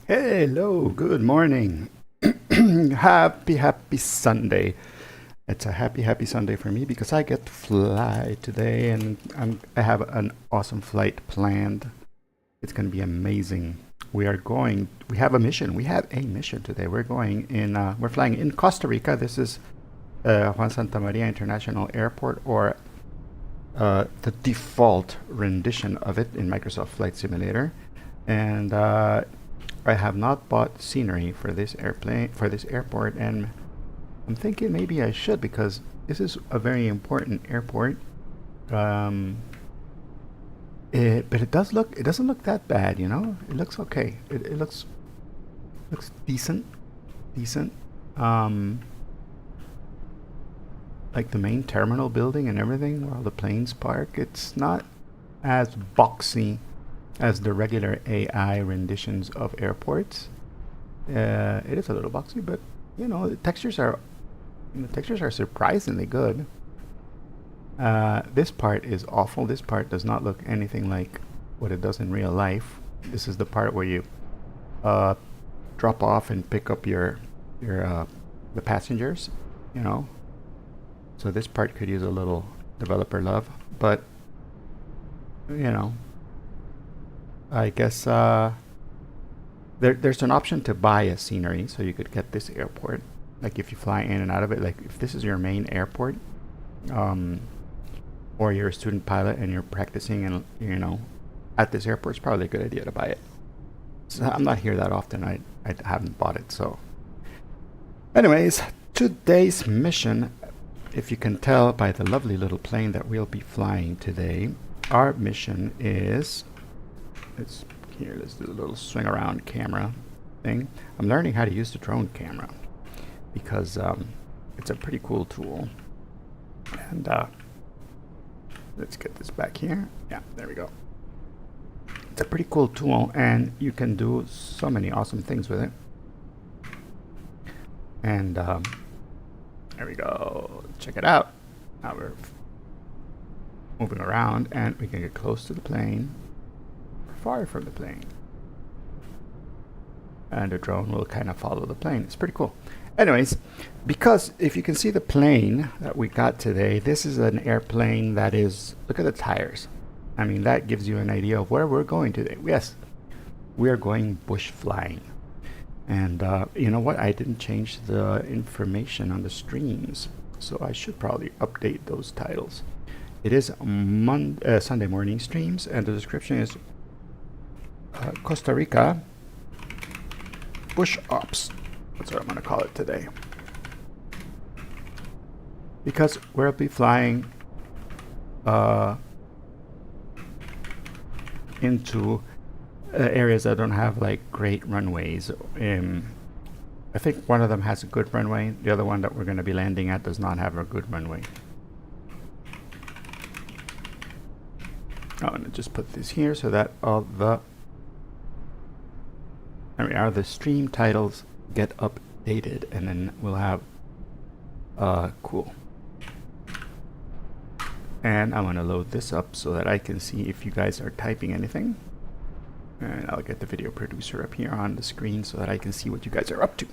Hello, good morning. Happy Sunday. It's a happy Sunday for me because I get to fly today and I have an awesome flight planned. It's going to be amazing. We have a mission. We have a mission today. We're flying in Costa Rica. This is Juan Santa Maria International Airport, or the default rendition of it in Microsoft Flight Simulator. And I have not bought scenery for this airport, and I'm thinking maybe I should because this is a very important airport. Um, but it doesn't look that bad, you know. It looks okay. It looks decent. Um, like the main terminal building and everything, where all the planes park. It's not as boxy as the regular AI renditions of airports. It is a little boxy, but you know the textures are surprisingly good. This part is awful. This part does not look anything like what it does in real life. This is the part where you uh, drop off and pick up your the passengers. You know, so this part could use a little developer love, but you know, I guess there's an option to buy a scenery, so you could get this airport. Like if you fly in and out of it, like if this is your main airport, um, or you're a student pilot and you're practicing, and you know, at this airport, it's probably a good idea to buy it. So I'm not here that often. I haven't bought it. So, anyways, today's mission, if you can tell by the lovely little plane that we'll be flying today, our mission is let's let's do a little swing around camera thing. I'm learning how to use the drone camera because it's a pretty cool tool. And let's get this back here. Yeah, there we go. It's a pretty cool tool, and you can do so many awesome things with it. And there we go. Check it out. Now we're moving around, and we can get close to the plane, far from the plane, and the drone will kind of follow the plane. It's pretty cool. Anyways, because if you can see the plane that we got today, this is an airplane that is, look at the tires. I mean, that gives you an idea of where we're going today. Yes, we are going bush flying. And you know what? I didn't change the information on the streams, so I should probably update those titles. It is Sunday morning streams, and the description is Costa Rica Bush Ops. That's what I'm going to call it today. Because we'll be flying into areas that don't have like great runways. I think one of them has a good runway. The other one that we're going to be landing at does not have a good runway. I'm going to just put this here so that all the the stream titles get updated, and then we'll have cool. And I'm going to load this up so that I can see if you guys are typing anything. And I'll get the video producer up here on the screen so that I can see what you guys are up to.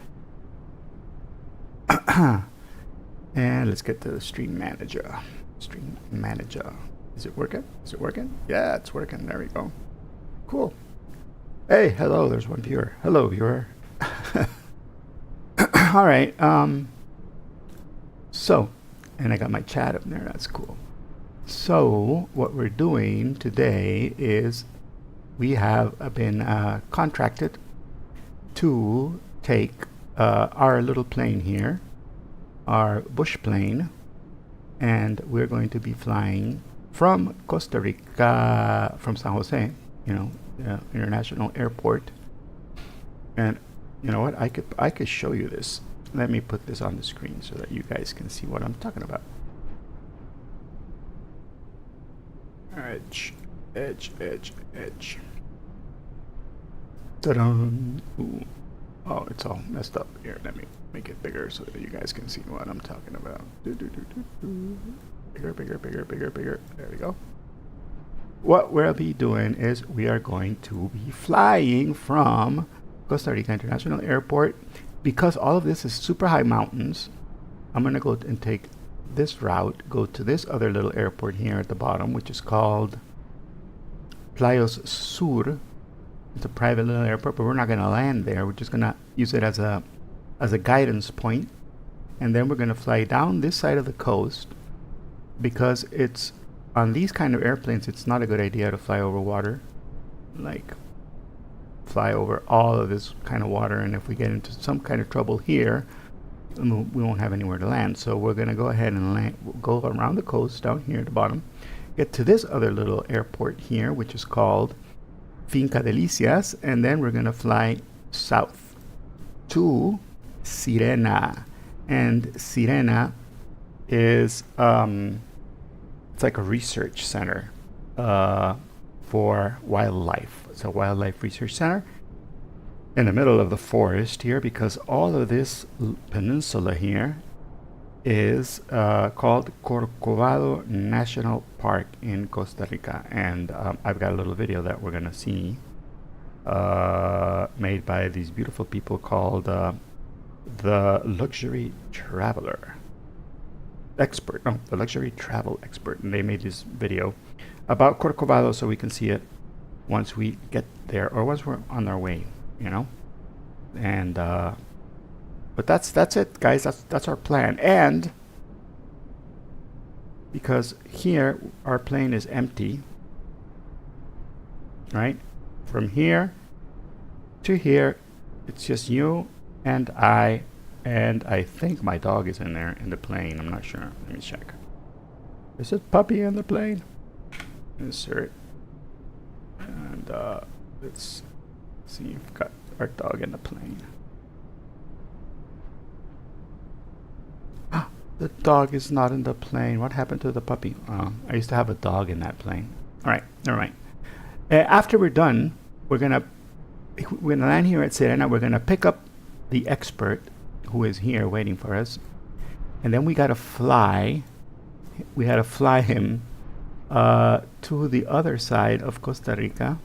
And let's get to the stream manager. Stream manager. Is it working? Is it working? Yeah, it's working. There we go. Cool. Hey, hello, there's one viewer. Hello, viewer. All right. So, and I got my chat up there. That's cool. So, what we're doing today is we have been contracted to take our little plane here, our bush plane, and we're going to be flying from Costa Rica, from San Jose, you know, international airport. And you know what? I could show you this. Let me put this on the screen so that you guys can see what I'm talking about. Edge, edge. Ta-da! Ooh. Oh, it's all messed up. Here, let me make it bigger so that you guys can see what I'm talking about. Bigger. There we go. What we'll be doing is we are going to be flying from Costa Rica International Airport. Because all of this is super high mountains, I'm going to go and take this route, go to this other little airport here at the bottom, which is called Playos Sur. It's a private little airport, but we're not going to land there. We're just going to use it as a guidance point. And then we're going to fly down this side of the coast, because it's on these kind of airplanes, it's not a good idea to fly over water, like fly over all of this kind of water, and if we get into some kind of trouble here, we won't have anywhere to land. So we're going to go ahead and land, go around the coast down here at the bottom, get to this other little airport here, which is called Finca Delicias, and then we're going to fly south to Sirena. And Sirena is it's like a research center for wildlife. It's a wildlife research center in the middle of the forest here, because all of this peninsula here is called Corcovado National Park in Costa Rica. And I've got a little video that we're going to see made by these beautiful people called the Luxury Traveler Expert. No, the Luxury Travel Expert. And they made this video about Corcovado so we can see it once we get there, or once we're on our way, you know. And but that's it, guys. That's our plan. And because here our plane is empty, right? From here to here, it's just you and I think my dog is in there in the plane. I'm not sure. Let me check. Is it Puppy in the plane? Insert. And let's see if we've got our dog in the plane. The dog is not in the plane. What happened to the puppy? I used to have a dog in that plane. All right, never mind. After we're done, we're gonna land here at Sirena. We're gonna pick up the expert who is here waiting for us, and then we gotta fly. We had to fly him to the other side of Costa Rica,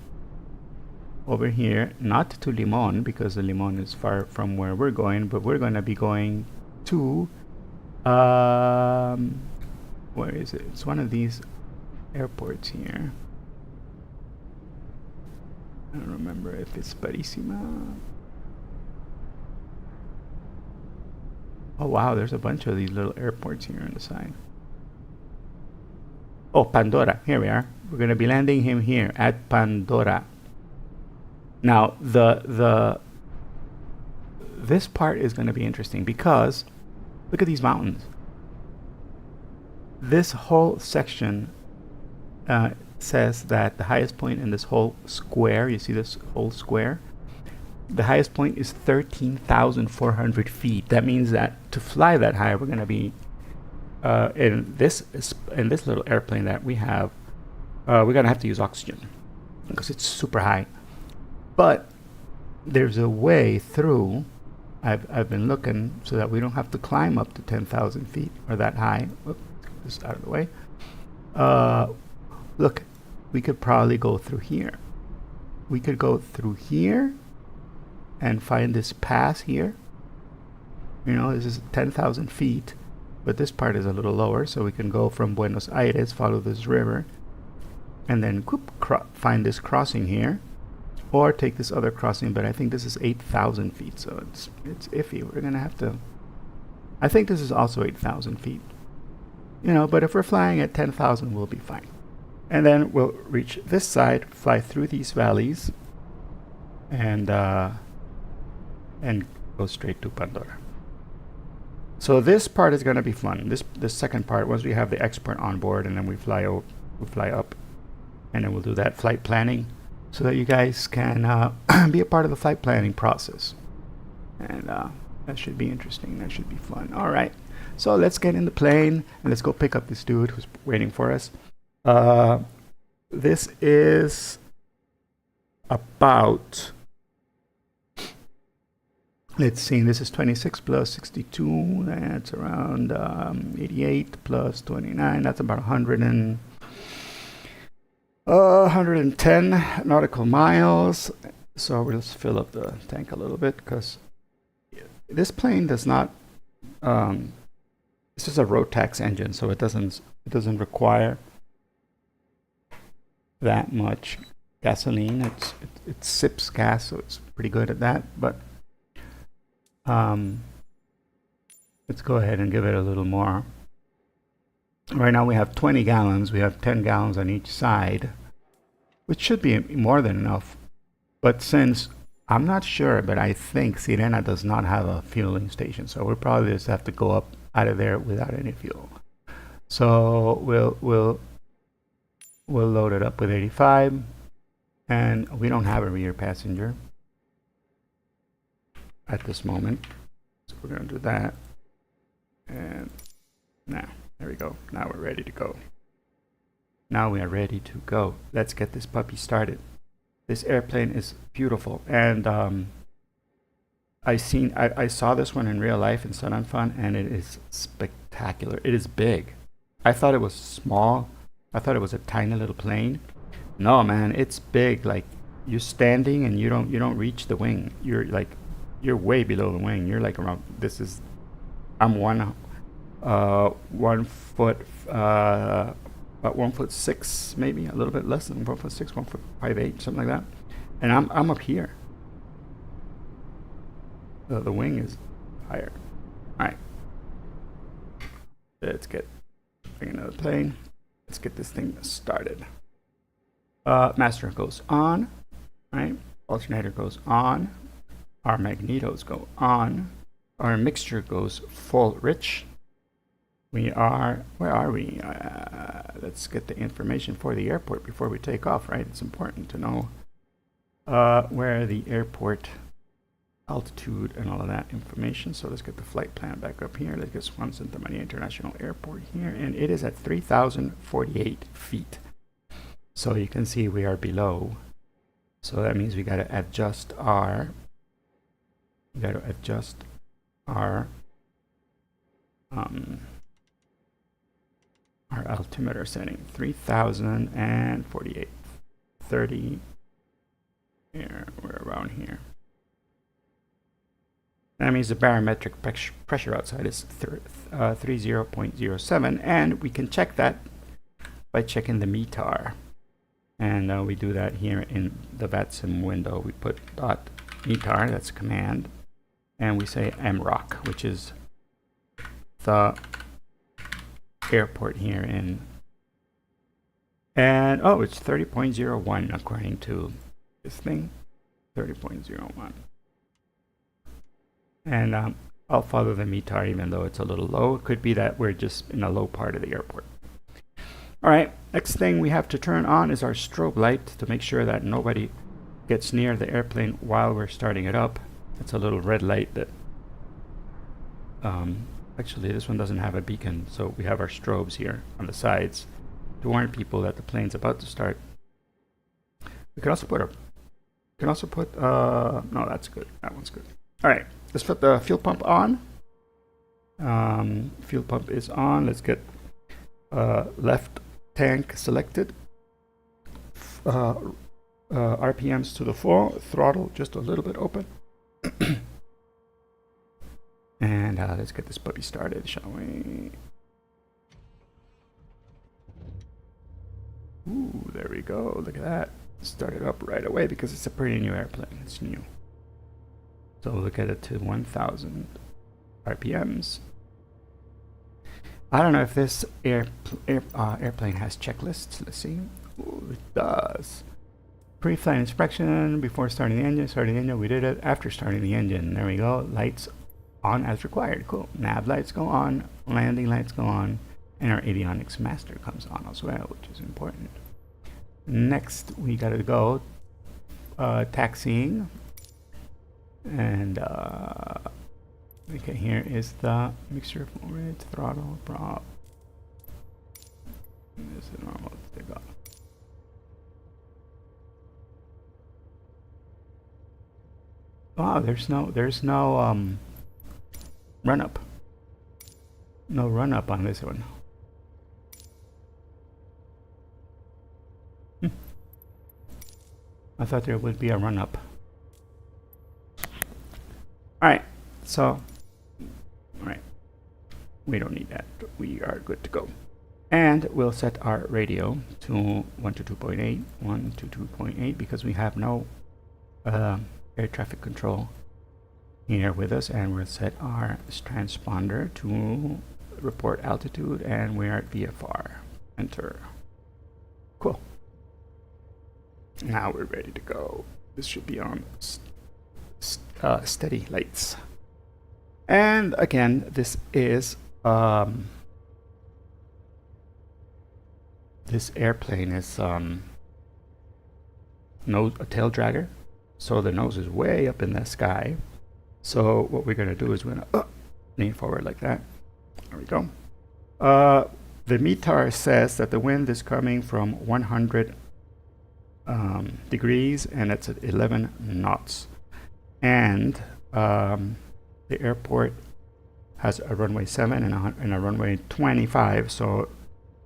over here, not to Limon, because the Limon is far from where we're going, but we're gonna be going to where is it? It's one of these airports here. I don't remember if it's Barissima. Oh wow, there's a bunch of these little airports here on the side. Oh, Pandora. Here we are. We're going to be landing him here at Pandora. Now, this part is going to be interesting, because look at these mountains. This whole section says that the highest point in this whole square, you see this whole square? The highest point is 13,400 feet. That means that to fly that high, we're going to be in this little airplane that we have. We're going to have to use oxygen because it's super high. But there's a way through. I've been looking so that we don't have to climb up to 10,000 feet or that high. Whoop, this out of the way. Look, we could probably go through here. We could go through here and find this pass here. You know, this is 10,000 feet, but this part is a little lower, so we can go from Buenos Aires, follow this river, and then whoop, find this crossing here, or take this other crossing. But I think this is 8,000 feet, so it's iffy. We're gonna have to. I think this is also 8,000 feet. You know, but if we're flying at 10,000, we'll be fine. And then we'll reach this side, fly through these valleys, and go straight to Pandora. So this part is going to be fun. This second part, once we have the expert on board, and then we fly up, and then we'll do that flight planning, so that you guys can be a part of the flight planning process. And that should be interesting. That should be fun. All right. So let's get in the plane and let's go pick up this dude who's waiting for us. This is about, let's see, this is 26 plus 62. That's around 88 plus 29. That's about 110 nautical miles. So let's fill up the tank a little bit because this plane does not. This is a Rotax engine, so it doesn't require that much gasoline. It sips gas, so it's pretty good at that. But let's go ahead and give it a little more. Right now we have 20 gallons. We have 10 gallons on each side, which should be more than enough. But since I'm not sure, but I think Sirena does not have a fueling station, so we'll probably just have to go up out of there without any fuel. So we'll load it up with 85, and we don't have a rear passenger at this moment, so we're gonna do that. And now there we go. Now we're ready to go. Now we are ready to go. Let's get this puppy started. This airplane is beautiful, and I saw this one in real life in Sun and Fun, and it is spectacular. It is big. I thought it was small. I thought it was a tiny little plane. No, man, it's big. Like, you're standing and you don't reach the wing. You're way below the wing. You're like around. I'm 1 foot, about 1'6", maybe a little bit less than 1'6", 1'5'8", something like that, and I'm up here. The wing is higher. All right, let's bring another plane. Let's get this thing started. Master goes on, right? Alternator goes on. Our magnetos go on. Our mixture goes full rich. Where are we? Let's get the information for the airport before we take off, right? It's important to know where the airport altitude and all of that information. So let's get the flight plan back up here. Let's get Swan Santa Maria International Airport here, and it is at 3,048 feet. So you can see we are below. So that means we got to adjust our altimeter setting. 3,048, 30. Here, we're around here. That means the barometric pressure outside is 30.07, and we can check that by checking the METAR. And we do that here in the VATSIM window. We put .METAR, that's a command, and we say MROC, which is the airport here in, and oh, it's 30.01 according to this thing, 30.01. And I'll follow the METAR even though it's a little low. It could be that we're just in a low part of the airport. All right, next thing we have to turn on is our strobe light to make sure that nobody gets near the airplane while we're starting it up. It's a little red light that actually this one doesn't have a beacon, so we have our strobes here on the sides to warn people that the plane's about to start. We can also put no, that's good. That one's good. All right, let's put the fuel pump on. Fuel pump is on. Let's get left tank selected. RPMs to the full. Throttle just a little bit open. And let's get this puppy started, shall we? Ooh, there we go. Look at that. Start it up right away because it's a pretty new airplane. It's new. So we'll look at it to 1,000 RPMs. I don't know if this airplane has checklists. Let's see. Ooh, it does. Pre-flight inspection before starting the engine. Starting the engine, we did it. After starting the engine, there we go. Lights on as required. Cool. Nav lights go on. Landing lights go on. And our avionics master comes on as well, which is important. Next, we gotta go taxiing. And okay, here is the mixture flow rate, throttle, prop. This is normal. Take off. Wow, there's no run up. No run up on this one. I thought there would be a run up. All right, so, all right, we don't need that. We are good to go. And we'll set our radio to 122.8, 122.8, because we have no air traffic control here with us. And we'll set our transponder to report altitude, and we're at VFR. Enter. Cool. Now we're ready to go. This should be on steady lights. And again, this is this airplane is nose, a tail dragger, so the nose is way up in the sky. So what we're going to do is we're going to lean forward like that. There we go. The METAR says that the wind is coming from 100 degrees, and it's at 11 knots. And the airport has a runway 7 and a runway 25, so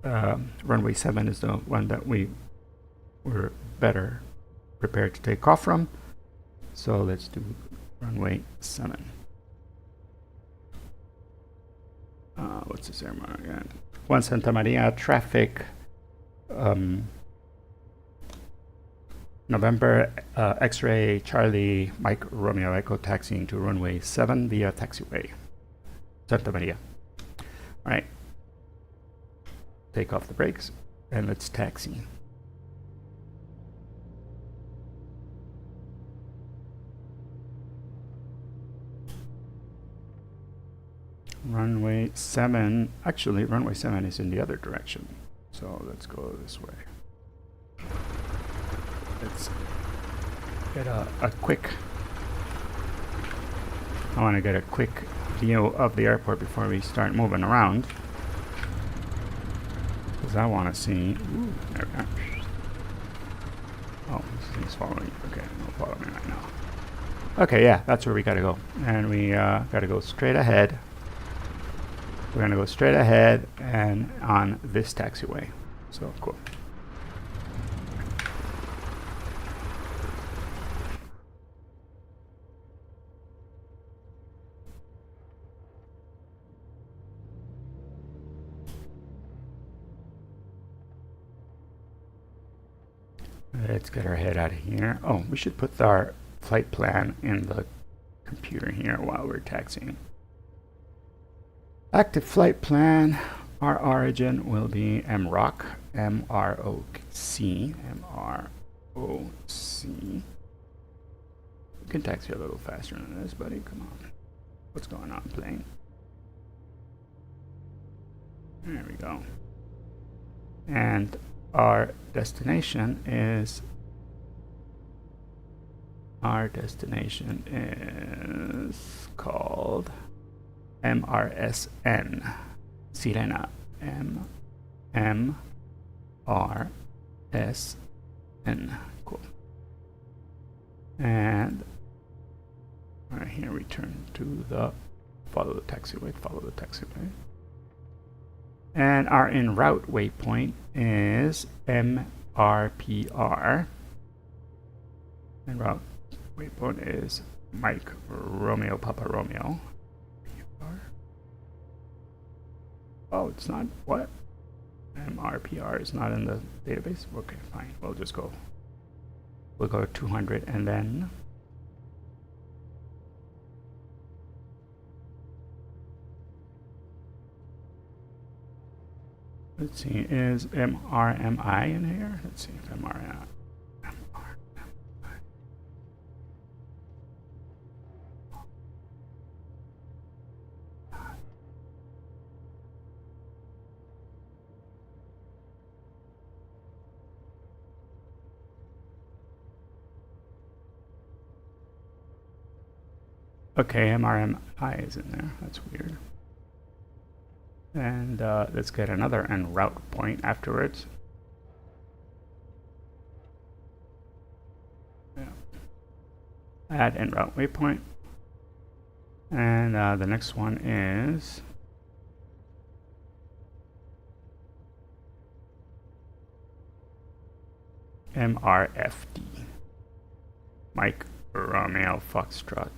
runway 7 is the one that we were better prepared to take off from. So let's do runway 7. What's this airline again? 1 Santa Maria, traffic November X-ray Charlie Mike Romeo Echo taxiing to runway 7 via taxiway Santa Maria. All right, take off the brakes and let's taxi. Runway 7, actually runway 7 is in the other direction, so let's go this way. Let's get a quick, I want to get a quick view of the airport before we start moving around, because I want to see, ooh, there we go. Oh, this thing's following, okay, it'll follow me right now. Okay, yeah, that's where we gotta go, and we gotta go straight ahead. We're gonna go straight ahead and on this taxiway, so cool. Let's get our head out of here. Oh, we should put our flight plan in the computer here while we're taxiing. Active flight plan. Our origin will be MROC, M-R-O-C, M-R-O-C. We can taxi a little faster than this, buddy. Come on. What's going on, plane? There we go. And our destination is called MRSN, Sirena, M-R-S-N, cool. And right here we turn to the follow the taxiway. And our en route waypoint is MRPR. En route waypoint is Mike Romeo Papa Romeo. Oh, it's not, what? MRPR is not in the database? Okay, fine, we'll just go. We'll go to 200 and then let's see, is MRMI in here? Let's see if MRMI. Okay, MRMI is in there. That's weird. And let's get another en route point afterwards. Yeah. Add en route waypoint. And the next one is MRFD. Mike Romeo Foxtrot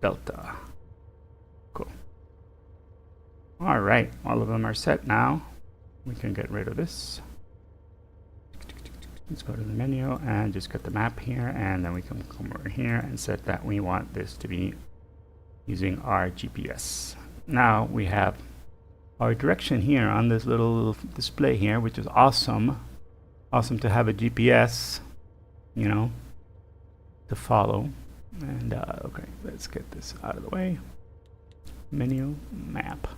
Delta. Cool. All right, all of them are set now. We can get rid of this. Let's go to the menu and just get the map here, and then we can come over here and set that we want this to be using our GPS. Now we have our direction here on this little display here, which is awesome. Awesome to have a GPS, you know, to follow. And okay, let's get this out of the way. Menu, map.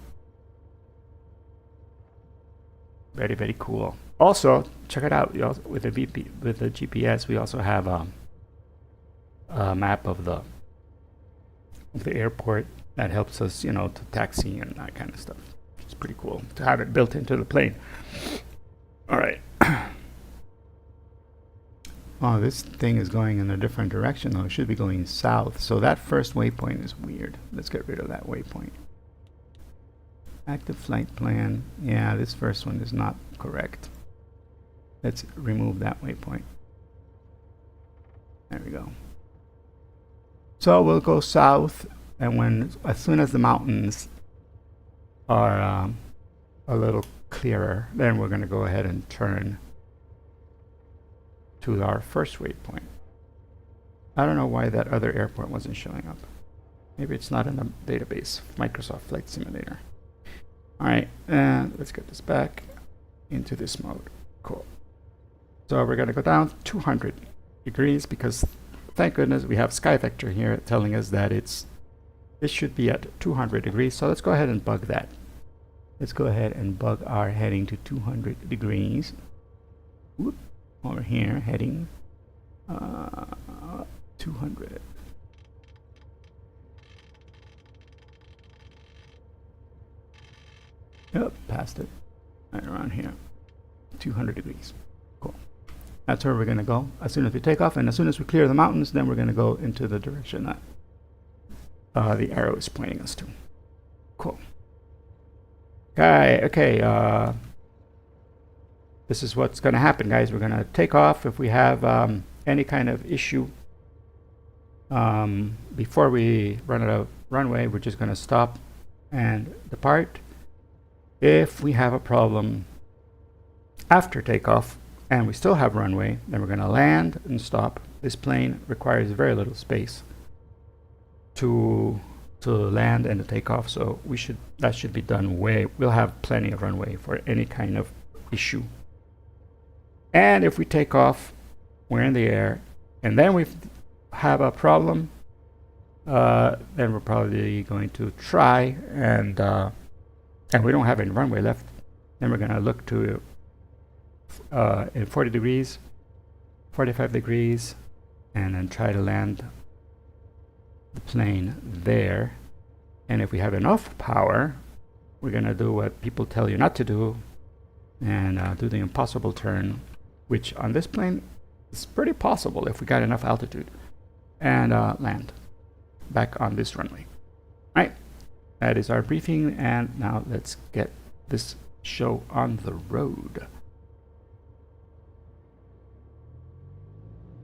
Very, very cool. Also, check it out. With the GPS, we also have a map of the airport that helps us, you know, to taxi and that kind of stuff. It's pretty cool to have it built into the plane. All right. Oh, this thing is going in a different direction though. It should be going south. So that first waypoint is weird. Let's get rid of that waypoint. Active flight plan. Yeah, this first one is not correct. Let's remove that waypoint. There we go. So we'll go south, and as soon as the mountains are a little clearer, then we're going to go ahead and turn to our first waypoint. I don't know why that other airport wasn't showing up. Maybe it's not in the database. Microsoft Flight Simulator. All right, let's get this back into this mode. Cool. So we're going to go down 200 degrees because, thank goodness, we have Sky Vector here telling us that this should be at 200 degrees. So let's go ahead and bug that. Let's go ahead and bug our heading to 200 degrees. Whoop. Over here, heading 200. Yep, passed it. Right around here. 200 degrees. Cool. That's where we're going to go as soon as we take off, and as soon as we clear the mountains, then we're going to go into the direction that the arrow is pointing us to. Cool. Okay, this is what's going to happen, guys. We're going to take off. If we have any kind of issue before we run out of runway, we're just going to stop and depart. If we have a problem after takeoff and we still have runway, then we're going to land and stop. This plane requires very little space to land and to take off, so that should be done we'll have plenty of runway for any kind of issue. And if we take off, we're in the air, and then we have a problem, then we're probably going to try and we don't have any runway left. Then we're going to look to in 40 degrees, 45 degrees, and then try to land the plane there. And if we have enough power, we're going to do what people tell you not to do and do the impossible turn, which on this plane is pretty possible if we got enough altitude, and land back on this runway. All right, that is our briefing, and now let's get this show on the road.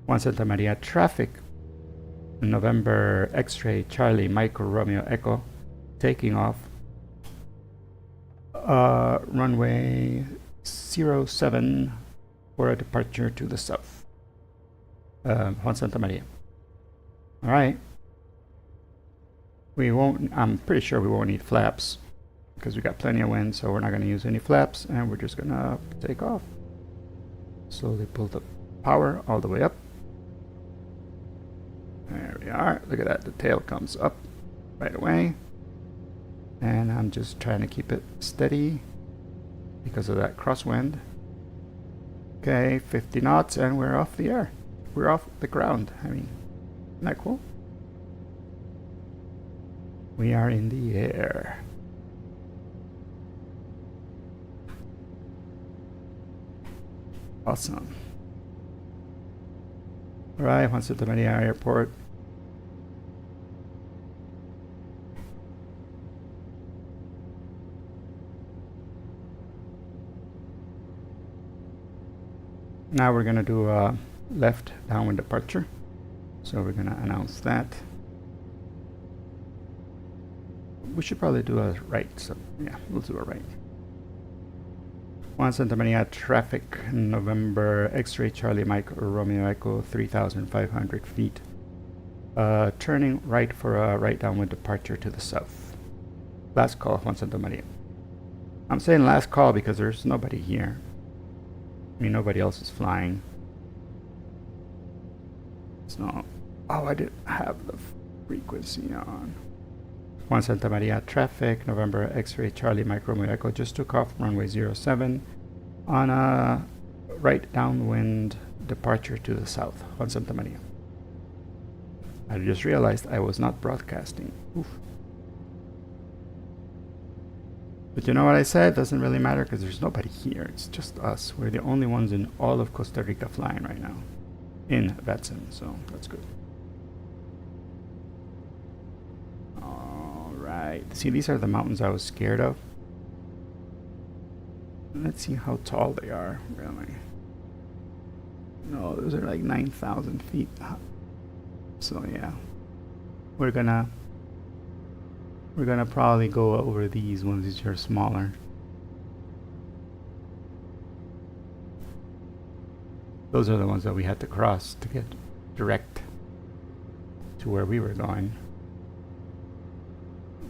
Juan Santa Maria traffic, November X-ray Charlie Mike Romeo Echo, taking off, runway 07 for a departure to the south. Juan Santa Maria. All right. I'm pretty sure we won't need flaps because we got plenty of wind, so we're not going to use any flaps, and we're just going to take off. Slowly pull the power all the way up. There we are. Look at that. The tail comes up right away. And I'm just trying to keep it steady because of that crosswind. Okay, 50 knots, and we're off the air. We're off the ground. I mean, isn't that cool? We are in the air. Awesome. All right, Juan Santa Maria Airport. Now we're going to do a left downwind departure. So we're going to announce that. we should probably do a right. So yeah, we'll do a right. Juan Santa Maria traffic, November X-ray Charlie Mike Romeo Echo 3,500 feet. Turning right for a right downwind departure to the south. Last call, Juan Santa Maria. I'm saying last call because there's nobody here. I mean, nobody else is flying. So, oh, I didn't have the frequency on. Juan Santa Maria traffic, November X-ray Charlie Mike Romeo Echo just took off runway 07 on a right downwind departure to the south. Juan Santa Maria. I just realized I was not broadcasting. Oof. But you know what I said? Doesn't really matter because there's nobody here. It's just us. We're the only ones in all of Costa Rica flying right now. In Vetsen, so that's good. Alright. See, these are the mountains I was scared of. Let's see how tall they are, really. No, those are like 9,000 feet. So yeah. We're gonna probably go over these ones. These are smaller. Those are the ones that we had to cross to get direct to where we were going.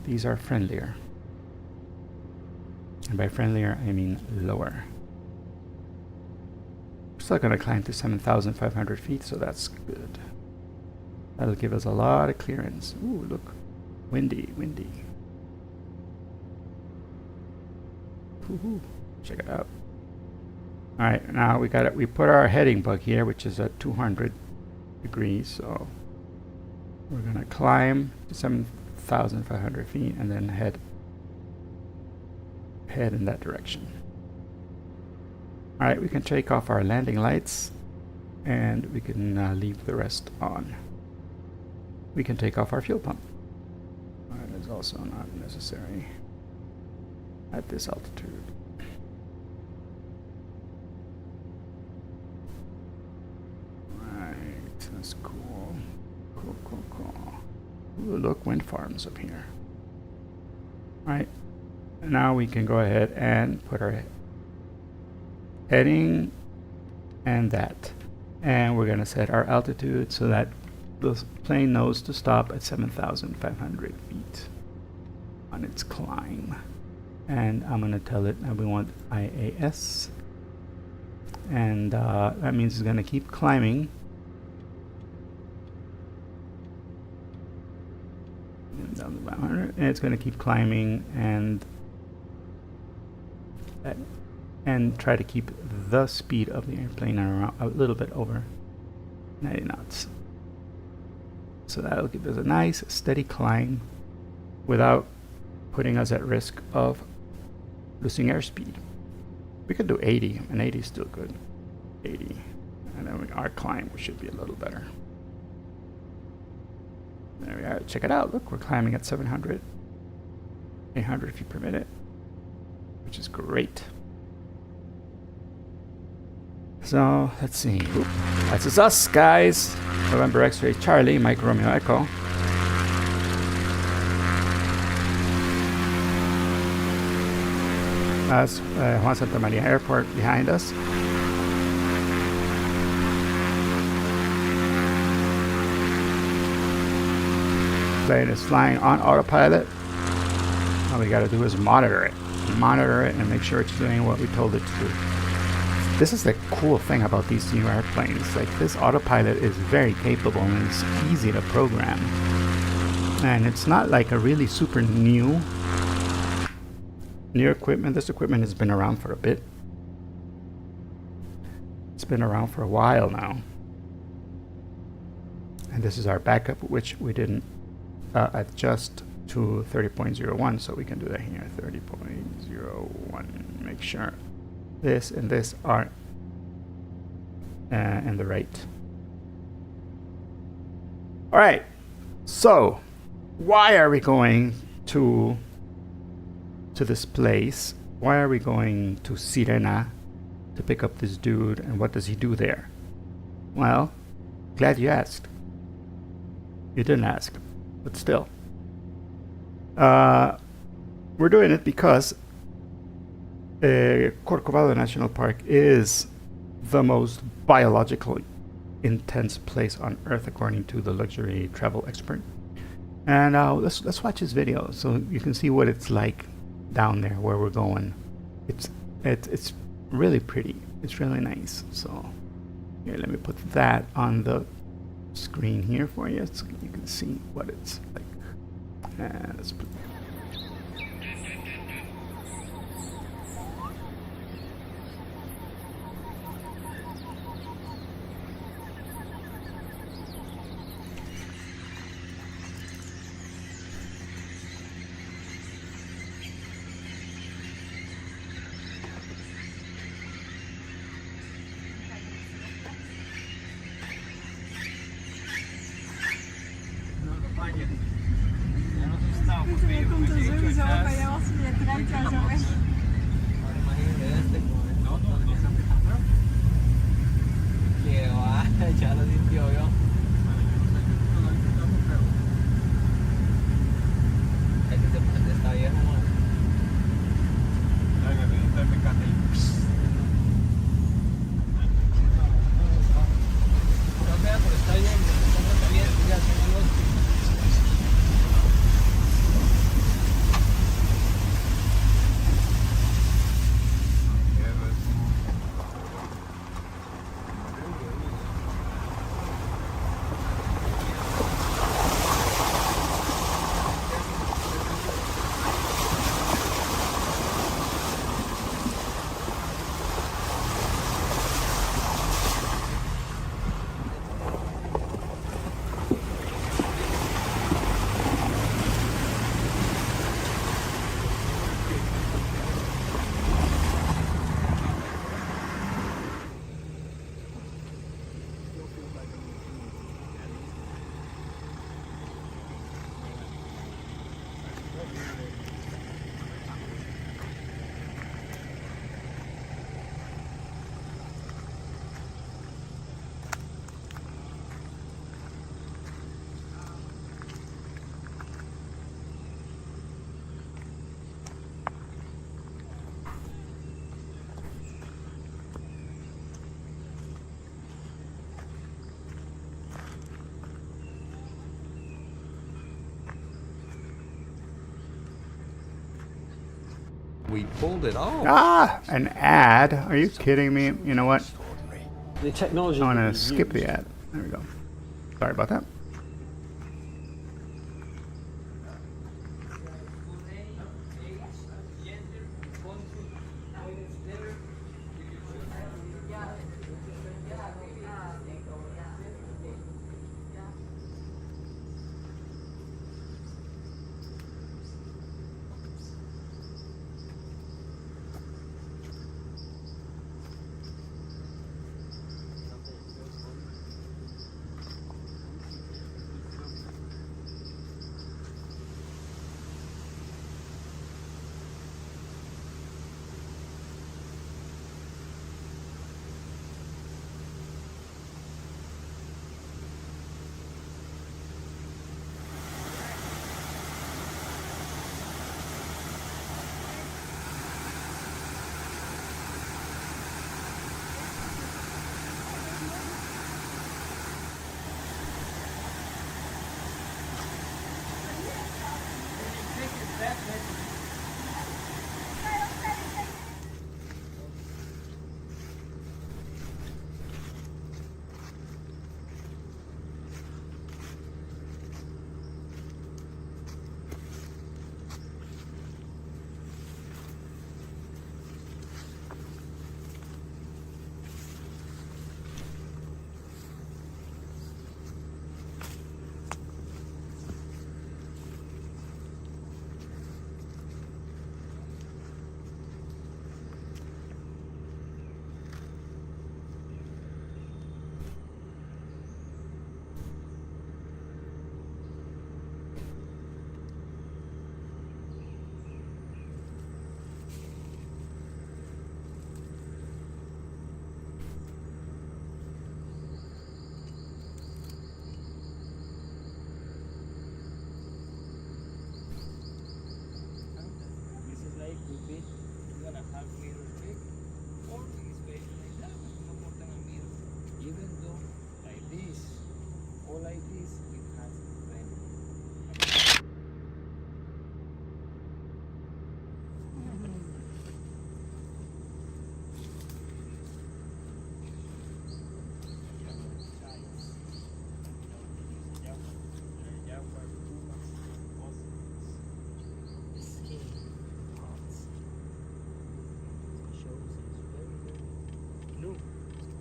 These are friendlier. And by friendlier, I mean lower. We're still going to climb to 7,500 feet, so that's good. That'll give us a lot of clearance. Ooh, look. Windy, windy. Woohoo. Check it out. Alright, now we got it. We put our heading bug here, which is at 200 degrees, so we're going to climb to 7,500 feet and then head in that direction. Alright, we can take off our landing lights and we can leave the rest on. We can take off our fuel pump. That is also not necessary at this altitude. Right, that's cool. Cool, cool, cool. Ooh, look, wind farms up here. Right, now we can go ahead and put our heading and that. And we're going to set our altitude so that the plane knows to stop at 7,500 feet on its climb. And I'm going to tell it that we want IAS. And that means it's going to keep climbing. And down to 500. And it's going to keep climbing and try to keep the speed of the airplane around a little bit over 90 knots. So that'll give us a nice steady climb without putting us at risk of losing airspeed. We could do 80, and 80 is still good. 80, and then our climb should be a little better. There we are. Check it out. Look, we're climbing at 700, 800 feet per minute, which is great. So let's see. Oop. That's us, guys. November X-ray Charlie, Mike Romeo Echo. That's Juan Santa Maria Airport behind us. Plane is flying on autopilot. All we got to do is monitor it and make sure it's doing what we told it to do. This is the cool thing about these new airplanes. Like, this autopilot is very capable and it's easy to program. And it's not like a really super new equipment. This equipment has been around for a bit. It's been around for a while now. And this is our backup, which we didn't adjust to 30.01, so we can do that here. 30.01. Make sure this and this are in the right. All right. So, why are we going to this place? Why are we going to Sirena to pick up this dude, and what does he do there? Well, glad you asked. You didn't ask, but still. Uh, we're doing it because Corcovado National Park is the most biologically intense place on Earth, according to the luxury travel expert. And let's watch his video so you can see what it's like down there where we're going. It's really pretty. It's really nice. So here, let me put that on the screen here for you so you can see what it's like. And let's put Iedereen komt er sowieso bij jou als je het rijdt daar zo weg. We pulled it off. Ah, an ad. Are you kidding me? You know what? The technology. I want to skip the ad. There we go. Sorry about that.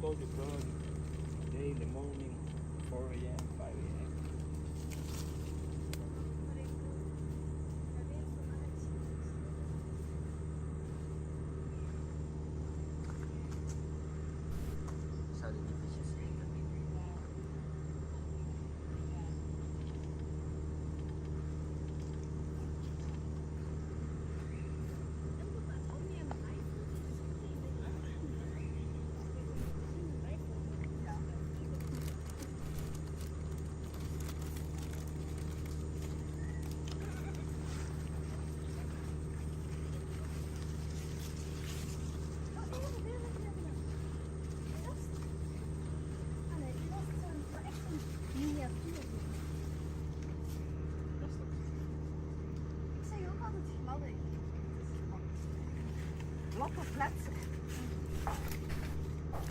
Close the front day in the morning, 4 a.m., 5 a.m.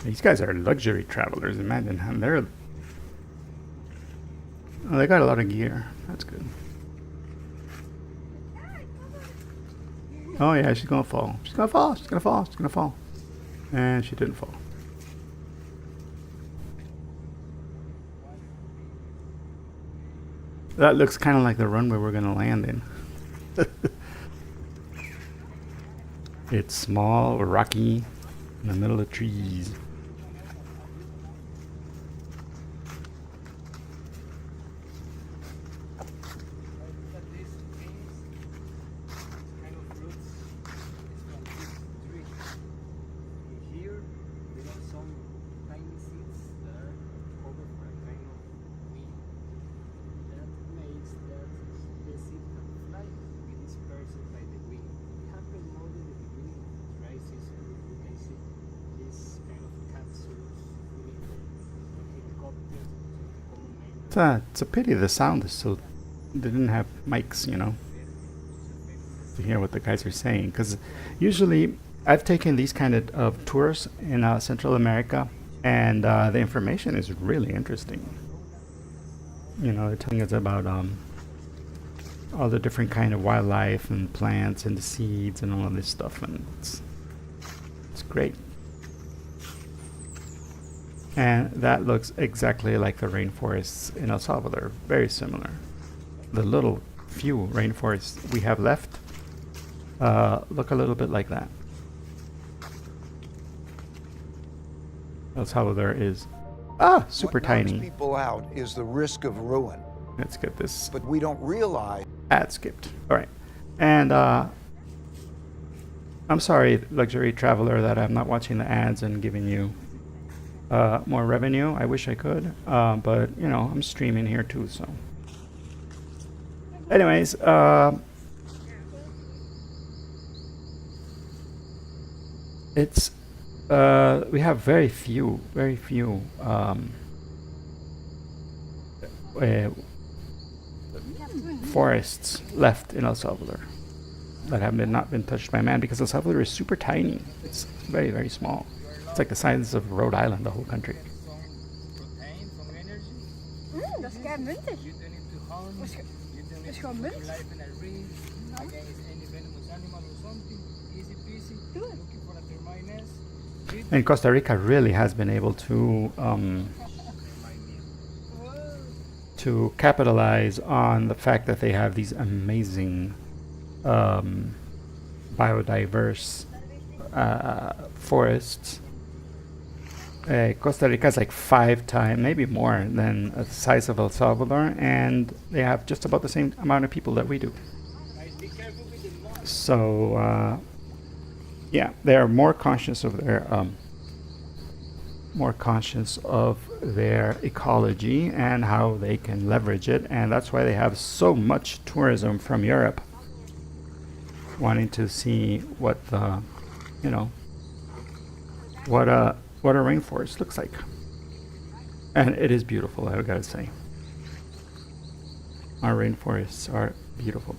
These guys are luxury travelers. Imagine how they're. Oh, they got a lot of gear. That's good. Oh yeah, she's gonna fall. She's gonna fall. She's gonna fall. She's gonna fall. And she didn't fall. That looks kind of like the runway we're gonna land in. It's small, rocky, in the middle of trees. It's a pity the sound is so. They didn't have mics, you know, to hear what the guys are saying. Because usually I've taken these kind of tours in Central America, and the information is really interesting. You know, they're telling us about all the different kind of wildlife and plants and the seeds and all of this stuff, and it's great. And that looks exactly like the rainforests in El Salvador, very similar. The little few rainforests we have left look a little bit like that. El Salvador is super what knocks tiny. people out is the risk of ruin, Let's get this but we don't realize. ad skipped. All right, and I'm sorry, luxury traveler, that I'm not watching the ads and giving you more revenue. I wish I could, but you know, I'm streaming here too, so. Anyways, it's we have very few forests left in El Salvador that have not been touched by man, because El Salvador is super tiny. It's very, very small. It's like the size of Rhode Island, the whole country. Dat is kei muntig. Dat is gewoon munt. And Costa Rica really has been able to capitalize on the fact that they have these amazing biodiverse forests. Costa Rica is like 5 times, maybe more, than the size of El Salvador, and they have just about the same amount of people that we do. So, yeah, they are more conscious of their ecology and how they can leverage it, and that's why they have so much tourism from Europe, wanting to see what the, you know, what a rainforest looks like. And it is beautiful, I gotta say. Our rainforests are beautiful.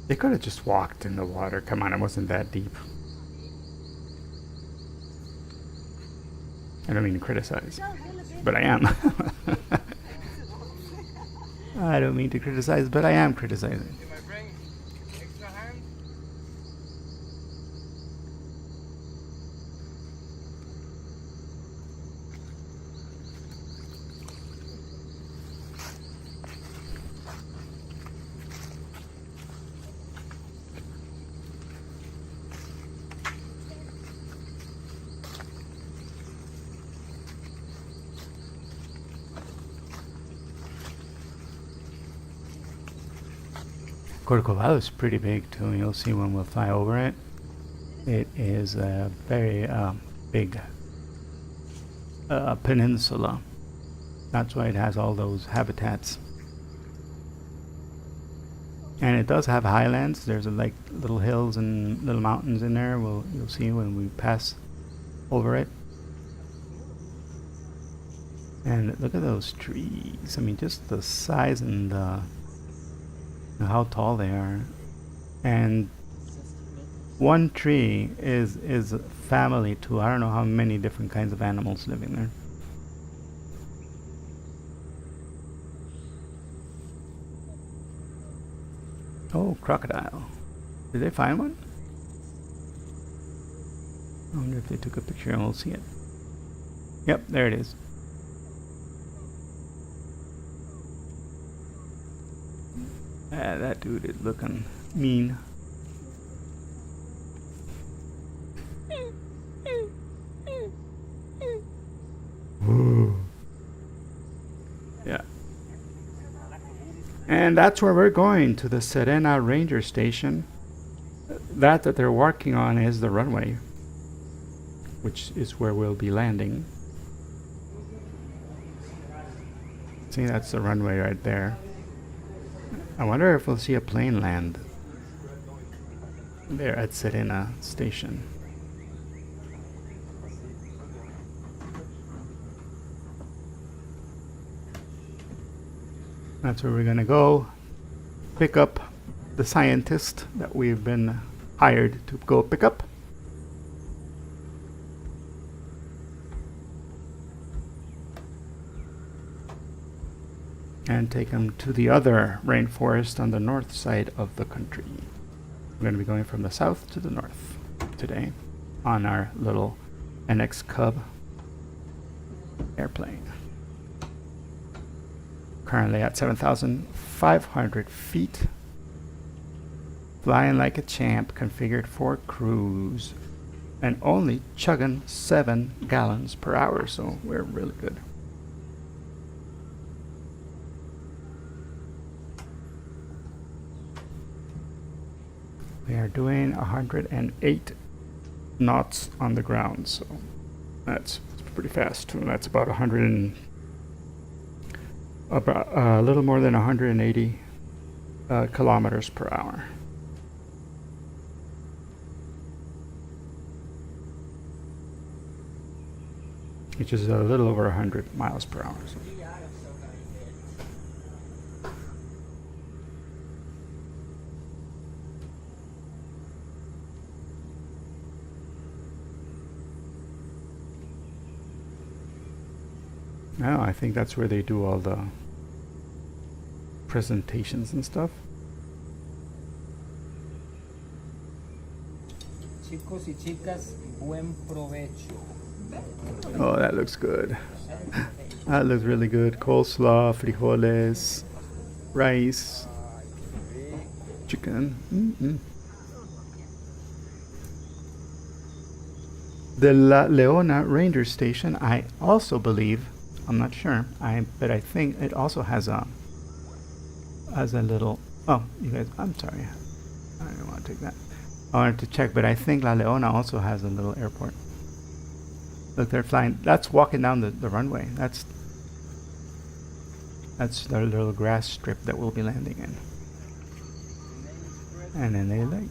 They could have just walked in the water. Come on, it wasn't that deep. I don't mean to criticize, but I am. I don't mean to criticize, but I am criticizing. Am I bring extra hand? Corcovado is pretty big too. You'll see when we'll fly over it. It is a very big peninsula. That's why it has all those habitats. And it does have highlands. There's like little hills and little mountains in there. You'll see when we pass over it. And look at those trees. I mean, just the size and how tall they are. And one tree is family to I don't know how many different kinds of animals living there. Oh, crocodile. Did they find one? I wonder if they took a picture and we'll see it. Yep, there it is. That dude is looking mean. Ooh. Yeah. And that's where we're going, to the Serena Ranger Station. That they're working on is the runway, which is where we'll be landing. See, that's the runway right there. I wonder if we'll see a plane land there at Serena Station. That's where we're gonna go pick up the scientist that we've been hired to go pick up. And take him to the other rainforest on the north side of the country. We're going to be going from the south to the north today on our little NX Cub airplane. Currently at 7,500 feet. Flying like a champ, configured for cruise. And only chugging 7 gallons per hour, so we're really good. We are doing 108 knots on the ground, so that's pretty fast. That's about a little more than 180 kilometers per hour. Which is a little over 100 miles per hour. So. No, I think that's where they do all the presentations and stuff. Chicos y chicas, buen provecho. Oh, that looks good. That looks really good. Coleslaw, frijoles, rice, chicken. The La Leona Ranger Station, I also believe, I'm not sure, but I think it also has a little, oh, you guys, I'm sorry. I don't want to take that. I wanted to check, but I think La Leona also has a little airport. Look, they're flying. That's walking down the runway. That's the little grass strip that we'll be landing in. and then they like,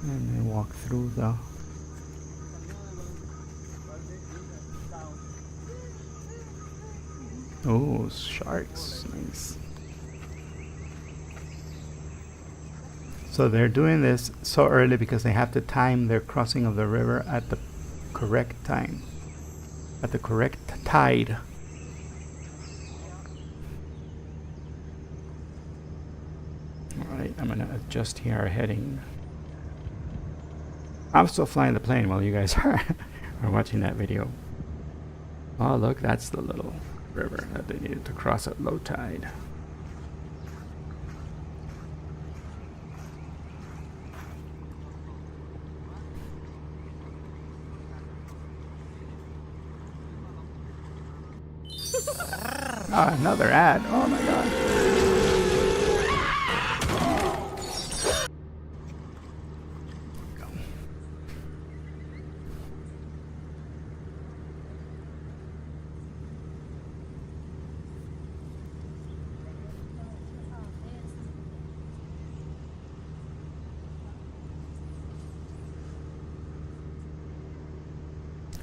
and they walk through the. Oh, sharks, nice. So they're doing this so early because they have to time their crossing of the river at the correct time, at the correct tide. Alright, I'm gonna adjust here our heading. I'm still flying the plane while you guys are watching that video. Oh look, that's the little river that they needed to cross at low tide. Ah, another ad. Oh my god.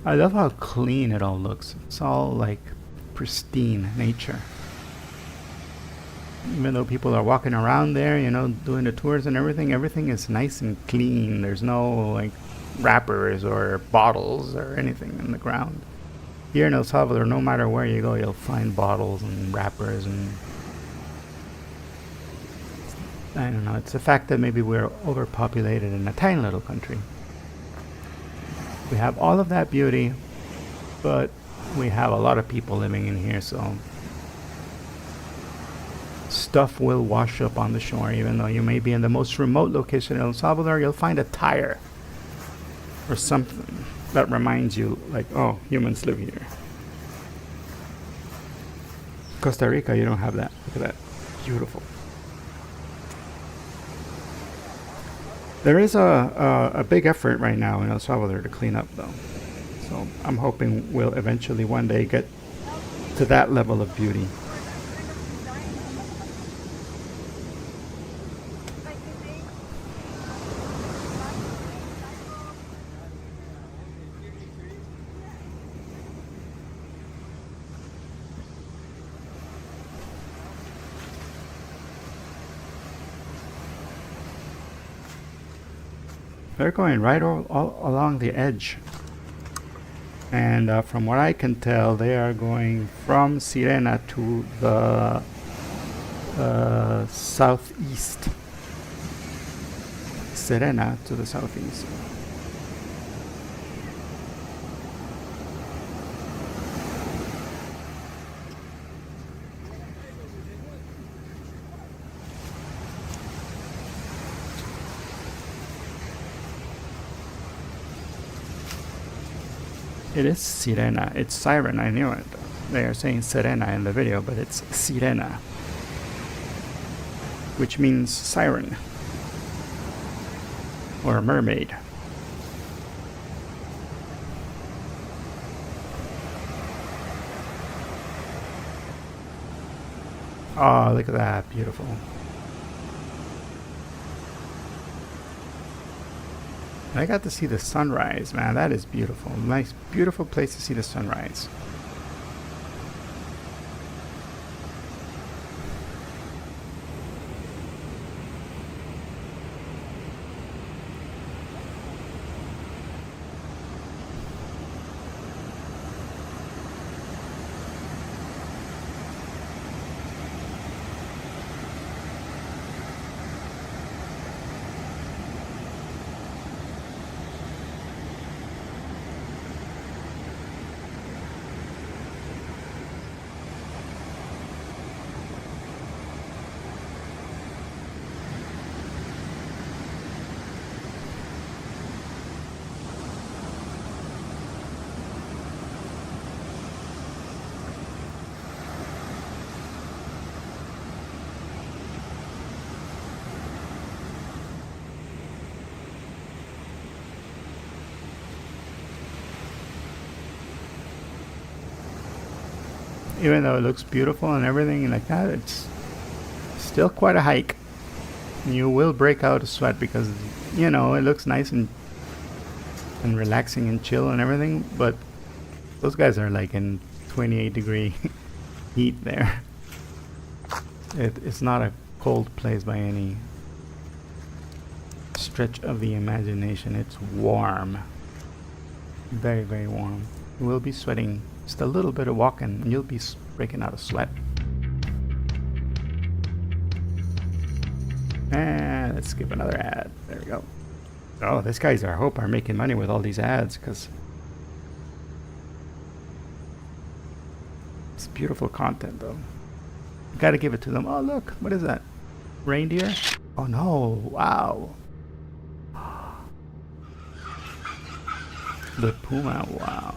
I love how clean it all looks. It's all like pristine nature. Even though people are walking around there, you know, doing the tours and everything is nice and clean. There's no like wrappers or bottles or anything in the ground. Here in El Salvador, no matter where you go, you'll find bottles and wrappers, and I don't know, it's the fact that maybe we're overpopulated in a tiny little country. We have all of that beauty, but we have a lot of people living in here, so stuff will wash up on the shore. Even though you may be in the most remote location in El Salvador, you'll find a tire or something that reminds you, like, oh, humans live here. Costa Rica, you don't have that. Look at that. Beautiful. There is a big effort right now in El Salvador to clean up, though. So I'm hoping we'll eventually one day get to that level of beauty. They're going right all along the edge. And from what I can tell, they are going from Sirena to the southeast. Serena to the southeast. It is Sirena. It's Siren, I knew it. They are saying Serena in the video, but it's Sirena, which means siren or mermaid. Oh, look at that. Beautiful. I got to see the sunrise, man. That is beautiful. Nice, beautiful place to see the sunrise. Even though it looks beautiful and everything like that, it's Still quite a hike. You will break out a sweat because, you know, it looks nice and relaxing and chill and everything, but those guys are like in 28-degree heat there. It's not a cold place by any stretch of the imagination. It's warm. Very, very warm. You will be sweating just a little bit of walking and you'll be breaking out a sweat. And let's skip another ad. There we go. Oh, these guys, I hope, are making money with all these ads, because it's beautiful content, though. Gotta give it to them. Oh, look, what is that? Reindeer? Oh no! Wow. The puma. Wow.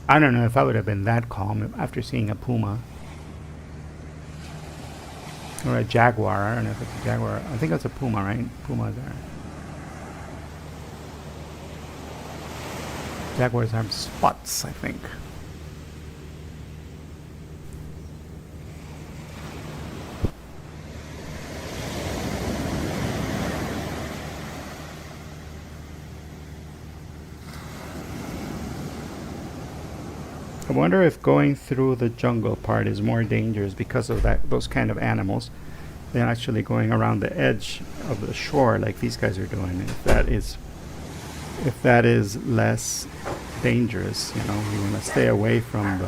I don't know if I would have been that calm after seeing a puma. Or a jaguar. I don't know if it's a jaguar. I think it's a puma, right? Pumas are. Jaguars have spots, I think. I wonder if going through the jungle part is more dangerous because of those kind of animals than actually going around the edge of the shore like these guys are doing. If that is less dangerous, you know, you want to stay away from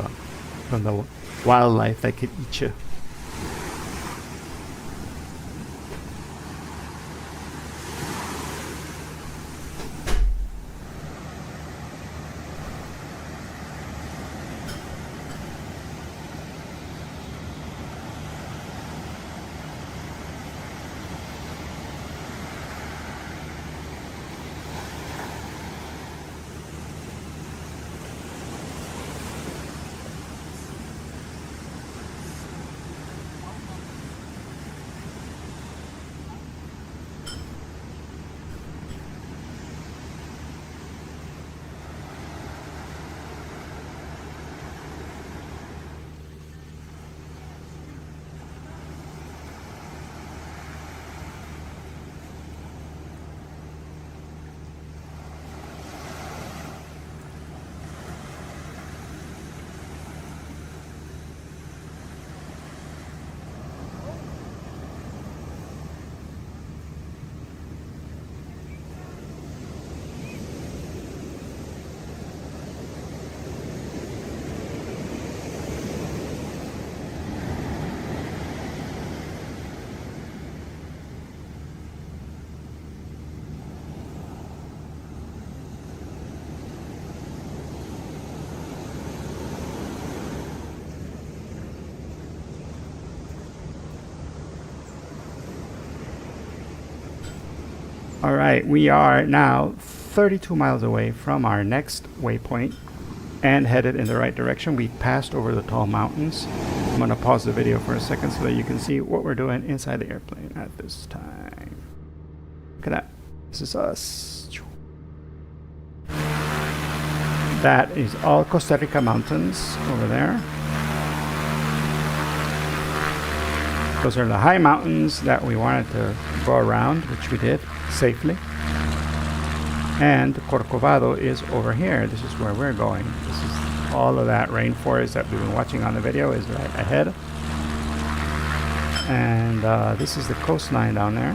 the wildlife that could eat you. All right, we are now 32 miles away from our next waypoint and headed in the right direction. We passed over the tall mountains. I'm going to pause the video for a second so that you can see what we're doing inside the airplane at this time. Look at that. This is us. That is all Costa Rica mountains over there. Those are the high mountains that we wanted to go around, which we did safely. And Corcovado is over here. This is where we're going. This is all of that rainforest that we've been watching on the video is right ahead. And this is the coastline down there.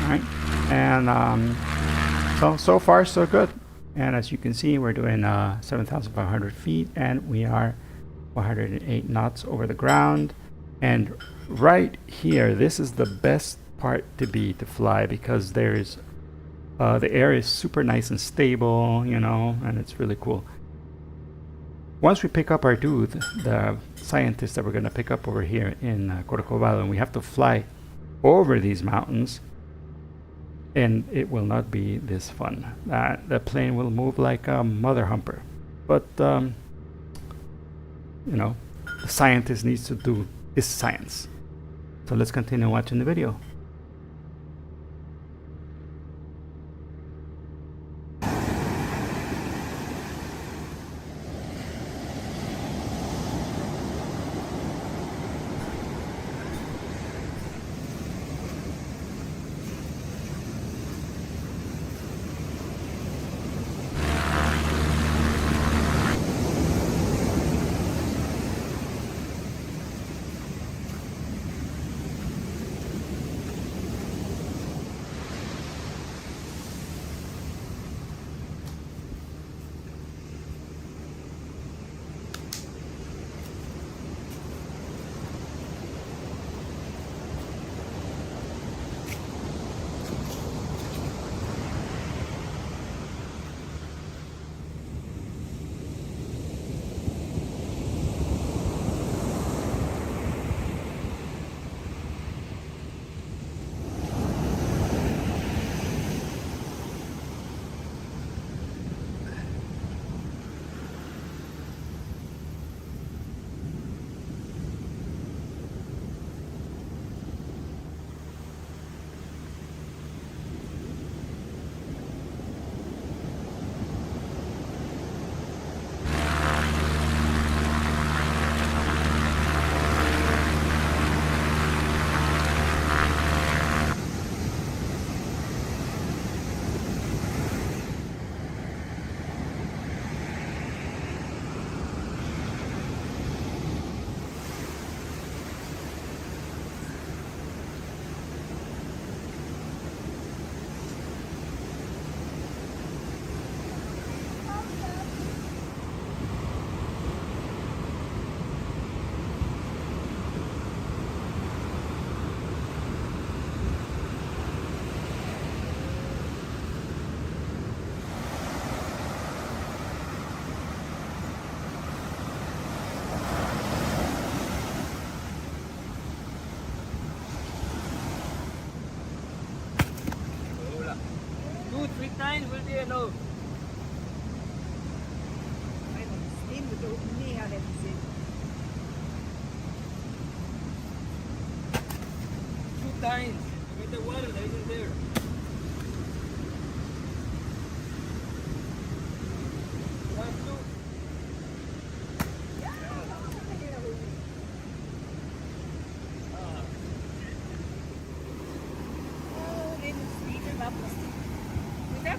All right. And so far so good. And as you can see, we're doing 7,500 feet and we are 108 knots over the ground. And right here, this is the best part to fly because there's The air is super nice and stable, you know, and it's really cool. Once we pick up our dude, the scientist that we're going to pick up over here in Corcovado, and we have to fly over these mountains, and it will not be this fun. The plane will move like a mother humper. But, you know, the scientist needs to do his science. So let's continue watching the video. Hola. 2-3 times will be enough. Die moet ook mega heavy zijn. 2 times. With the water that is there. One, two. Oh, dit is niet een plastic. Moet dat?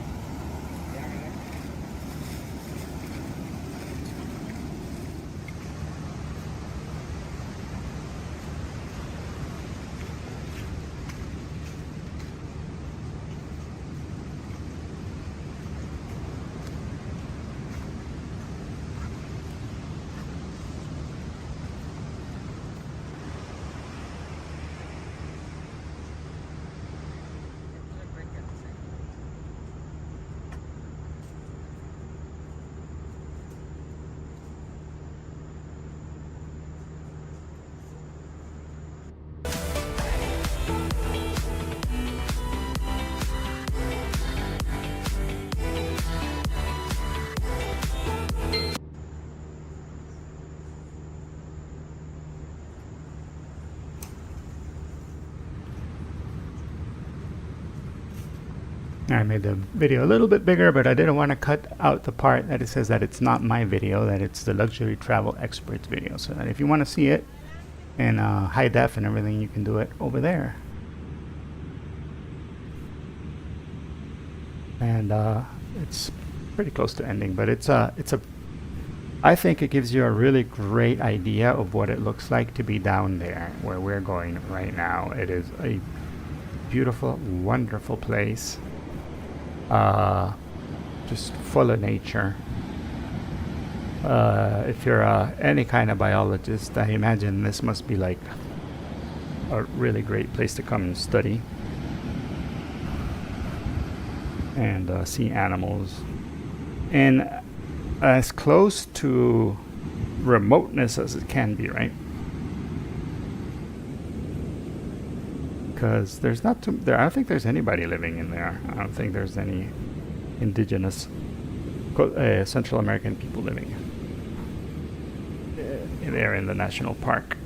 I made the video a little bit bigger, but I didn't want to cut out the part that it says that it's not my video, that it's the Luxury Travel Experts video. So that if you want to see it in high def and everything, you can do it over there. And it's pretty close to ending, but I think it gives you a really great idea of what it looks like to be down there where we're going right now. It is a beautiful, wonderful place. Just full of nature. If you're any kind of biologist, I imagine this must be like a really great place to come and study. and sea animals, and as close to remoteness as it can be, right? Because there's not too there. I don't think there's anybody living in there. I don't think there's any indigenous Central American people living there in the national park.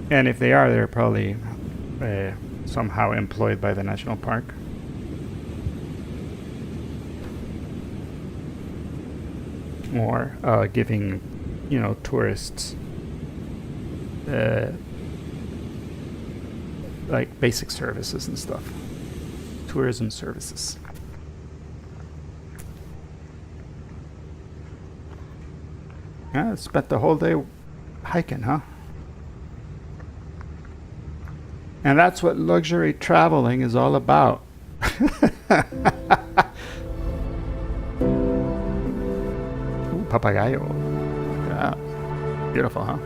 And if they are, they're probably somehow employed by the national park. Or giving, tourists like basic services and stuff. Tourism services. Yeah, spent the whole day hiking, huh? And that's what luxury traveling is all about. Ooh, papagayo. Yeah. Beautiful, huh?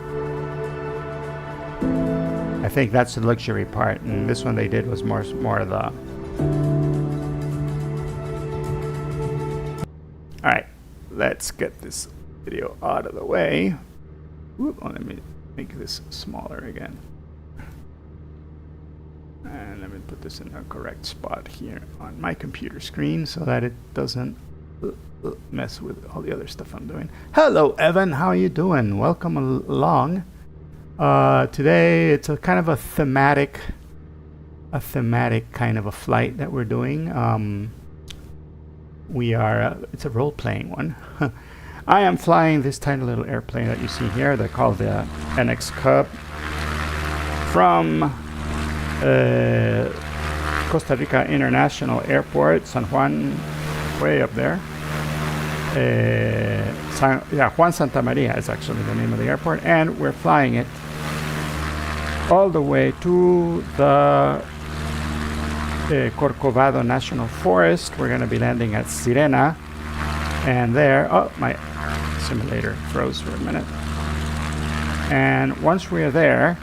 I think that's the luxury part, and this one they did was more of the... Alright, let's get this video out of the way. Let me make this smaller again. And let me put this in the correct spot here on my computer screen so that it doesn't mess with all the other stuff I'm doing. Hello, Evan. How are you doing? Welcome along. Today it's a kind of a thematic kind of a flight that we're doing. It's a role-playing one. I am flying this tiny little airplane that you see here. They're called the NX Cub from Costa Rica International Airport, San Juan, way up there. Juan Santa Maria is actually the name of the airport, and we're flying it all the way to the Corcovado National Forest. We're going to be landing at Sirena, and there, oh, my simulator froze for a minute. And once we're there,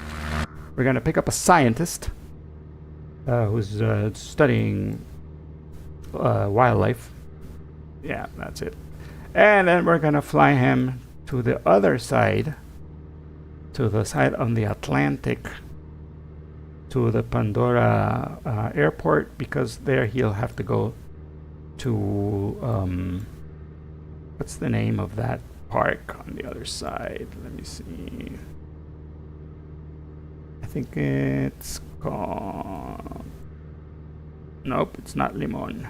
we're going to pick up a scientist who's studying wildlife. Yeah, that's it. And then we're going to fly him to the other side, to the side on the Atlantic, to the Pandora airport, because there he'll have to go to, what's the name of that park on the other side? Let me see. I think it's called... Nope, it's not Limon.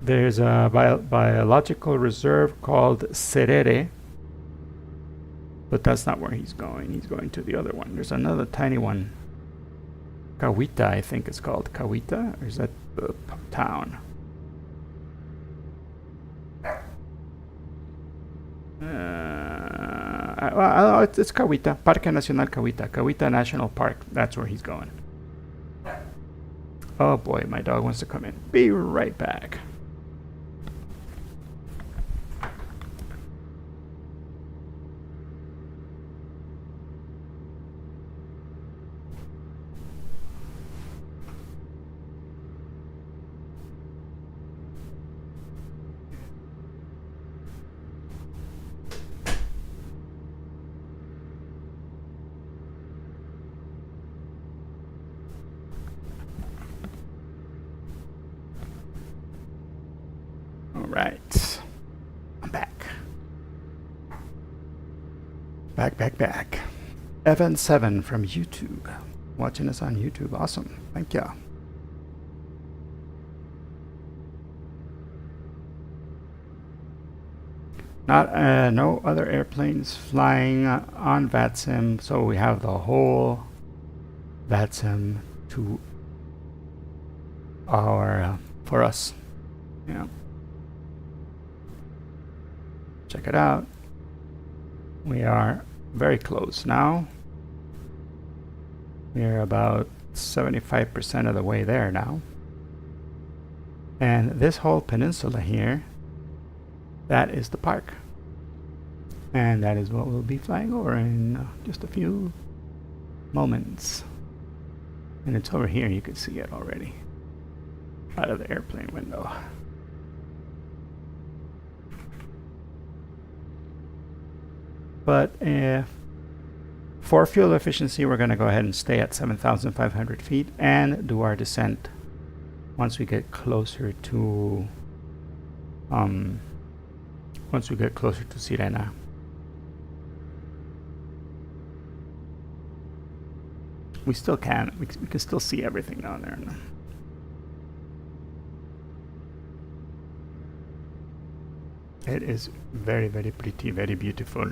There's a biological reserve called Serere, but that's not where he's going. He's going to the other one. There's another tiny one. Kawita, I think it's called. Kawita? Or is that the town? It's Kawita. Parque Nacional Kawita. Kawita National Park. That's where he's going. Oh boy, my dog wants to come in. Be right back. Right. I'm back. Back. Evan7 from YouTube. Watching us on YouTube. Awesome. Thank you. No other airplanes flying on VATSIM, so we have the whole VATSIM to our for us. Yeah. Check it out. We are very close now. We're about 75% of the way there now. And this whole peninsula here, that is the park. And that is what we'll be flying over in just a few moments. And it's over here, you can see it already out of the airplane window. But for fuel efficiency, we're going to go ahead and stay at 7,500 feet and do our descent once we get closer to Sirena. We still can. We can still see everything down there. It is very, very pretty, very beautiful.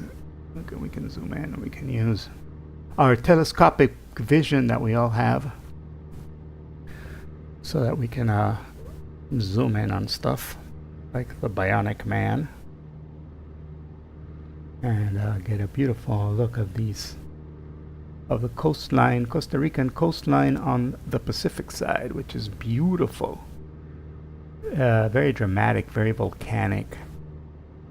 Look, we can zoom in and we can use our telescopic vision that we all have so that we can zoom in on stuff like the Bionic Man and get a beautiful look of these, of the coastline, Costa Rican coastline on the Pacific side, which is beautiful. Very dramatic, very volcanic.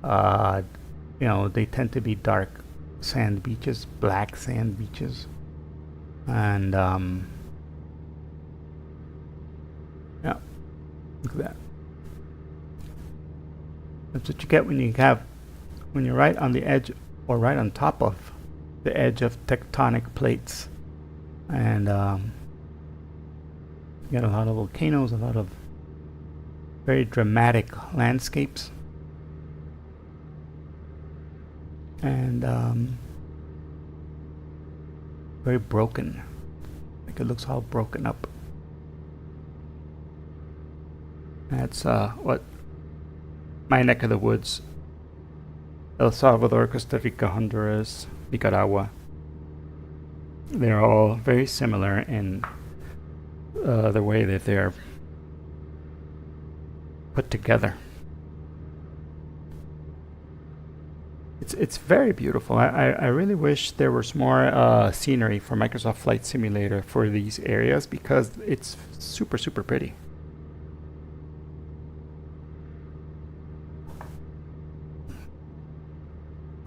You know, they tend to be dark sand beaches, black sand beaches, and yeah, look at that. That's what you get when you're right on the edge or right on top of the edge of tectonic plates, and you get a lot of volcanoes, a lot of very dramatic landscapes. And very broken, like it looks all broken up. That's what my neck of the woods, El Salvador, Costa Rica, Honduras, Nicaragua, they're all very similar in the way that they're put together. It's very beautiful. I really wish there was more scenery for Microsoft Flight Simulator for these areas because it's super, super pretty.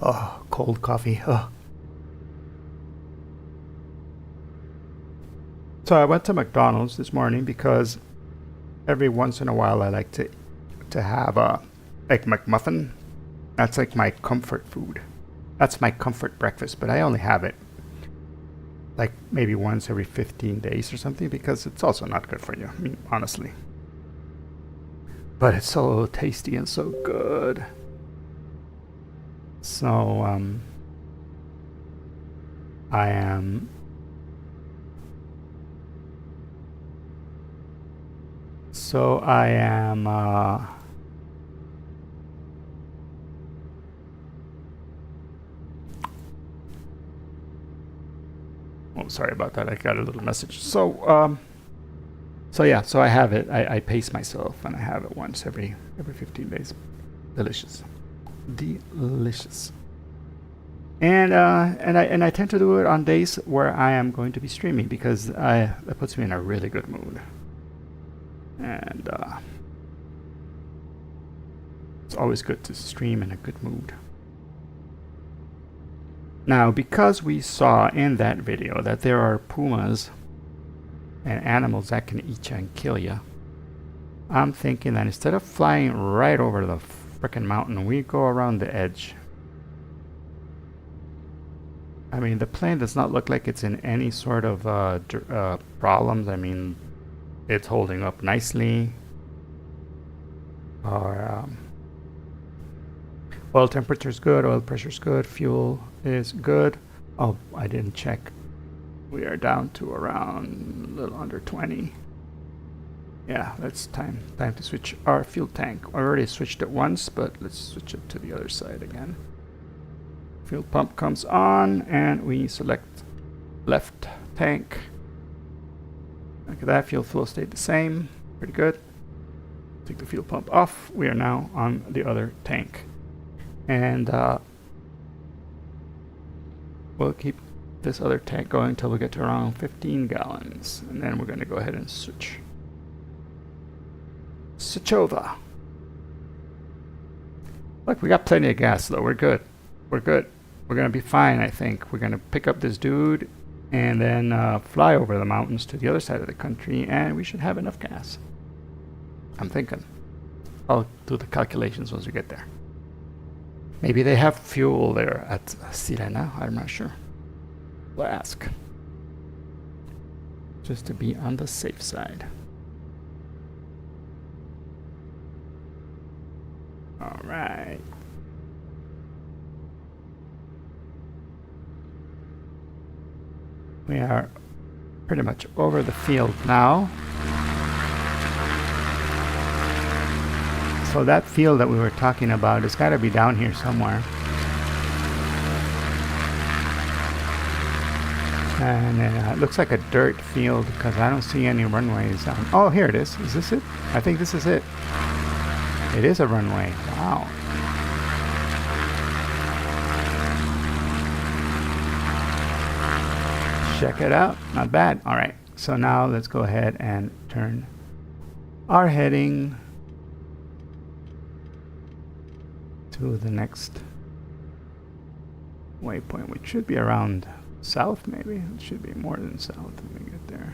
Oh, cold coffee. Oh. So I went to McDonald's this morning because every once in a while I like to have a Egg McMuffin. That's like my comfort food. That's my comfort breakfast, but I only have it like maybe once every 15 days or something because it's also not good for you, I mean, honestly. But it's so tasty and so good. So I am oh, sorry about that. I got a little message. So yeah, so I have it. I pace myself and I have it once every 15 days. Delicious. Delicious. And I tend to do it on days where I am going to be streaming because that puts me in a really good mood. And it's always good to stream in a good mood. Now, because we saw in that video that there are pumas and animals that can eat you and kill you, I'm thinking that instead of flying right over the frickin' mountain, we go around the edge. I mean, the plane does not look like it's in any sort of problems. I mean, it's holding up nicely. Our oil temperature is good, oil pressure is good, fuel is good. Oh, I didn't check. We are down to around a little under 20. Yeah, that's time to switch our fuel tank. I already switched it once, but let's switch it to the other side again. Fuel pump comes on and we select left tank. Look at that, fuel flow stayed the same. Pretty good. Take the fuel pump off. We are now on the other tank. And we'll keep this other tank going until we get to around 15 gallons. And then we're going to go ahead and switch over. Look, we got plenty of gas though. We're good. We're good. We're going to be fine, I think. We're going to pick up this dude and then fly over the mountains to the other side of the country, and we should have enough gas. I'm thinking. I'll do the calculations once we get there. Maybe they have fuel there at Sirena. I'm not sure. We'll ask. Just to be on the safe side. All right. We are pretty much over the field now. So that field that we were talking about has got to be down here somewhere. And it looks like a dirt field because I don't see any runways. Oh, here it is. Is this it? I think this is it. It is a runway. Wow. Check it out. Not bad. All right. So now let's go ahead and turn our heading to the next waypoint, which should be around south, maybe. It should be more than south when we get there.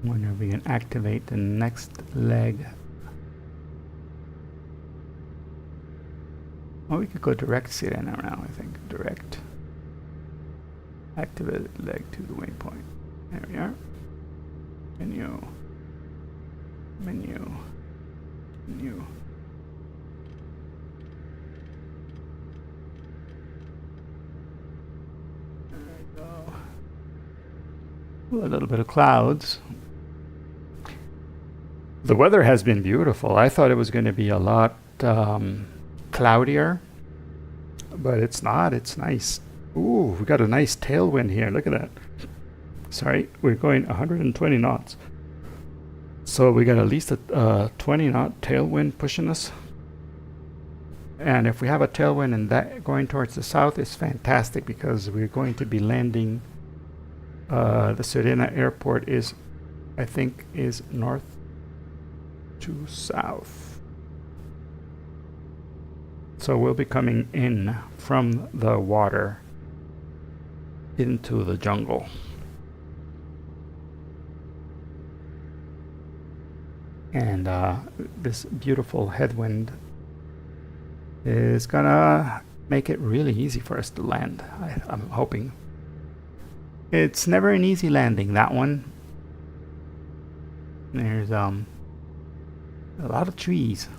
I wonder if we can activate the next leg. Oh, we could go direct Sirena now, I think. Direct. Activate leg to the waypoint. There we are. Menu. Menu. Menu. There we go. Ooh, a little bit of clouds. The weather has been beautiful. I thought it was going to be a lot cloudier, but it's not. It's nice. Ooh, we got a nice tailwind here. Look at that. Sorry, we're going 120 knots. So we got at least a 20 knot tailwind pushing us. And if we have a tailwind and that going towards the south, it's fantastic because we're going to be landing. The Sirena airport is, I think, is north to south. So we'll be coming in from the water into the jungle. And this beautiful headwind is gonna make it really easy for us to land. I'm hoping. It's never an easy landing, that one. There's a lot of trees.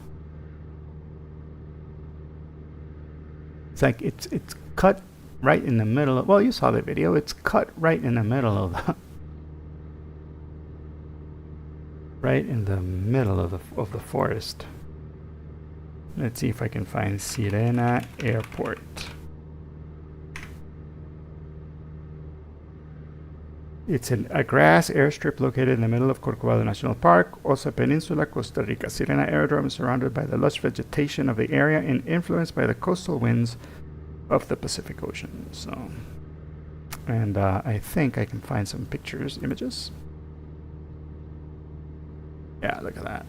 It's like it's cut right in the middle of, well, you saw the video. It's cut right in the middle of the right in the middle of the forest. Let's see if I can find Sirena Airport. It's a grass airstrip located in the middle of Corcovado National Park, Osa Peninsula, Costa Rica. Sirena Aerodrome is surrounded by the lush vegetation of the area and influenced by the coastal winds of the Pacific Ocean. So, and I think I can find some pictures, images. Yeah, look at that.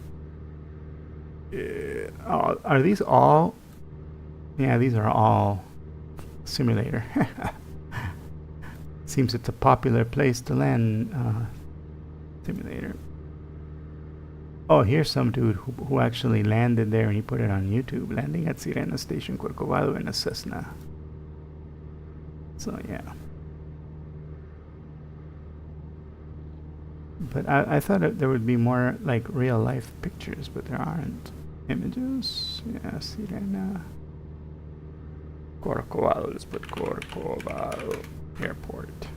Oh, are these all? Yeah, these are all simulator. Seems it's a popular place to land simulator. Oh, here's some dude who actually landed there and he put it on YouTube. Landing at Sirena Station, Corcovado in a Cessna. So, yeah. But I thought there would be more like real life pictures, but there aren't. Images? Yeah, Sirena. Corcovado, let's put Corcovado Airport.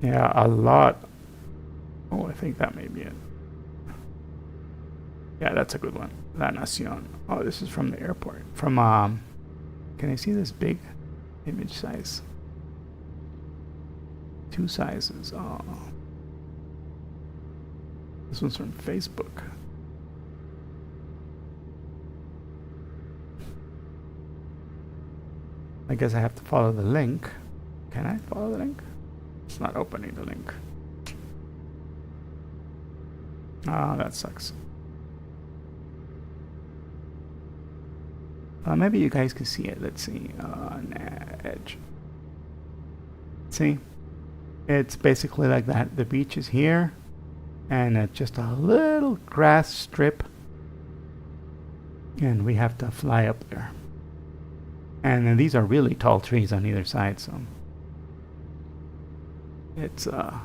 Yeah, a lot. Oh, I think that may be it. Yeah, that's a good one. La Nacion. Oh, this is from the airport. From, can I see this big image size? 2 sizes. Oh. This one's from Facebook. I guess I have to follow the link. Can I follow the link? It's not opening the link. Oh, that sucks. Maybe you guys can see it. Let's see. Edge. See? It's basically like that. The beach is here, and just a little grass strip, and we have to fly up there. And then these are really tall trees on either side, so it's a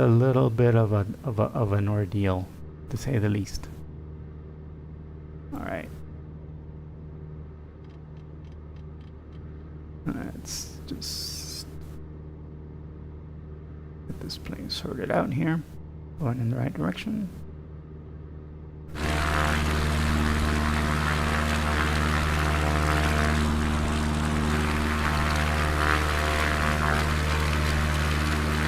little bit of an ordeal, to say the least. All right. Let's just get this plane sorted out here. Going in the right direction.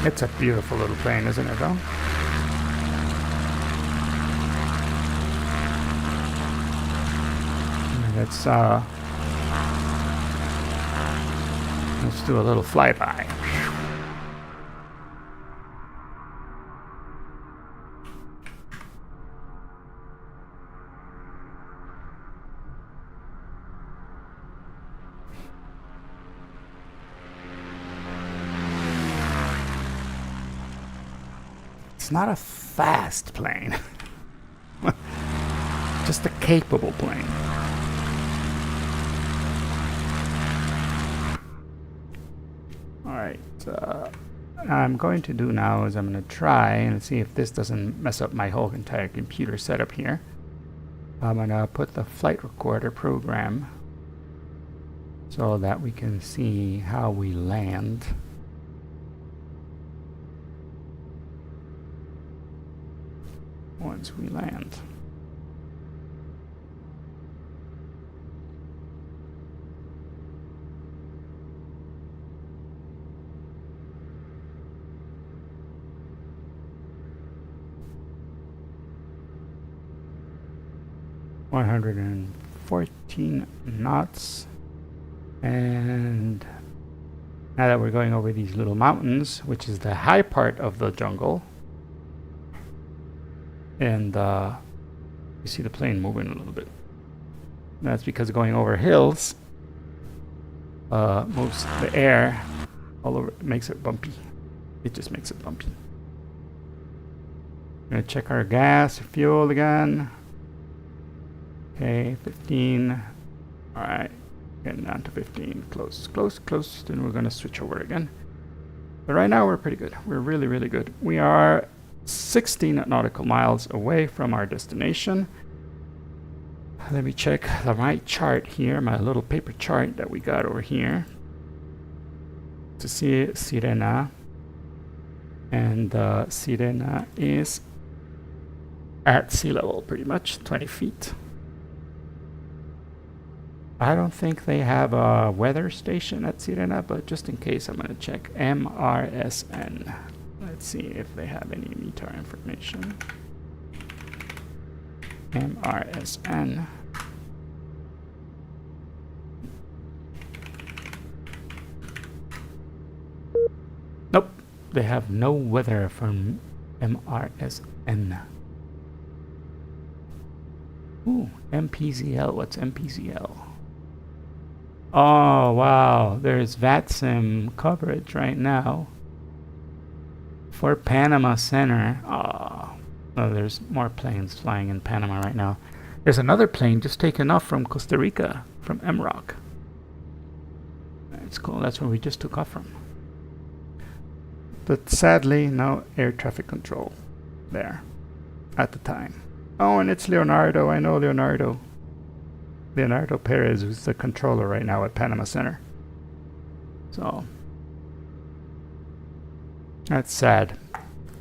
It's a beautiful little plane, isn't it, though? Let's do a little flyby. It's not a fast plane, just a capable plane. Alright, I'm going to do now is I'm going to try and see if this doesn't mess up my whole entire computer setup here. I'm going to put the flight recorder program so that we can see how we land. Once we land. $114 knots, and now that we're going over these little mountains, which is the high part of the jungle, and you see the plane moving a little bit. That's because going over hills moves the air all over, makes it bumpy. It just makes it bumpy. We're gonna check our gas, fuel again. Okay, 15. All right, getting down to 15. Close, close, close. Then we're gonna switch over again. But right now we're pretty good. We're really, really good. We are 16 nautical miles away from our destination. Let me check my chart here, my little paper chart that we got over here to see Sirena. And Sirena is at sea level pretty much, 20 feet. I don't think they have a weather station at Sirena, but just in case, I'm going to check MRSN. Let's see if they have any METAR information. MRSN. Nope, they have no weather from MRSN. Ooh, MPZL. What's MPZL? Oh, wow. There's VATSIM coverage right now for Panama Center. Oh, there's more planes flying in Panama right now. There's another plane just taken off from Costa Rica, from MROC. That's cool. That's where we just took off from. But sadly, no air traffic control there at the time. Oh, and it's Leonardo. I know Leonardo. Leonardo Perez, who's the controller right now at Panama Center. So, that's sad.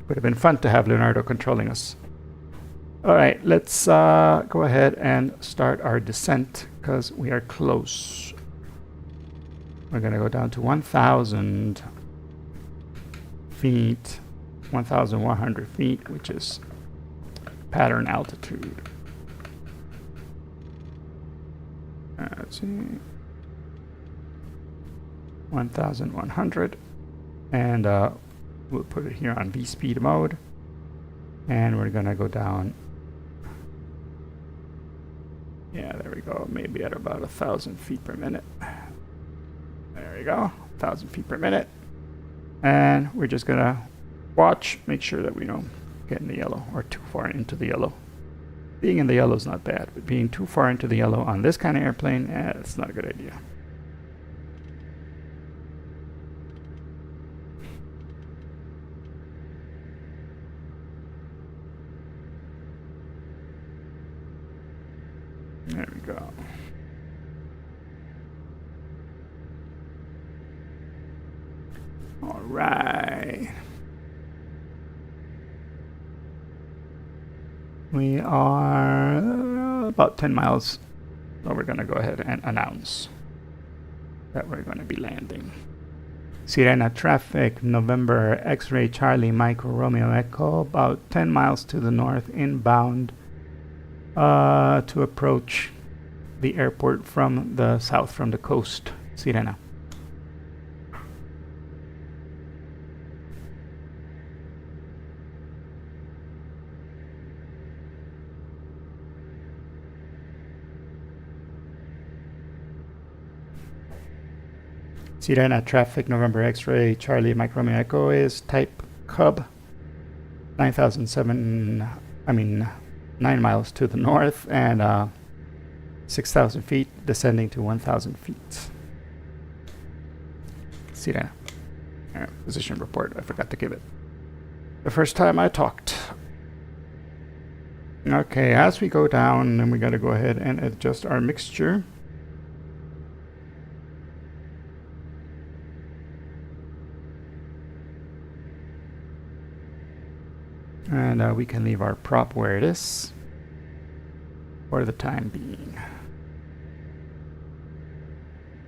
Would have been fun to have Leonardo controlling us. Alright, let's go ahead and start our descent, because we are close. We're going to go down to 1,000 feet, 1,100 feet, which is pattern altitude. Let's see. 1,100. And we'll put it here on V-speed mode. And we're gonna go down. Yeah, there we go. Maybe at about 1,000 feet per minute. There we go. 1,000 feet per minute. And we're just gonna watch, make sure that we don't get in the yellow or too far into the yellow. Being in the yellow is not bad, but being too far into the yellow on this kind of airplane, it's not a good idea. There we go. All right. We are about 10 miles. So we're going to go ahead and announce that we're going to be landing. Sirena traffic, November X-ray Charlie Mike Romeo Echo, about 10 miles to the north inbound to approach the airport from the south, from the coast. Sirena. Sirena traffic, November X-ray Charlie Mike Romeo Echo is type Cub, 9 miles to the north and 6,000 feet, descending to 1,000 feet. Sirena. Position report, I forgot to give it the first time I talked. Okay, as we go down, then we got to go ahead and adjust our mixture. And we can leave our prop where it is for the time being.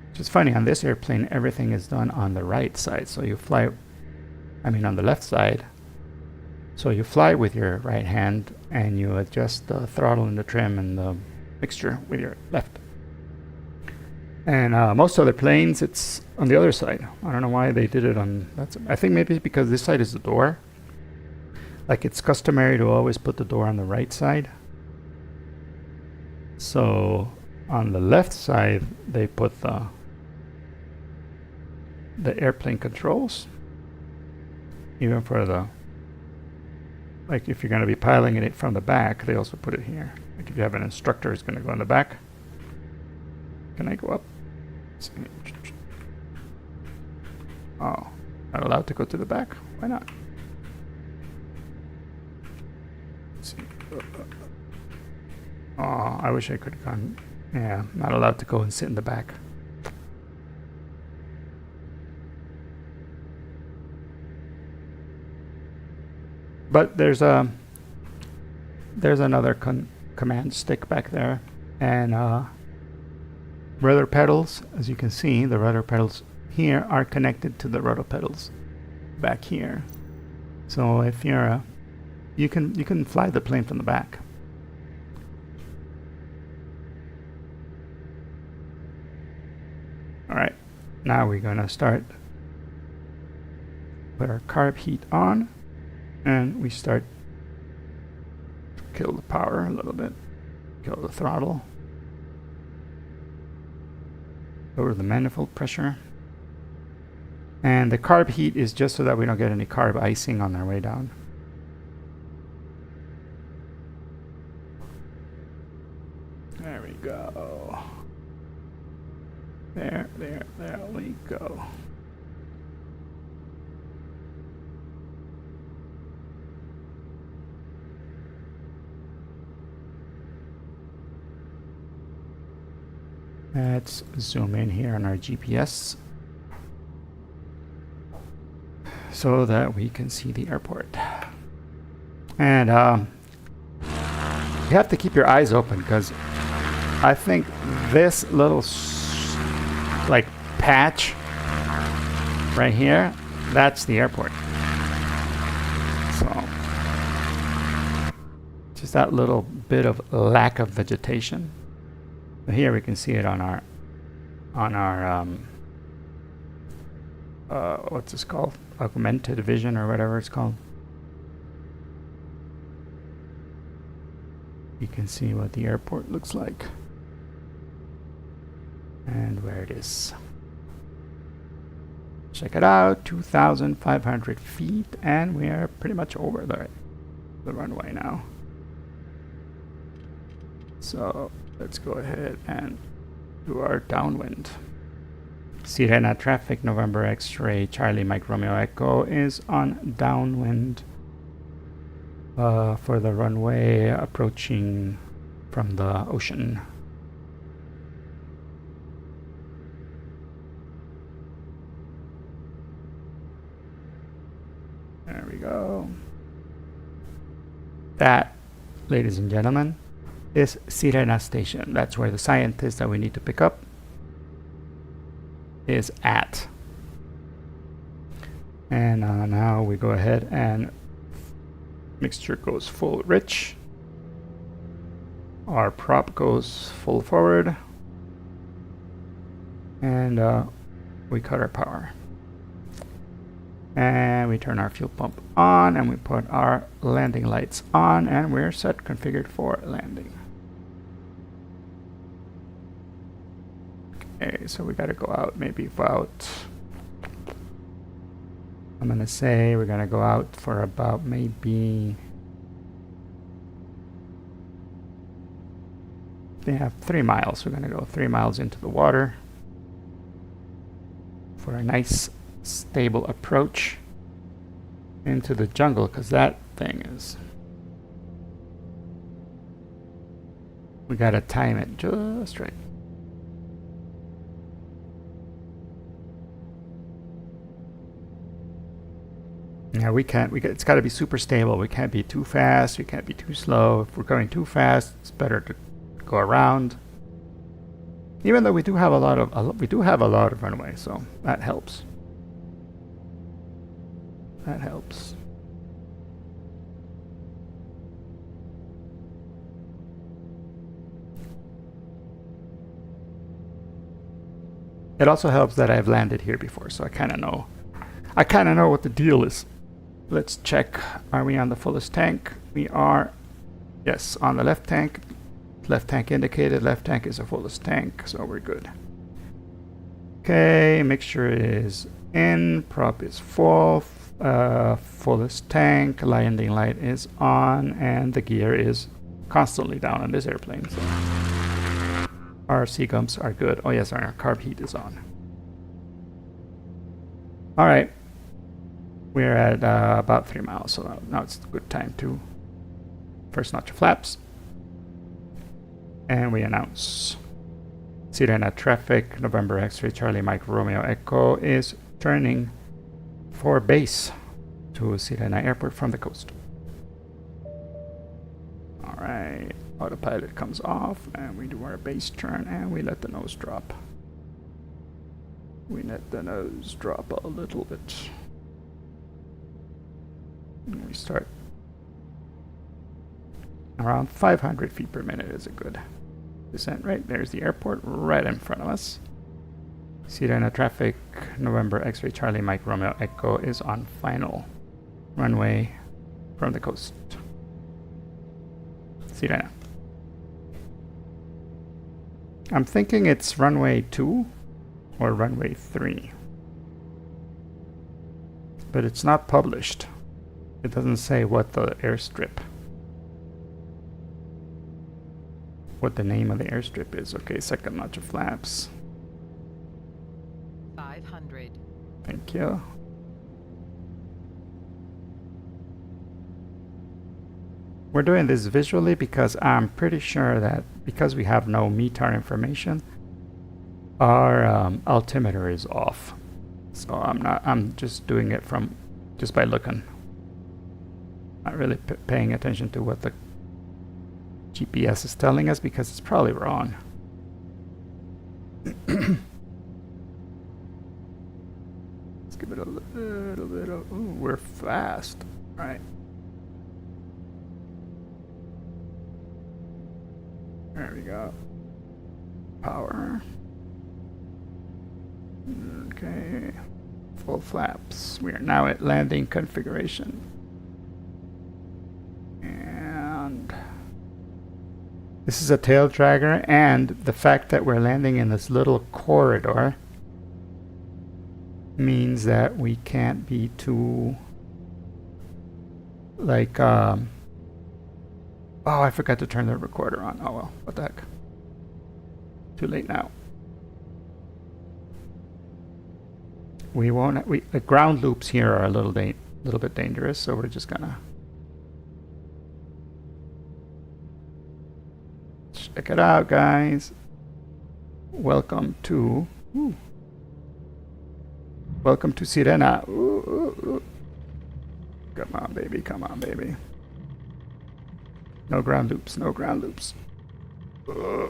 Which is funny, on this airplane, everything is done on the right side. So you fly, on the left side. So you fly with your right hand and you adjust the throttle and the trim and the mixture with your left. And most other planes, it's on the other side. I don't know why they did it on, I think maybe because this side is the door. Like it's customary to always put the door on the right side. So on the left side, they put the airplane controls. Even for the, like if you're going to be piloting it from the back, they also put it here. Like if you have an instructor who's going to go in the back. Can I go up? Oh, not allowed to go to the back? Why not? Oh, I wish I could have gone. Yeah, not allowed to go and sit in the back. But there's another command stick back there, and rudder pedals. As you can see, the rudder pedals here are connected to the rudder pedals back here. So if you're you can fly the plane from the back. All right, now we're gonna start. Put our carb heat on, and we start to kill the power a little bit, kill the throttle, lower the manifold pressure, and the carb heat is just so that we don't get any carb icing on our way down. There we go. There we go. Let's zoom in here on our GPS so that we can see the airport. And you have to keep your eyes open because I think this little like patch right here, that's the airport. So just that little bit of lack of vegetation. But here we can see it on our what's this called? Augmented vision or whatever it's called. You can see what the airport looks like and where it is. Check it out, 2,500 feet, and we are pretty much over the runway now. So let's go ahead and do our downwind. Sirena traffic, November X-ray, Charlie Mike Romeo Echo is on downwind for the runway approaching from the ocean. There we go. That, ladies and gentlemen, is Sirena Station. That's where the scientist that we need to pick up is at. And now we go ahead and mixture goes full rich. Our prop goes full forward. And we cut our power. And we turn our fuel pump on and we put our landing lights on and we're set configured for landing. Okay, so we gotta go out maybe about, I'm gonna say we're gonna go out for about maybe, they have 3 miles. We're gonna go 3 miles into the water for a nice stable approach into the jungle, because that thing is, we gotta time it just right. Yeah, it's got to be super stable. We can't be too fast, we can't be too slow. If we're going too fast, it's better to go around. Even though we do have a lot of runway, so that helps. That helps. It also helps that I've landed here before, so I kind of know what the deal is. Let's check. Are we on the fullest tank? We are. Yes, on the left tank. Left tank indicated. Left tank is the fullest tank, so we're good. Okay, mixture is in. Prop is full. Fullest tank. Landing light is on, and the gear is constantly down on this airplane. So our C-gumps are good. Oh yes, our carb heat is on. All right. We're at about 3 miles, so now it's a good time to first notch of flaps. And we announce Sirena traffic, November X-ray, Charlie Mike Romeo Echo is turning for base to Sirena Airport from the coast. All right, autopilot comes off and we do our base turn and we let the nose drop. We let the nose drop a little bit. And we start around 500 feet per minute is a good descent. Right there's the airport right in front of us. Sirena traffic, November X-ray Charlie Mike Romeo Echo is on final runway from the coast. Sirena. I'm thinking it's runway 2 or runway 3, but it's not published. It doesn't say what the airstrip, what the name of the airstrip is. Okay, second notch of flaps. 500. Thank you. We're doing this visually because I'm pretty sure that because we have no METAR information, our altimeter is off. So I'm just doing it from just by looking. Not really paying attention to what the GPS is telling us because it's probably wrong. Let's give it a little bit of, ooh, we're fast. All right. There we go. Power. Okay. Full flaps. We are now at landing configuration. And this is a tail dragger, and the fact that we're landing in this little corridor means that we can't be too like oh, I forgot to turn the recorder on. Oh well, what the heck. Too late now. We won't. The ground loops here are a little bit dangerous, so we're just gonna check it out, guys. Welcome to Sirena. Ooh. Come on, baby. Come on, baby. No ground loops. No ground loops. There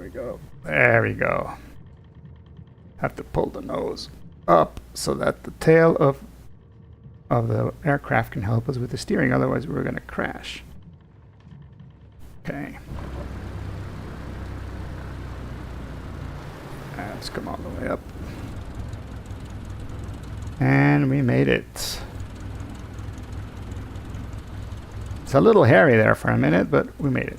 we go. There we go. Have to pull the nose up so that the tail of the aircraft can help us with the steering, otherwise we're going to crash. Okay. Let's come all the way up. And we made it. It's a little hairy there for a minute, but we made it.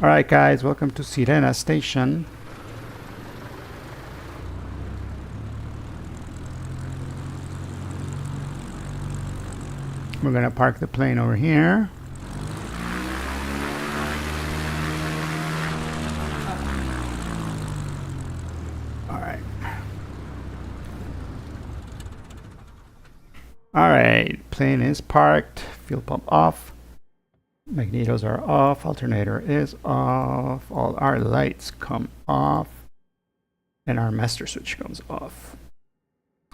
Alright guys, welcome to Sirena Station. We're going to park the plane over here. Alright, plane is parked, fuel pump off, magnetos are off, alternator is off, all our lights come off, and our master switch comes off.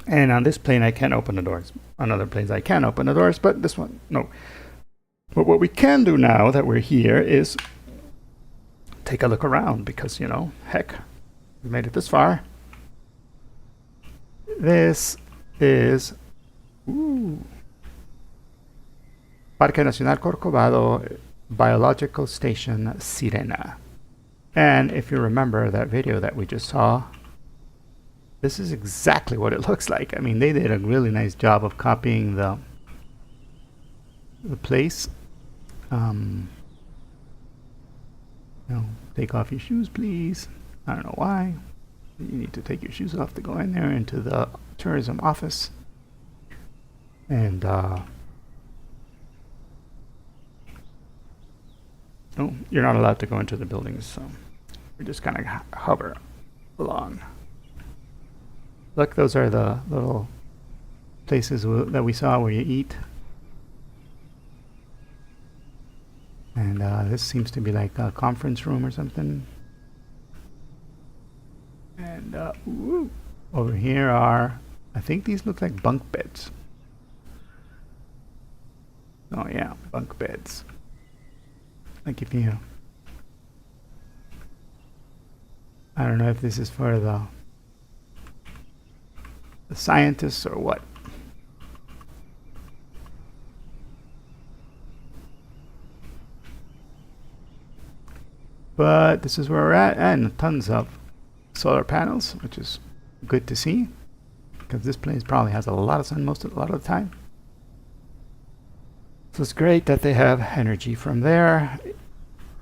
And on this plane I can't open the doors. On other planes I can open the doors, but this one, no. But what we can do now that we're here is take a look around, because, you know, heck, we made it this far. This is Parque Nacional Corcovado Biological Station Sirena. And if you remember that video that we just saw, this is exactly what it looks like. I mean, they did a really nice job of copying the place. You know, take off your shoes, please. I don't know why. You need to take your shoes off to go in there into the tourism office. And no, you're not allowed to go into the buildings, so we're just kind of hover along. Look, those are the little places that we saw where you eat. And this seems to be like a conference room or something. And over here are, I think these look like bunk beds. Oh yeah, bunk beds. Like if you, I don't know if this is for the scientists or what. But this is where we're at, and tons of solar panels, which is good to see, because this place probably has a lot of sun a lot of the time. So it's great that they have energy from there.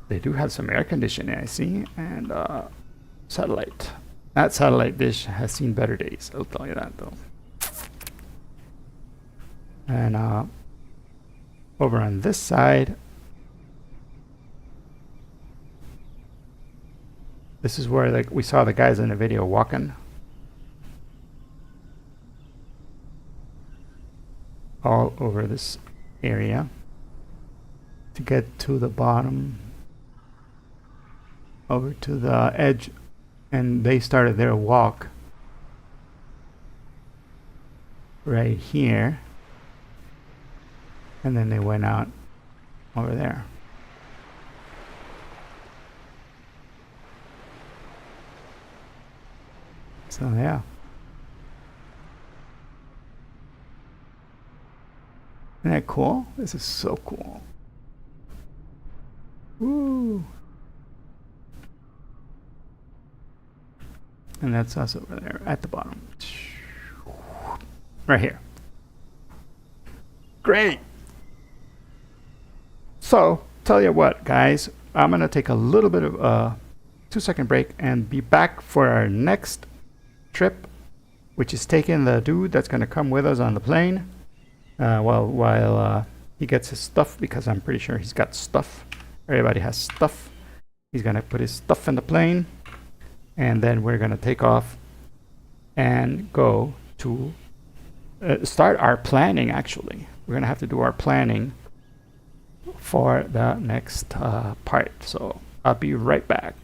They do have some air conditioning, I see, and satellite. That satellite dish has seen better days, I'll tell you that though. And over on this side, this is where we saw the guys in the video walking. All over this area to get to the bottom, over to the edge, and they started their walk right here, and then they went out over there. So yeah. Isn't that cool? This is so cool. Woo! And that's us over there at the bottom. Right here. Great! So, tell you what, guys, I'm going to take a little bit of a 2-second break and be back for our next trip, which is taking the dude that's going to come with us on the plane while he gets his stuff, because I'm pretty sure he's got stuff. Everybody has stuff. He's going to put his stuff in the plane, and then we're going to take off and go to start our planning, actually. We're going to have to do our planning for the next part. So I'll be right back.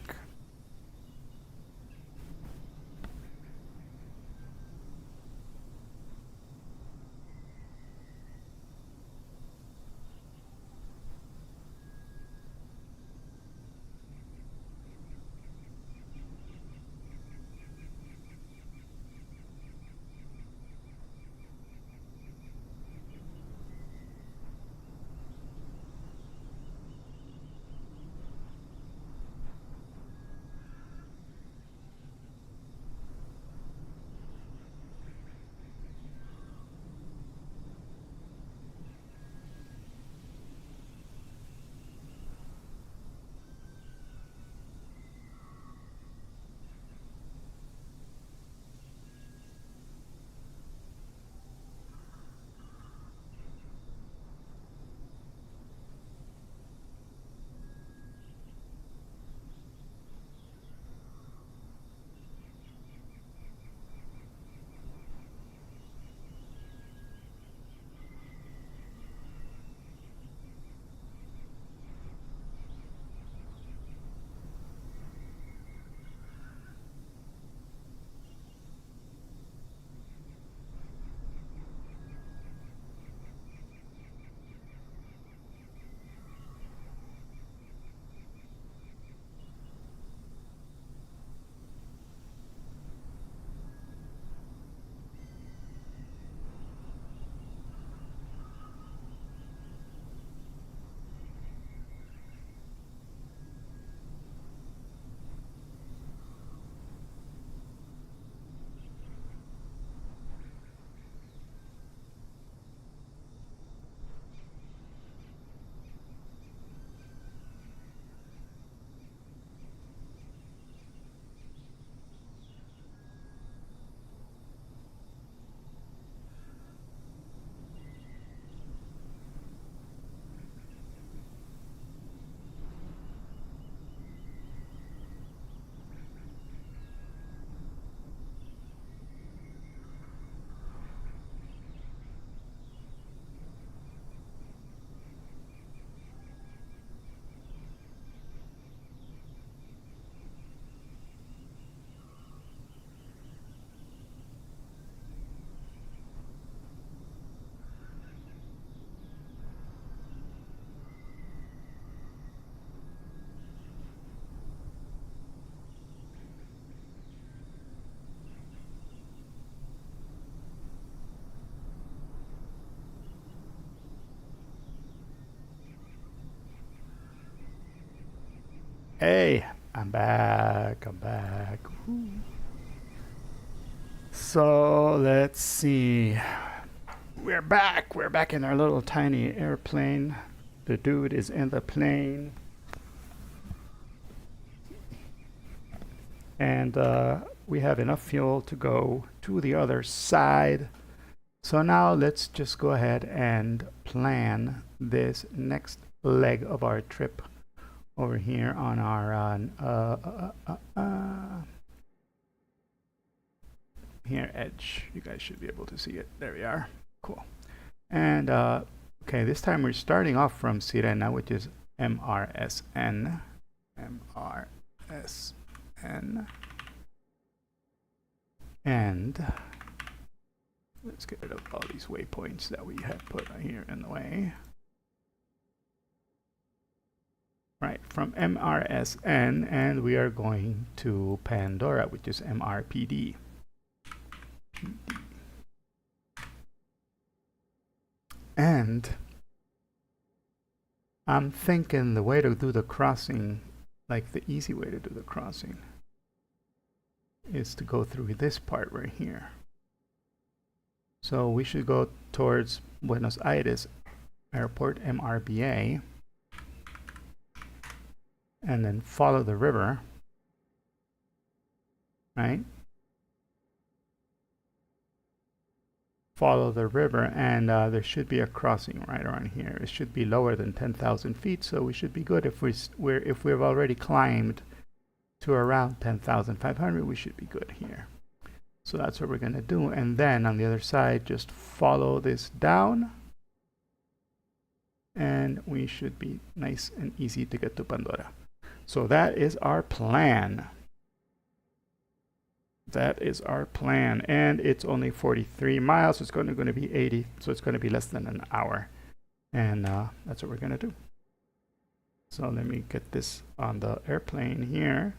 Hey, I'm back. I'm back. Woo. So let's see. We're back. We're back in our little tiny airplane. The dude is in the plane. And we have enough fuel to go to the other side. So now let's just go ahead and plan this next leg of our trip over here on our here edge. You guys should be able to see it. There we are. Cool. And okay, this time we're starting off from Sirena, which is MRSN. MRSN. And let's get rid of all these waypoints that we have put here in the way. Right, from MRSN, and we are going to Pandora, which is MRPD. And I'm thinking the way to do the crossing, like the easy way to do the crossing, is to go through this part right here. So we should go towards Buenos Aires Airport, MRBA, and then follow the river, right? Follow the river, and there should be a crossing right around here. It should be lower than 10,000 feet, so we should be good. If we've already climbed to around 10,500, we should be good here. So that's what we're going to do, and then on the other side, just follow this down, and we should be nice and easy to get to Pandora. So that is our plan. That is our plan, and it's only 43 miles. So it's going to be 80, so it's going to be less than an hour, and that's what we're going to do. So let me get this on the airplane here,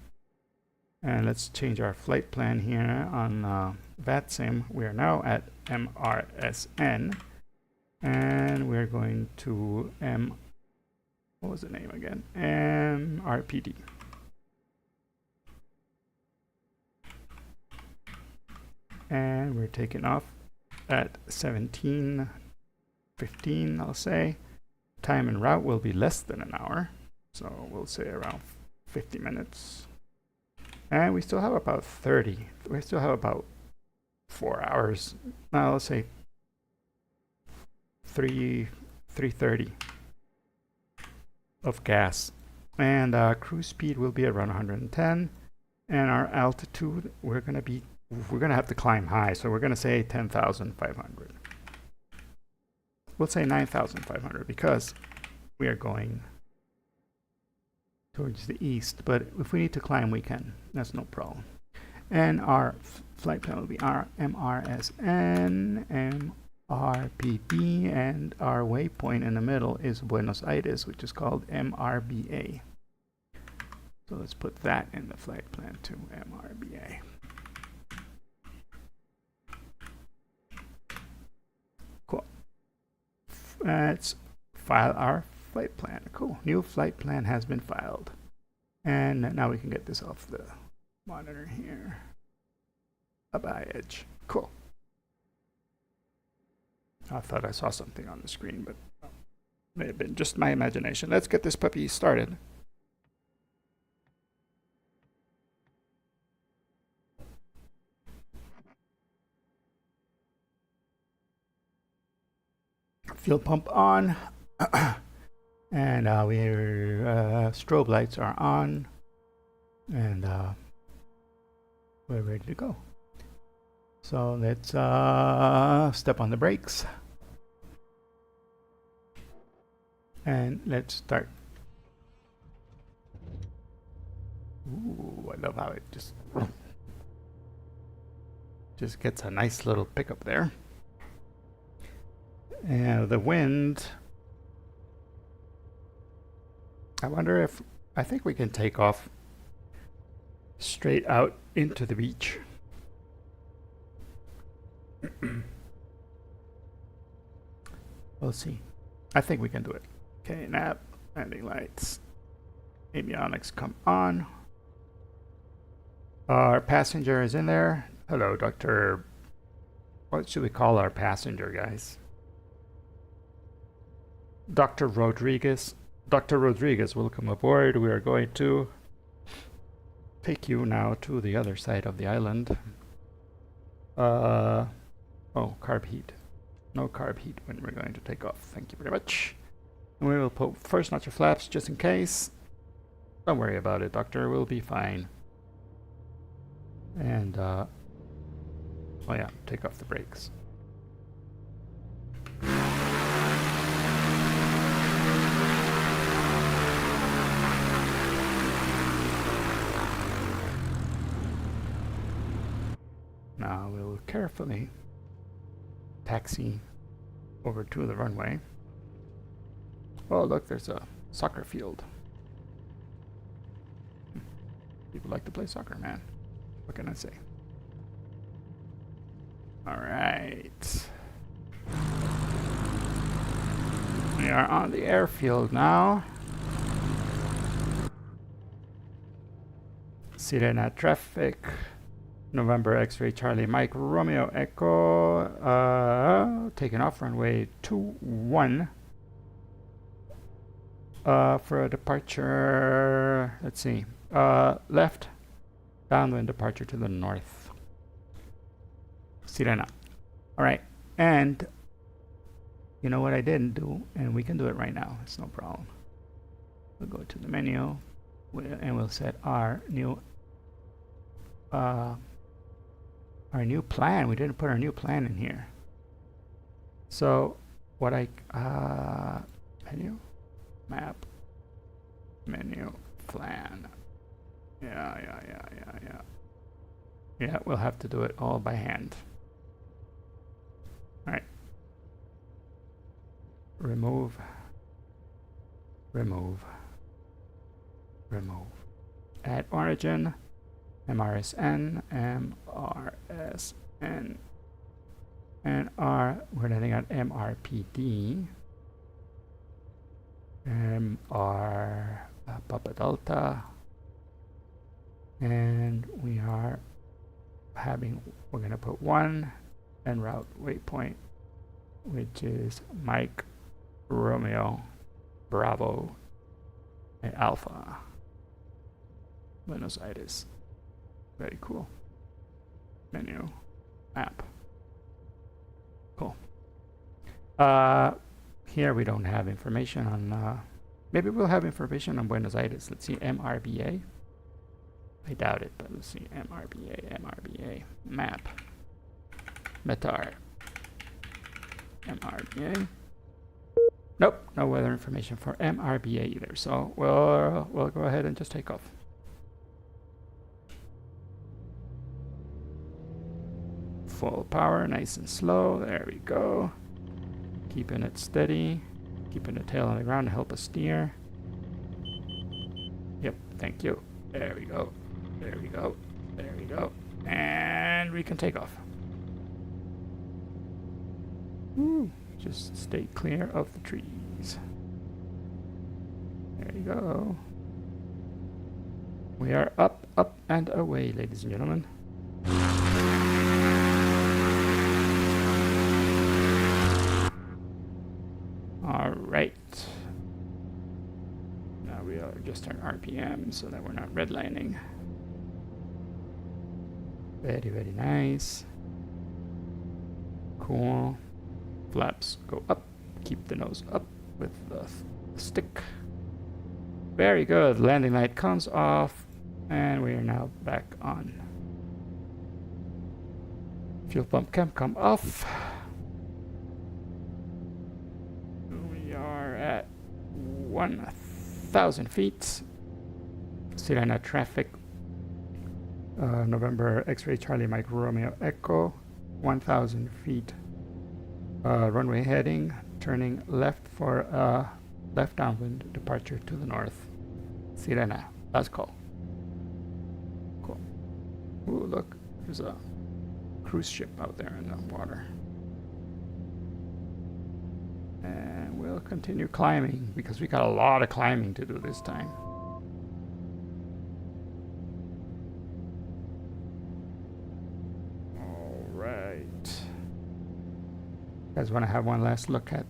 and let's change our flight plan here on VATSIM. We are now at MRSN, and we're going to what was the name again? MRPD. And we're taking off at 17:15, I'll say. Time en route will be less than an hour, so we'll say around 50 minutes. And we still have about 30. We still have about 4 hours. Now let's say 3:30 of gas. And cruise speed will be around 110. And our altitude, we're gonna have to climb high, so we're gonna say 10,500. We'll say 9,500 because we are going towards the east, but if we need to climb, we can. That's no problem. And our flight plan will be our MRSN, MRPD, and our waypoint in the middle is Buenos Aires, which is called MRBA. So let's put that in the flight plan too, MRBA. Cool. Let's file our flight plan. Cool. New flight plan has been filed. And now we can get this off the monitor here. Bye-bye, Edge. Cool. I thought I saw something on the screen, but may have been just my imagination. Let's get this puppy started. Fuel pump on. And strobe lights are on. And we're ready to go. So let's step on the brakes. And let's start. Ooh, I love how it just gets a nice little pickup there. And the wind, I wonder if, I think we can take off straight out into the beach. We'll see. I think we can do it. Okay, nav, landing lights, avionics come on. Our passenger is in there. Hello, Dr. What should we call our passenger, guys? Dr. Rodriguez. Dr. Rodriguez, welcome aboard. We are going to take you now to the other side of the island. Oh, carb heat. No carb heat when we're going to take off. Thank you very much. And we will put first notch of flaps just in case. Don't worry about it, Doctor. We'll be fine. And, oh yeah, take off the brakes. Now we'll carefully taxi over to the runway. Oh, look, there's a soccer field. People like to play soccer, man. What can I say? All right. We are on the airfield now. Sirena traffic. November X-ray Charlie Mike Romeo Echo. Taking off runway 21. For a departure, let's see. Left. Downwind departure to the north. Sirena. Alright. And you know what I didn't do? And we can do it right now. It's no problem. We'll go to the menu and we'll set our new plan. We didn't put our new plan in here. So what menu, map, menu, plan. Yeah, we'll have to do it all by hand. All right. Remove. Add origin. MRSN. And we're landing at MRPD. Papa Delta. And we're going to put 1 and route waypoint, which is Mike Romeo Bravo and Alpha. Buenos Aires. Very cool. Menu. App. Cool. Here we don't have information on, maybe we'll have information on Buenos Aires. Let's see, MRBA. I doubt it, but let's see, MRBA, map, METAR, MRBA. Nope, no weather information for MRBA either, so we'll go ahead and just take off. Full power, nice and slow, there we go. Keeping it steady, keeping the tail on the ground to help us steer. Yep, thank you. There we go. There we go. There we go. And we can take off. Woo. Just stay clear of the trees. There you go. We are up, up, and away, ladies and gentlemen. All right. Now we are just on RPM so that we're not redlining. Very, very nice. Cool. Flaps go up. Keep the nose up with the stick. Very good. Landing light comes off. And we are now back on. Fuel pump can come off. We are at 1,000 feet. Sirena traffic. November X-ray Charlie Mike Romeo Echo, 1,000 feet. Runway heading, turning left for left downwind departure to the north. Sirena, let's go. Cool. Ooh, look, there's a cruise ship out there in the water. And we'll continue climbing because we got a lot of climbing to do this time. Guys want to have one last look at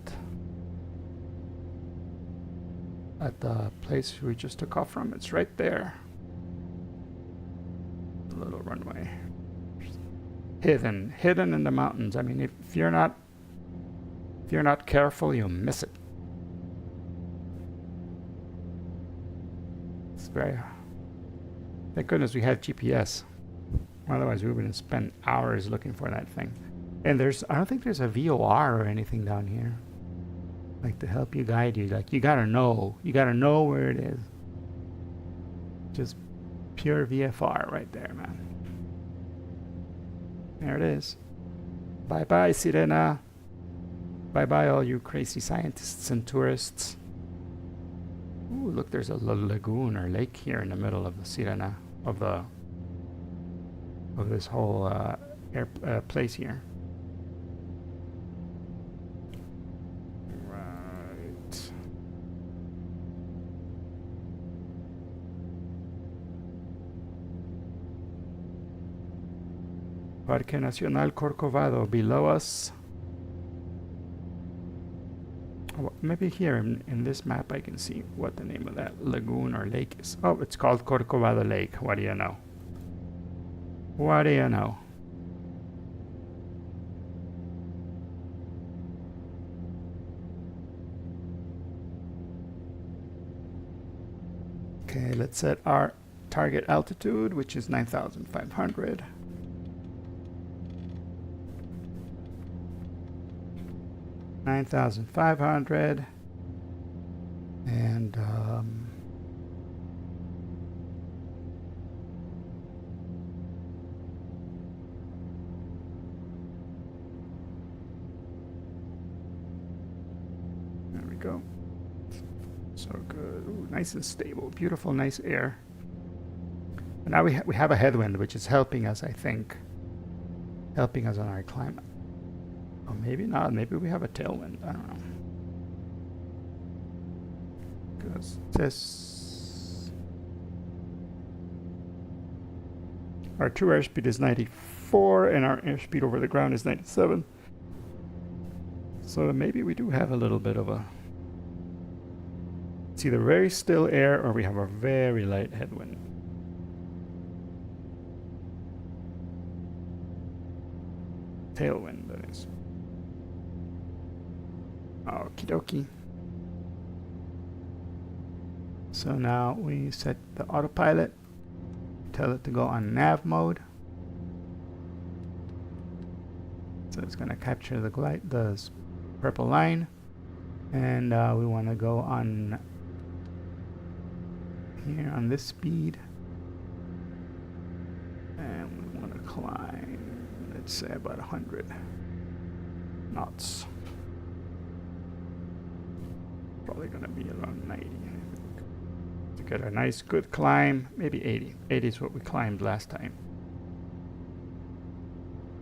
the place we just took off from? It's right there. The little runway. Hidden in the mountains. I mean, if you're not careful, you'll miss it. It's very. Thank goodness we had GPS. Otherwise, we would have spent hours looking for that thing. And I don't think there's a VOR or anything down here. Like to help you guide you. Like you gotta know where it is. Just pure VFR right there, man. There it is. Bye-bye, Sirena. Bye-bye, all you crazy scientists and tourists. Ooh, look, there's a lagoon or lake here in the middle of the Sirena, of this whole place here. Right. Parque Nacional Corcovado below us. Oh, maybe here in this map I can see what the name of that lagoon or lake is. Oh, it's called Corcovado Lake. What do you know? What do you know? Okay, let's set our target altitude, which is 9,500. And there we go. So good. Ooh, nice and stable. Beautiful, nice air. And now we have a headwind, which is helping us, I think. Helping us on our climb. Or maybe not. Maybe we have a tailwind. I don't know. Because this... Our true airspeed is 94, and our airspeed over the ground is 97. So maybe we do have a little bit of a... It's either very still air or we have a very light headwind. Tailwind, that is. Okie dokie. So now we set the autopilot. Tell it to go on nav mode. So it's going to capture the purple line. And we want to go on here on this speed. And we want to climb, let's say about 100 knots. Probably going to be around 90. To get a nice good climb, maybe 80. 80 is what we climbed last time.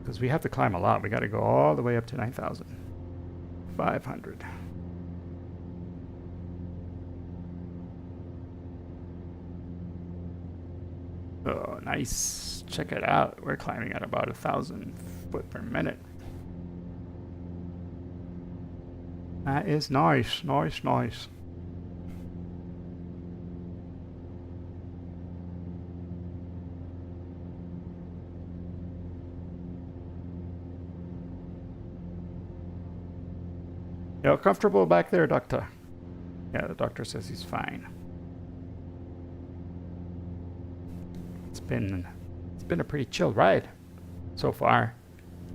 Because we have to climb a lot. We got to go all the way up to 9,500. Oh, nice. Check it out. We're climbing at about 1,000 foot per minute. That is nice, nice, nice. You comfortable back there, doctor? Yeah, the doctor says he's fine. It's been a pretty chill ride so far.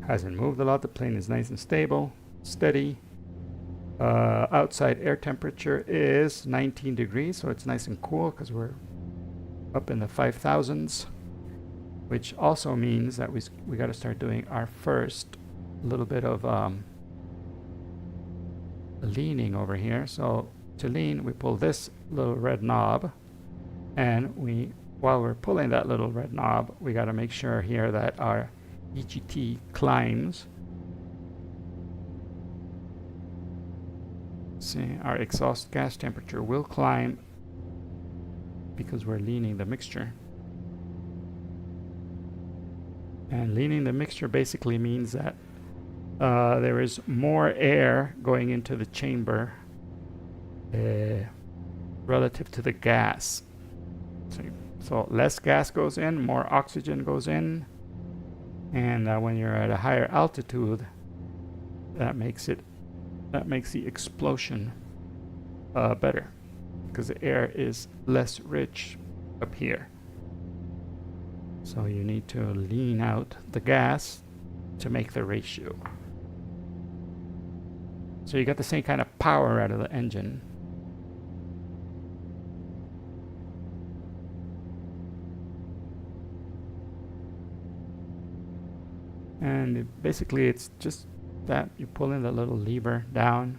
Hasn't moved a lot. The plane is nice and stable, steady. Outside air temperature is 19 degrees, so it's nice and cool because we're up in the 5,000s, which also means that we got to start doing our first little bit of leaning over here. So to lean, we pull this little red knob, and while we're pulling that little red knob, we got to make sure here that our EGT climbs. See, our exhaust gas temperature will climb because we're leaning the mixture. And leaning the mixture basically means that there is more air going into the chamber relative to the gas. So less gas goes in, more oxygen goes in, and when you're at a higher altitude, that makes the explosion better because the air is less rich up here. So you need to lean out the gas to make the ratio. So you got the same kind of power out of the engine. And basically it's just that you pull in the little lever down.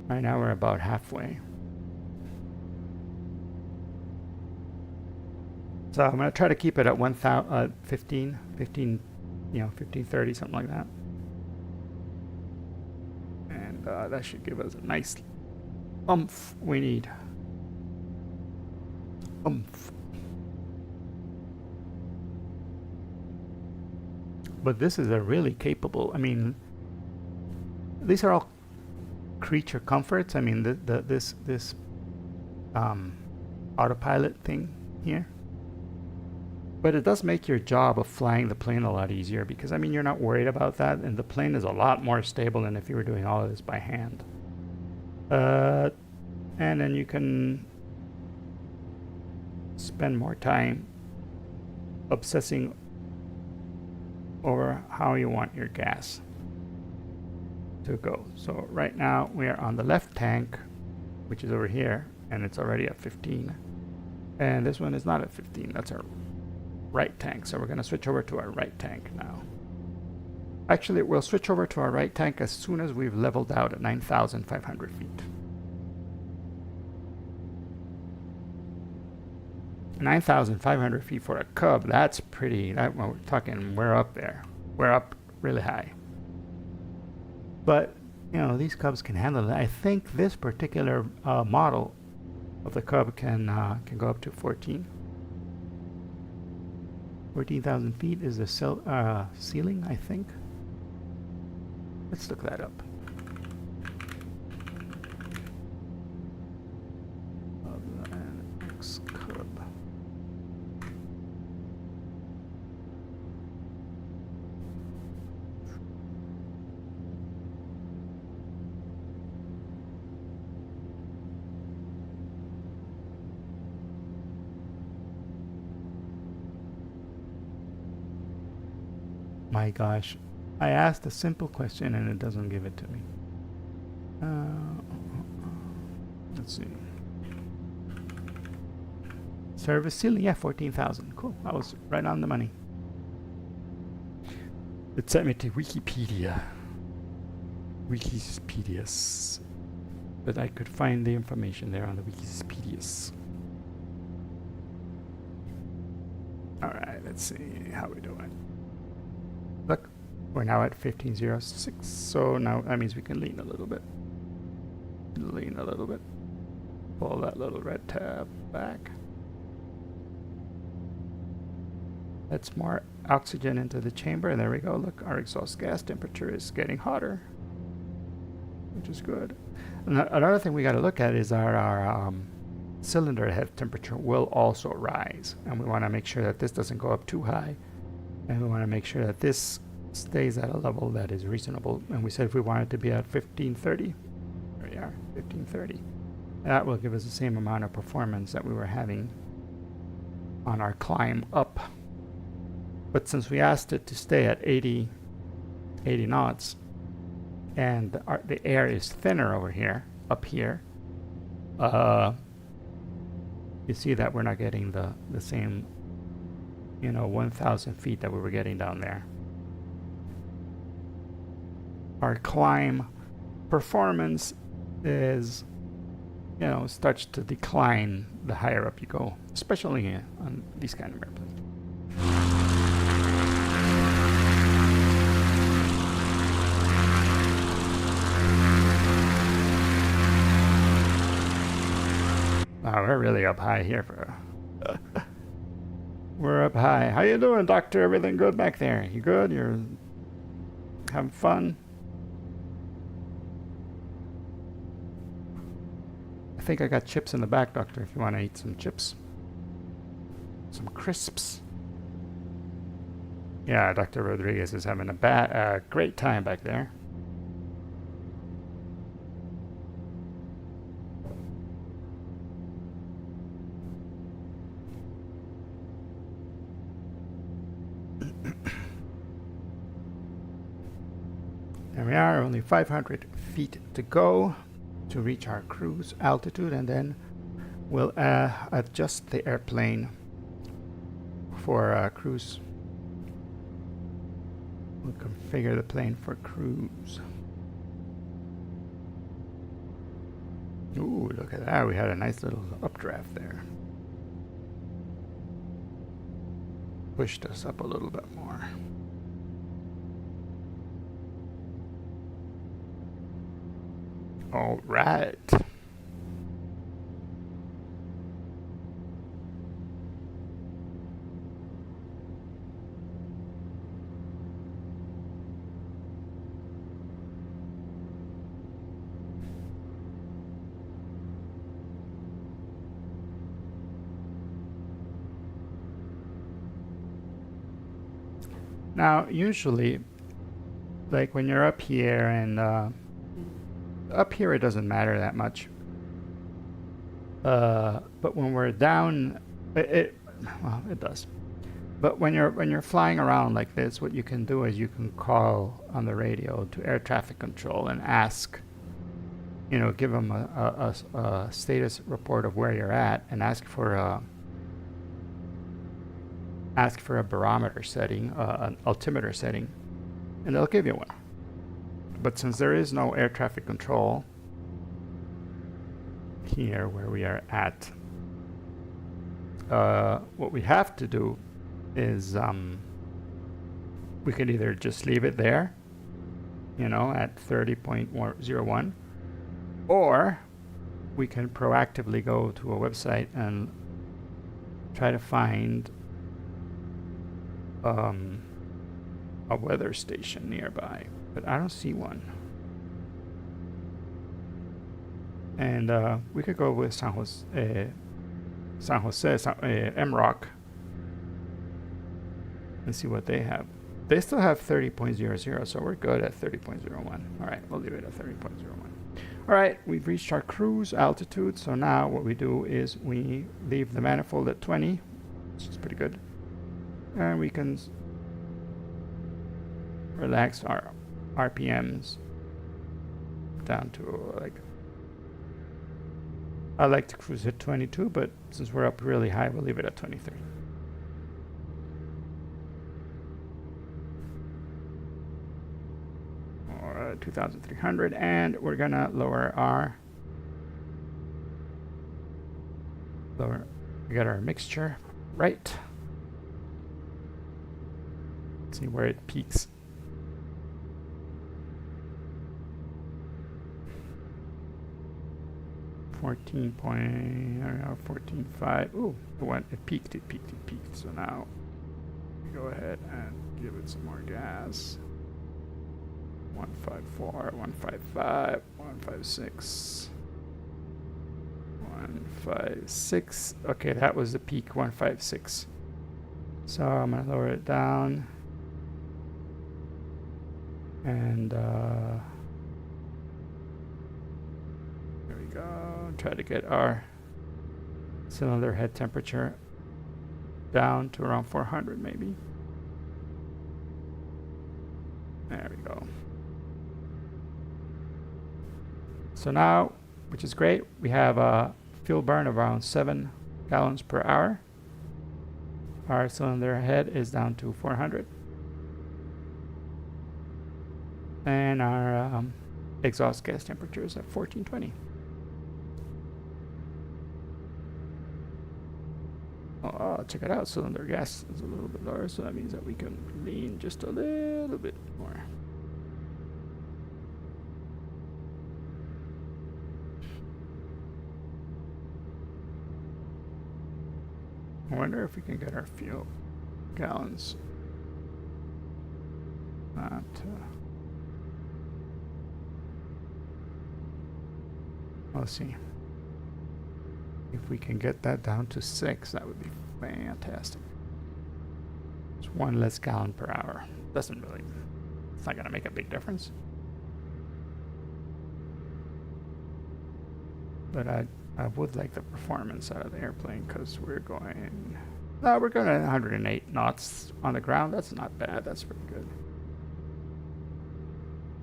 Right now we're about halfway. So I'm going to try to keep it at 15, 1530, something like that. And that should give us a nice oomph we need. Oomph. but this is a really capable. I mean, these are all creature comforts. I mean, this autopilot thing here. But it does make your job of flying the plane a lot easier because, I mean, you're not worried about that, and the plane is a lot more stable than if you were doing all of this by hand. And then you can spend more time obsessing over how you want your gas to go. So right now we are on the left tank, which is over here, and it's already at 15. And this one is not at 15. That's our right tank. So we're going to switch over to our right tank now. Actually, we'll switch over to our right tank as soon as we've leveled out at 9,500 feet. 9,500 feet for a Cub, that's pretty. We're talking, we're up there. We're up really high. But, you know, these Cubs can handle it. I think this particular model of the Cub can go up to 14,000 feet is the ceiling, I think. Let's look that up. Cub. My gosh, I asked a simple question and it doesn't give it to me. Let's see. Service ceiling, yeah, 14,000. Cool, I was right on the money. It sent me to Wikipedia. Wikipedias. But I could find the information there on the Wikipedias. Alright, let's see how we're doing. Look, we're now at 1506, so now that means we can lean a little bit. Lean a little bit. Pull that little red tab back. Let's more oxygen into the chamber, and there we go. Look, our exhaust gas temperature is getting hotter, which is good. And another thing we got to look at is our cylinder head temperature will also rise, and we want to make sure that this doesn't go up too high. And we want to make sure that this stays at a level that is reasonable. And we said if we want it to be at 1530, there we are, 1530. That will give us the same amount of performance that we were having on our climb up. But since we asked it to stay at 80 knots, and the air is thinner over here, up here, you see that we're not getting the same 1,000 feet that we were getting down there. Our climb performance is, starts to decline the higher up you go, especially on these kind of airplanes. Wow, we're really up high here for we're up high. How you doing, doctor? Everything good back there? You good? You're having fun? I think I got chips in the back, doctor, if you want to eat some chips. Some crisps. Yeah, Dr. Rodriguez is having a great time back there. There we are, only 500 feet to go to reach our cruise altitude, and then we'll adjust the airplane for cruise. We'll configure the plane for cruise. Ooh, look at that. We had a nice little updraft there. Pushed us up a little bit more. All right. Now, usually, like when you're up here and up here, it doesn't matter that much. But when we're down, well, it does. But when you're flying around like this, what you can do is you can call on the radio to air traffic control and ask, you know, give them a status report of where you're at and ask for a barometer setting, an altimeter setting, and they'll give you one. But since there is no air traffic control here where we are at, what we have to do is we could either just leave it there, you know, at 30.01, or we can proactively go to a website and try to find a weather station nearby, but I don't see one. And we could go with San Jose, MROC, and see what they have. They still have 30.00, so we're good at 30.01. All right, we'll leave it at 30.01. All right, we've reached our cruise altitude, so now what we do is we leave the manifold at 20, which is pretty good, and we can relax our RPMs down to like, I like to cruise at 22, but since we're up really high, we'll leave it at 23. Or 2,300, and we're gonna lower our, we got our mixture right. Let's see where it peaks. I don't know, 14.5. Ooh, it peaked. So now we go ahead and give it some more gas. 154, 155, 156, 156. Okay, that was the peak, 156. So I'm gonna lower it down, and there we go. Try to get our cylinder head temperature down to around 400 maybe. There we go. So now, which is great, we have a fuel burn of around 7 gallons per hour. Our cylinder head is down to 400. And our exhaust gas temperature is at 1420. Oh, check it out, cylinder gas is a little bit lower, so that means that we can lean just a little bit more. I wonder if we can get our fuel gallons not let's see if we can get that down to 6. That would be fantastic. It's 1 less gallon per hour. It's not gonna make a big difference, but I would like the performance out of the airplane, because we're going at 108 knots on the ground. That's not bad. That's pretty good.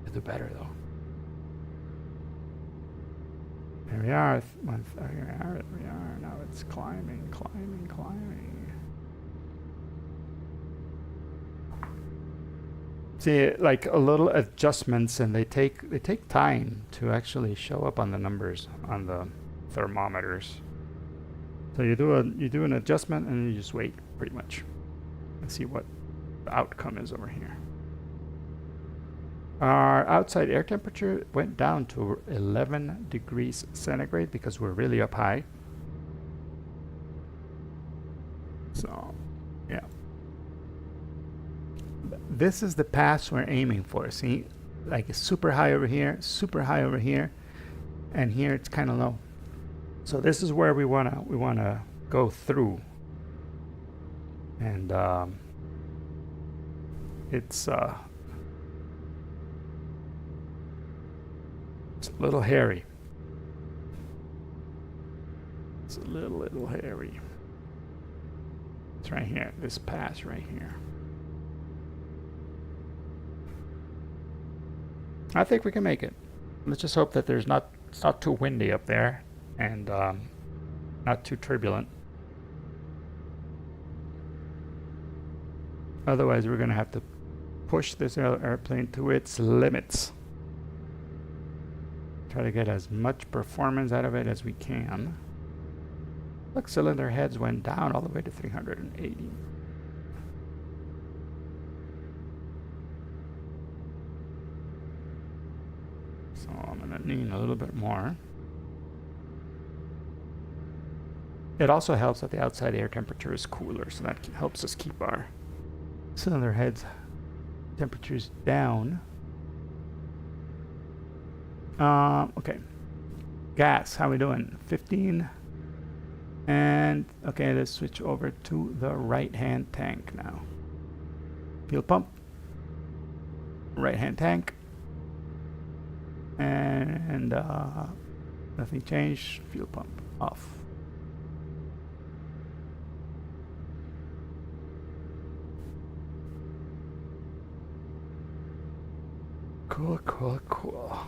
Could do better though. There we are. There we are. Now it's climbing. See, like a little adjustments, and they take time to actually show up on the numbers on the thermometers. So you do an adjustment, and you just wait pretty much and see what the outcome is over here. Our outside air temperature went down to 11 degrees centigrade because we're really up high. So, yeah. This is the pass we're aiming for. See, like it's super high over here, and here it's kind of low. So this is where we wanna go through, and it's a little hairy. It's a little hairy. It's right here, this pass right here. I think we can make it. Let's just hope that it's not too windy up there and not too turbulent. Otherwise, we're gonna have to push this airplane to its limits. Try to get as much performance out of it as we can. Look, cylinder heads went down all the way to 380. So I'm gonna lean a little bit more. It also helps that the outside air temperature is cooler, so that helps us keep our cylinder heads temperatures down. Okay. Gas, how we doing? 15. And okay, let's switch over to the right-hand tank now. Fuel pump. Right-hand tank. And nothing changed. Fuel pump off. Cool, cool, cool.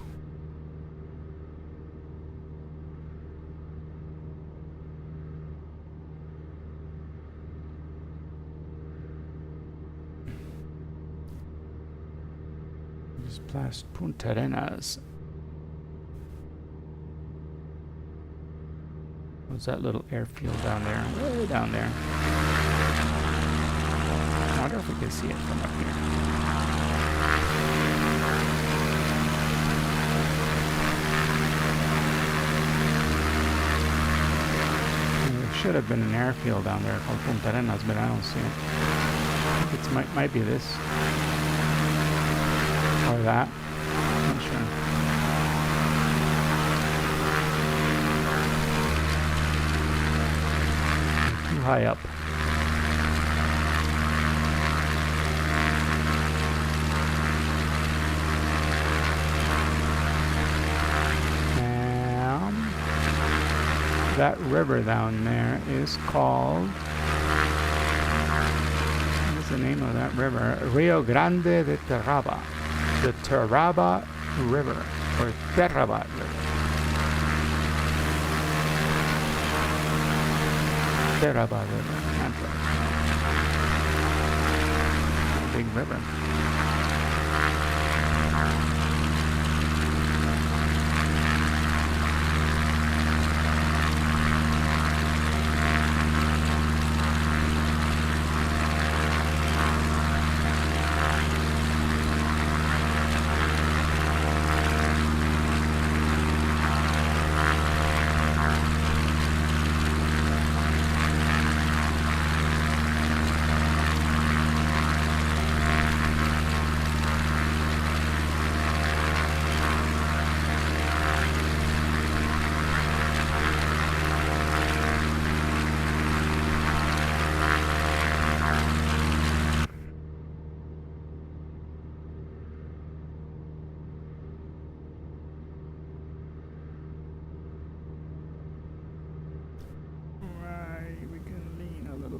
Plus Punta Arenas. What's that little airfield down there? Way down there. I wonder if we can see it from up here. There should have been an airfield down there called Punta Arenas, but I don't see it. I think it might be this. Or that. Not sure. Too high up. And that river down there is called... What's the name of that river? Rio Grande de Terraba. The Terraba River, or Terraba River. Terraba River, that's right. Big river.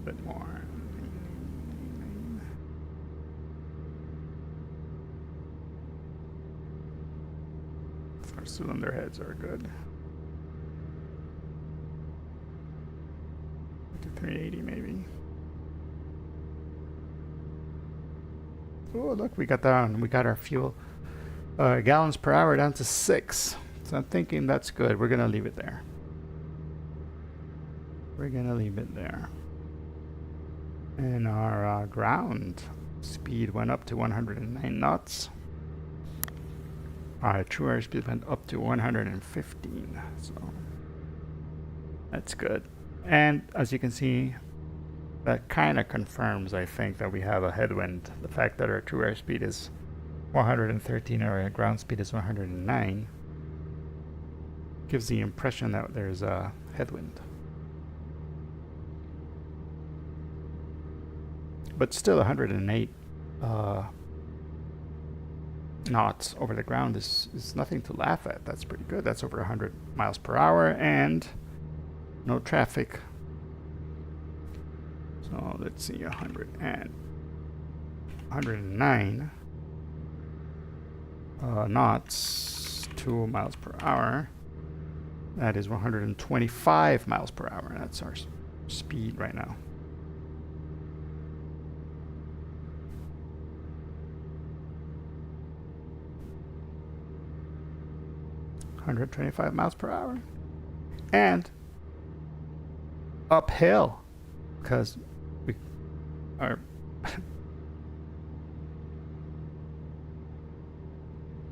Bit more. Our cylinder heads are good. To 380 maybe. Oh, look, we got our fuel gallons per hour down to 6. So I'm thinking that's good. We're gonna leave it there. We're gonna leave it there. And our ground speed went up to 109 knots. Our true airspeed went up to 115. So that's good. And as you can see, that kind of confirms, I think, that we have a headwind. The fact that our true airspeed is 113 and our ground speed is 109 gives the impression that there's a headwind. But still 108 knots over the ground is nothing to laugh at. That's pretty good. That's over 100 miles per hour and no traffic. So let's see, 109 knots, 2 miles per hour. That is 125 miles per hour. That's our speed right now. $125 miles per hour. And uphill, because we are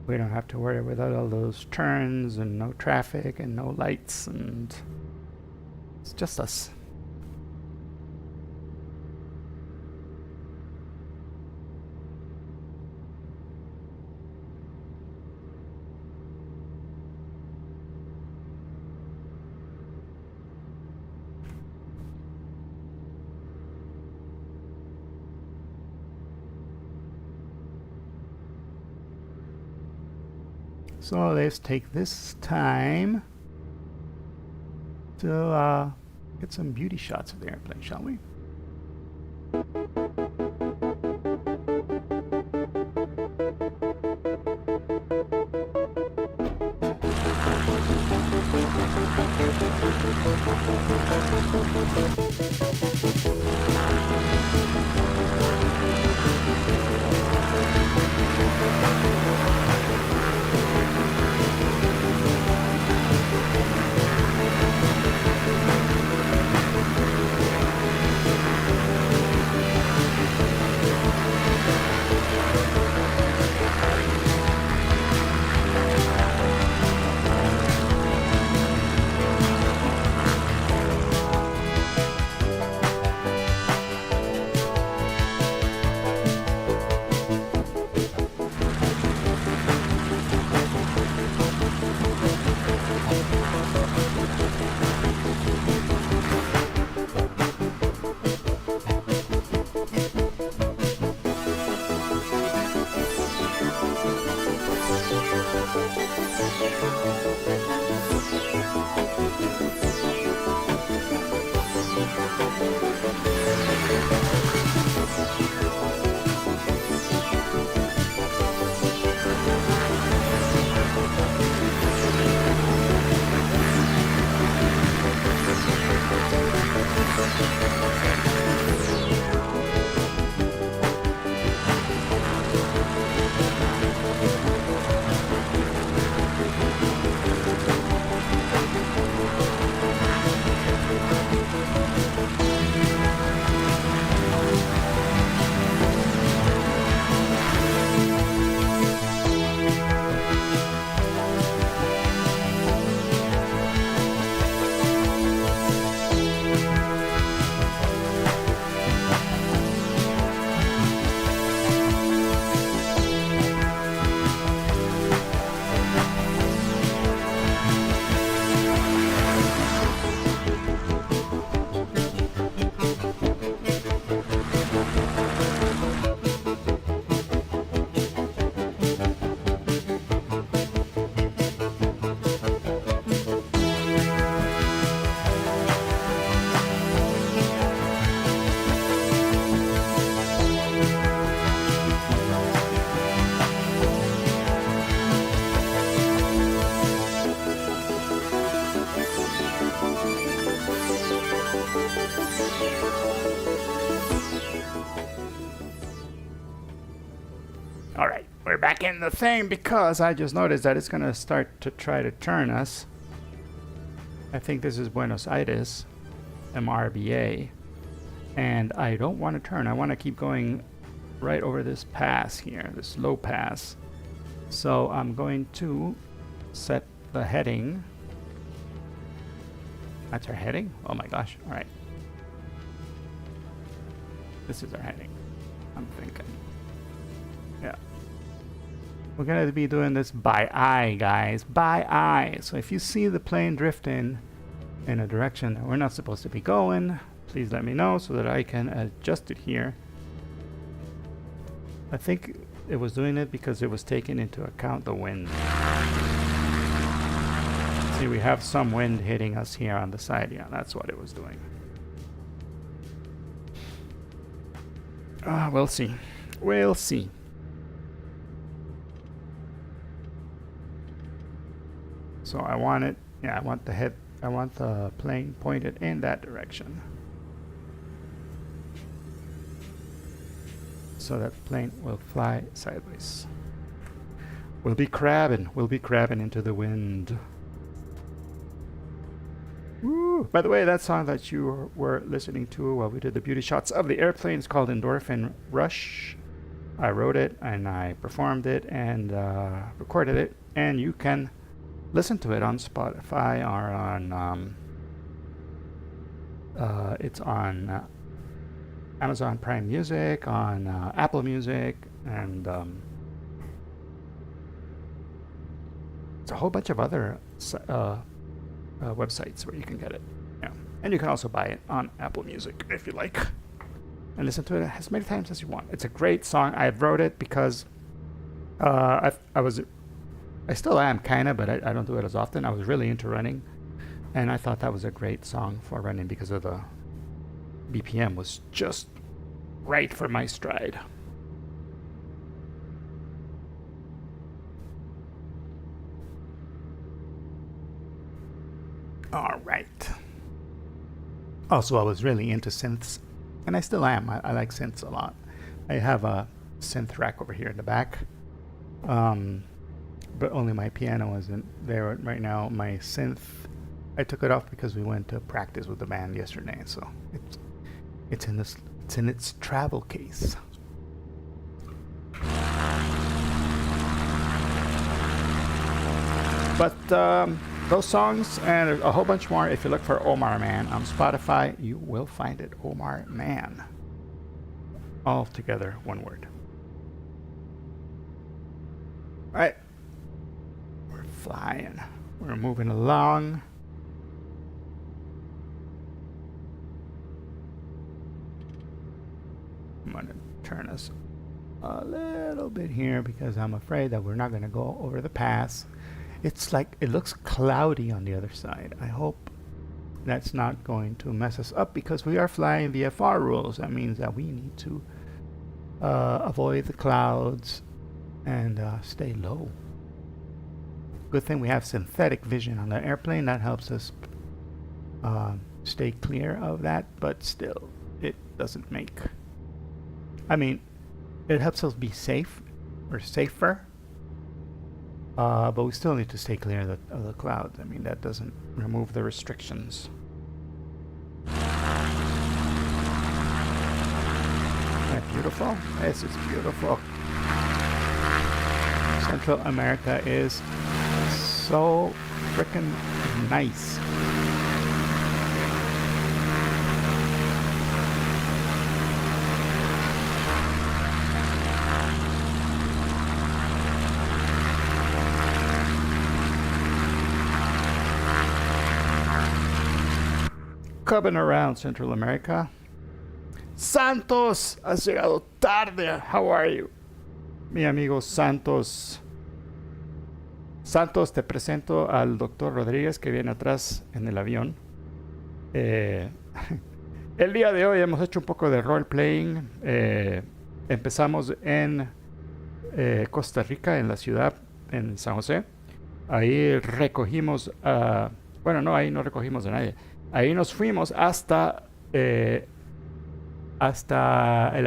we don't have to worry without all those turns and no traffic and no lights, and it's just us. So let's take this time to get some beauty shots of the airplane, shall we? Alright, we're back in the thing because I just noticed that it's gonna start to try to turn us. I think this is Buenos Aires, MRBA. And I don't want to turn, I want to keep going right over this pass here, this low pass. So I'm going to set the heading. That's our heading? Oh my gosh, alright. This is our heading, I'm thinking. Yeah. We're going to be doing this by eye, guys. By eye. So if you see the plane drifting in a direction that we're not supposed to be going, please let me know so that I can adjust it here. I think it was doing it because it was taking into account the wind. See, we have some wind hitting us here on the side. Yeah, that's what it was doing. We'll see. We'll see. So I want it, yeah, I want the plane pointed in that direction. So that plane will fly sideways. We'll be crabbing into the wind. Woo. By the way, that song that you were listening to while we did the beauty shots of the airplane is called Endorphin Rush. I wrote it and I performed it and recorded it, and you can listen to it on Spotify or on it's on Amazon Prime Music, on Apple Music, and it's a whole bunch of other websites where you can get it. Yeah, and you can also buy it on Apple Music if you like, and listen to it as many times as you want. It's a great song. I wrote it because I still am kind of, but I don't do it as often. I was really into running, and I thought that was a great song for running because of the BPM was just right for my stride. All right. Also, I was really into synths, and I still am. I like synths a lot. I have a synth rack over here in the back, but only my piano isn't there right now. My synth, I took it off because we went to practice with the band yesterday, so it's in its travel case. But those songs and a whole bunch more, if you look for Omar Man on Spotify, you will find it. Omar Man. All together, one word. All right. We're flying. We're moving along. I'm going to turn us a little bit here because I'm afraid that we're not going to go over the pass. It's like it looks cloudy on the other side. I hope that's not going to mess us up because we are flying VFR rules. That means that we need to avoid the clouds and stay low. Good thing we have synthetic vision on the airplane. That helps us stay clear of that, but still, it doesn't make... I mean, it helps us be safe or safer, but we still need to stay clear of the clouds. I mean, that doesn't remove the restrictions. Isn't that beautiful? This is beautiful. Central America is so freaking nice. Coming around Central America. Santos, has llegado tarde. How are you? Mi amigo Santos. Santos, te presento al doctor Rodríguez que viene atrás en el avión. El día de hoy hemos hecho un poco de role-playing. Empezamos en Costa Rica, en la ciudad, en San José. Ahí recogimos, bueno, no, ahí no recogimos a nadie. Ahí nos fuimos hasta el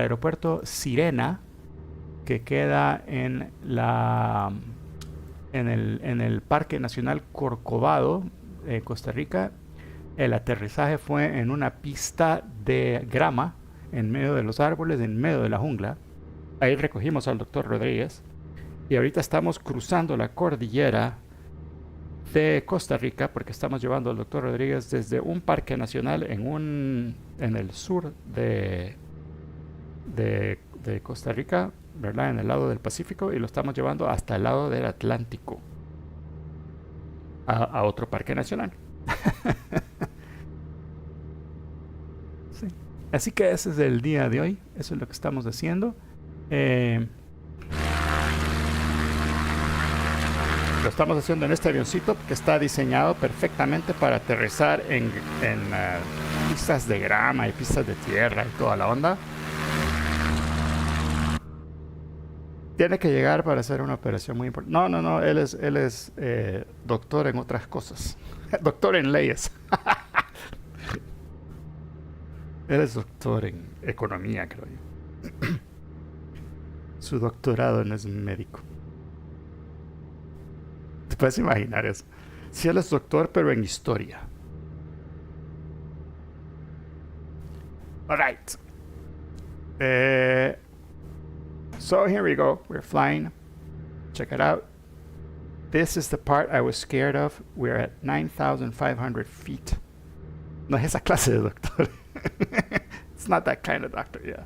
aeropuerto Sirena, que queda en el Parque Nacional Corcovado, Costa Rica. El aterrizaje fue en una pista de grama, en medio de los árboles, en medio de la jungla. Ahí recogimos al doctor Rodríguez. Y ahorita estamos cruzando la cordillera de Costa Rica, porque estamos llevando al doctor Rodríguez desde un parque nacional en el sur de Costa Rica, ¿verdad? En el lado del Pacífico, y lo estamos llevando hasta el lado del Atlántico, a otro parque nacional. Sí. Así que ese es el día de hoy, eso es lo que estamos haciendo. Eh, lo estamos haciendo en este avioncito que está diseñado perfectamente para aterrizar en pistas de grama y pistas de tierra y toda la onda. Tiene que llegar para hacer una operación muy importante. No, él es doctor en otras cosas. Doctor en leyes. Él es doctor en economía, creo yo. Su doctorado no es médico. ¿Te puedes imaginar eso? Si él es doctor, pero en historia. Alright. So here we go. We're flying. Check it out. This is the part I was scared of. We're at 9,500 feet. No es esa clase de doctor. It's not that kind of doctor, yeah.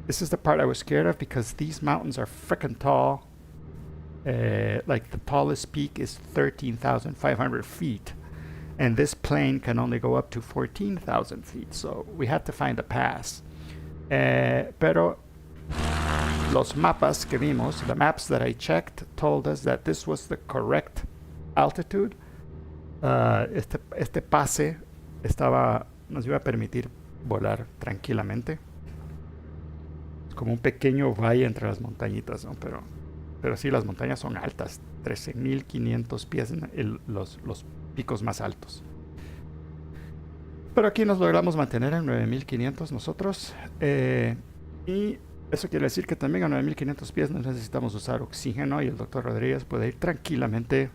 This is the part I was scared of because these mountains are freaking tall. Like the tallest peak is 13,500 feet. And this plane can only go up to 14,000 feet. So we had to find a pass. Pero los mapas que vimos, the maps that I checked, told us that this was the correct altitude. Este pase nos iba a permitir volar tranquilamente. Es como un pequeño valle entre las montañitas, ¿no? Pero sí, las montañas son altas, 13,500 pies en los picos más altos. Pero aquí nos logramos mantener en 9,500 nosotros. Y eso quiere decir que también a 9,500 pies no necesitamos usar oxígeno y el doctor Rodríguez puede ir tranquilamente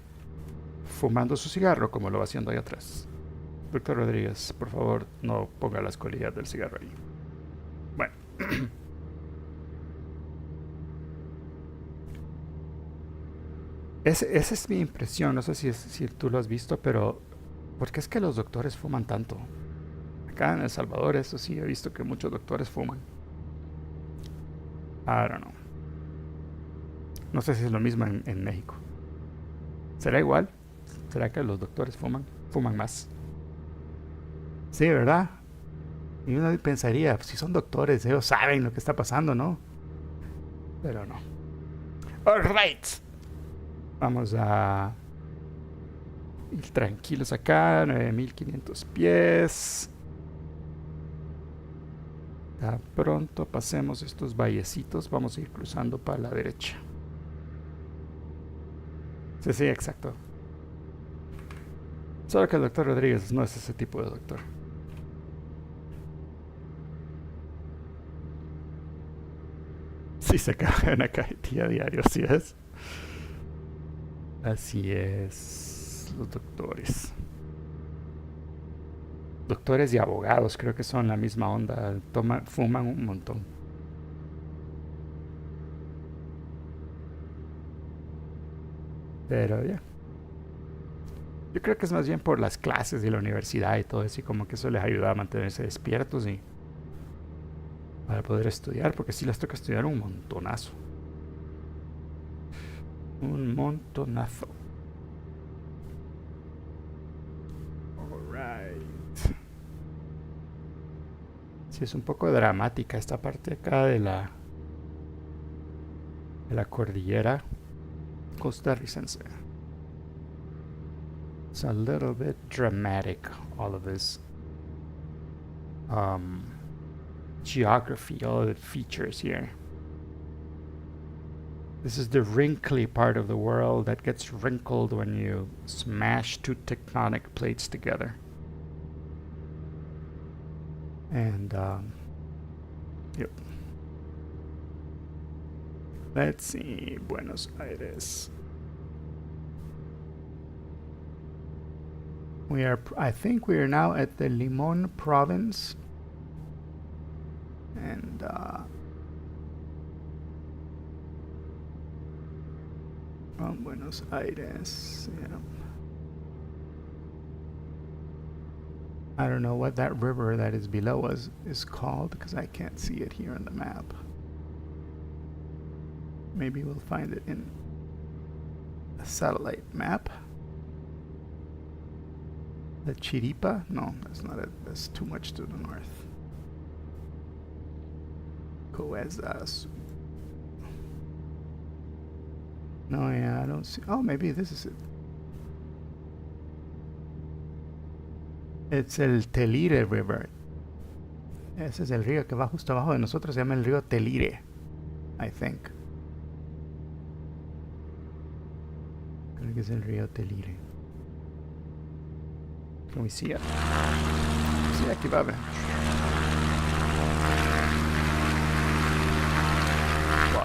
fumando su cigarro como lo va haciendo ahí atrás. Doctor Rodríguez, por favor, no ponga las colillas del cigarro ahí. Bueno. Esa es mi impresión, no sé si tú lo has visto, pero ¿por qué es que los doctores fuman tanto? Acá en El Salvador, eso sí, he visto que muchos doctores fuman. I don't know. No sé si es lo mismo en México. ¿Será igual? ¿Será que los doctores fuman más? Sí, ¿verdad? Y uno pensaría, si son doctores, ellos saben lo que está pasando, ¿no? Pero no. Alright. Vamos a ir tranquilos acá, 9,500 pies. Tan pronto pasemos estos vallecitos, vamos a ir cruzando para la derecha. Sí, exacto. Solo que el doctor Rodríguez no es ese tipo de doctor. Sí, se cae una cajetilla diario, así es. Así es, los doctores. Doctores y abogados creo que son la misma onda, fuman un montón. Pero ya. Yo creo que es más bien por las clases de la universidad y todo eso, y como que eso les ayuda a mantenerse despiertos y para poder estudiar, porque sí les toca estudiar un montonazo. Un montonazo. Alright. Sí, es un poco dramática esta parte acá de la cordillera costarricense. It's a little bit dramatic, all of this geography, all of the features here. This is the wrinkly part of the world that gets wrinkled when you smash two tectonic plates together. And, yep. Let's see, Buenos Aires. I think we are now at the Limón province. And, from Buenos Aires, yeah. I don't know what that river that is below us is called because I can't see it here on the map. Maybe we'll find it in a satellite map. The Chiripa? No, that's not it. That's too much to the north. Who is this? No, yeah, I don't see. Oh, maybe this is it. It's el Telire River. Ese es el río que va justo abajo de nosotros. Se llama el río Telire, I think. Creo que es el río Telire. Can we see it? Sí, aquí va a ver. Wow.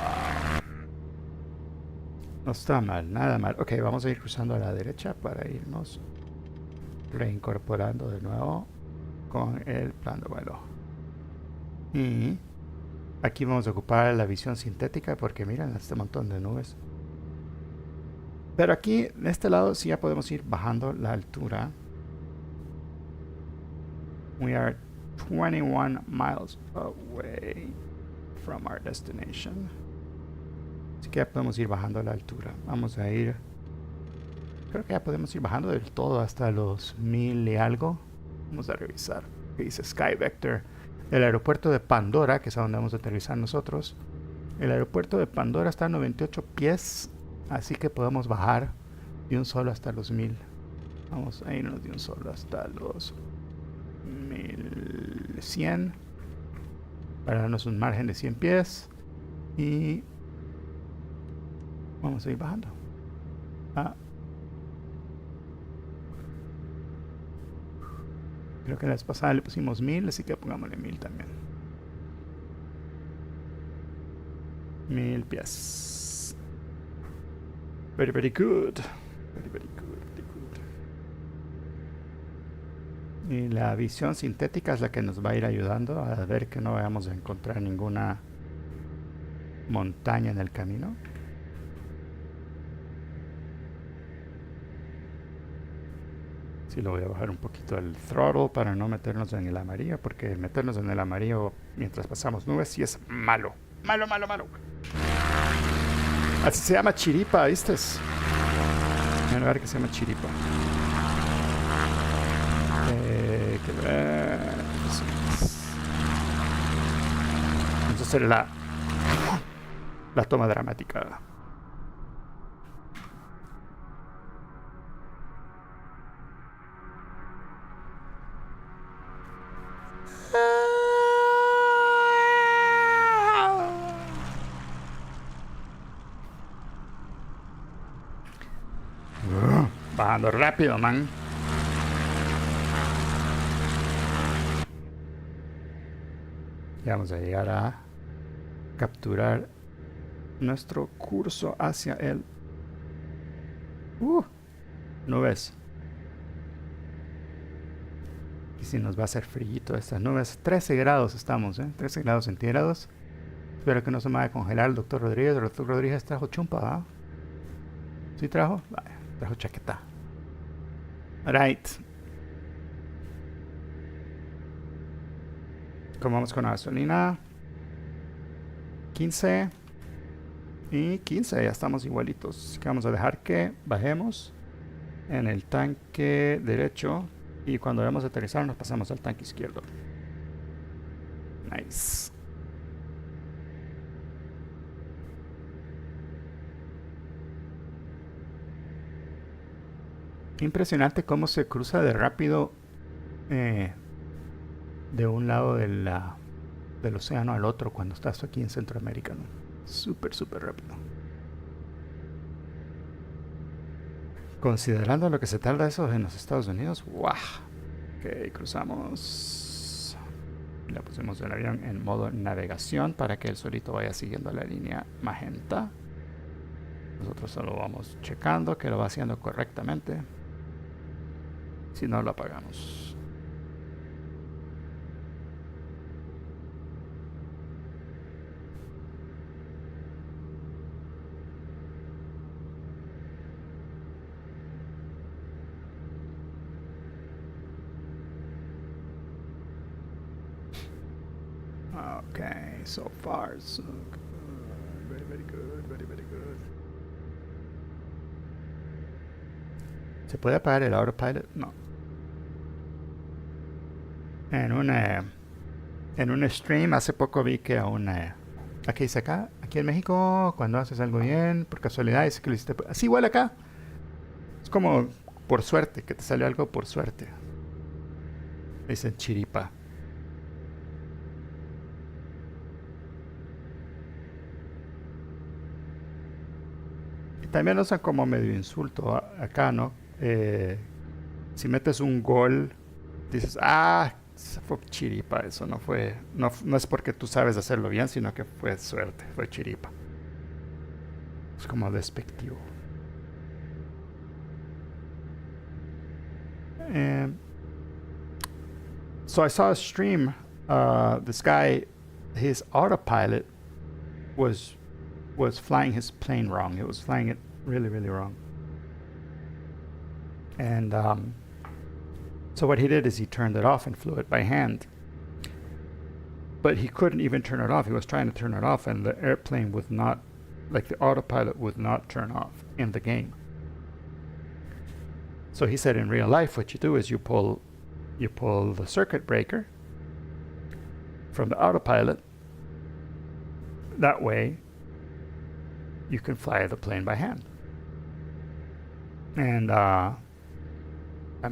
No está mal, nada mal. Ok, vamos a ir cruzando a la derecha para irnos reincorporando de nuevo con el plan de vuelo. Y aquí vamos a ocupar la visión sintética porque miren este montón de nubes. Pero aquí, de este lado, sí ya podemos ir bajando la altura. We are 21 miles away from our destination. Así que ya podemos ir bajando la altura. Vamos a ir... Creo que ya podemos ir bajando del todo hasta los 1000 y algo. Vamos a revisar. ¿Qué dice Sky Vector? El aeropuerto de Pandora, que es a donde vamos a aterrizar nosotros. El aeropuerto de Pandora está a 98 pies. Así que podemos bajar de un solo hasta los 1000. Vamos a irnos de un solo hasta los 1100. Para darnos un margen de 100 pies. Y vamos a ir bajando. Creo que la vez pasada le pusimos 1000, así que pongámosle 1000 también. 1000 pies. Very, very good. Very, very good, very good. Y la visión sintética es la que nos va a ir ayudando a ver que no vayamos a encontrar ninguna montaña en el camino. Sí, lo voy a bajar un poquito el throttle para no meternos en el amarillo, porque meternos en el amarillo mientras pasamos nubes sí es malo. Malo, malo, malo. Así se llama chiripa, ¿viste? Hay un lugar que se llama chiripa. Vamos a hacer la toma dramática. Bajando rápido, man. Ya vamos a llegar a capturar nuestro curso hacia el... nubes. Y si nos va a hacer frío estas nubes. 13 grados estamos, 13 grados centígrados. Espero que no se me vaya a congelar el doctor Rodríguez. El doctor Rodríguez trajo chumpa, ¿ah? ¿Sí trajo? Vaya, trajo chaqueta. Right. ¿Cómo vamos con la gasolina? 15. Y 15, ya estamos igualitos. Así que vamos a dejar que bajemos en el tanque derecho. Y cuando vayamos a aterrizar nos pasamos al tanque izquierdo. Nice. Impresionante cómo se cruza de rápido de un lado del océano al otro cuando estás aquí en Centroamérica, ¿no? Súper, súper rápido. Considerando lo que se tarda eso en los Estados Unidos, ¡guau! Ok, cruzamos. Le pusimos el avión en modo navegación para que él solito vaya siguiendo la línea magenta. Nosotros solo vamos checando que lo va haciendo correctamente. Si no, lo apagamos. Okay, so far so good. Very, very good, very, very good. ¿Se puede apagar el autopilot? No. En un stream hace poco vi que a un Aquí dice acá, aquí en México, cuando haces algo bien, por casualidad, es que lo hiciste. Así igual acá. Es como por suerte, que te salió algo por suerte. Dice chiripa. Y también lo usan como medio insulto acá, ¿no? Si metes un gol, dices, ah, fue chiripa, eso no fue, no es porque tú sabes hacerlo bien, sino que fue suerte, fue chiripa. Es como despectivo. So I saw a stream. This guy, his autopilot was flying his plane wrong. It was flying it really, really wrong. And so what he did is he turned it off and flew it by hand. But he couldn't even turn it off. He was trying to turn it off, and the airplane would not, like the autopilot would not turn off in the game. So he said in real life, what you do is you pull the circuit breaker from the autopilot. That way, you can fly the plane by hand. And that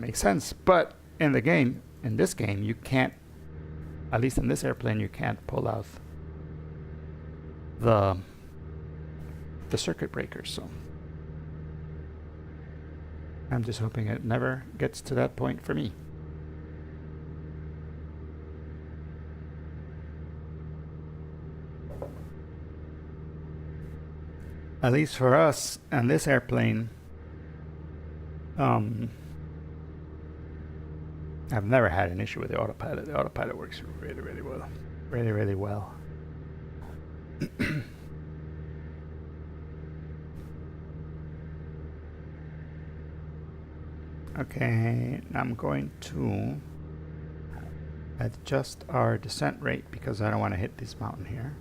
makes sense. But in this game, you can't, at least in this airplane, you can't pull out the circuit breakers. So I'm just hoping it never gets to that point for me. At least for us and this airplane, I've never had an issue with the autopilot. The autopilot works really, really well. Really, really well. Okay, I'm going to adjust our descent rate because I don't want to hit this mountain here.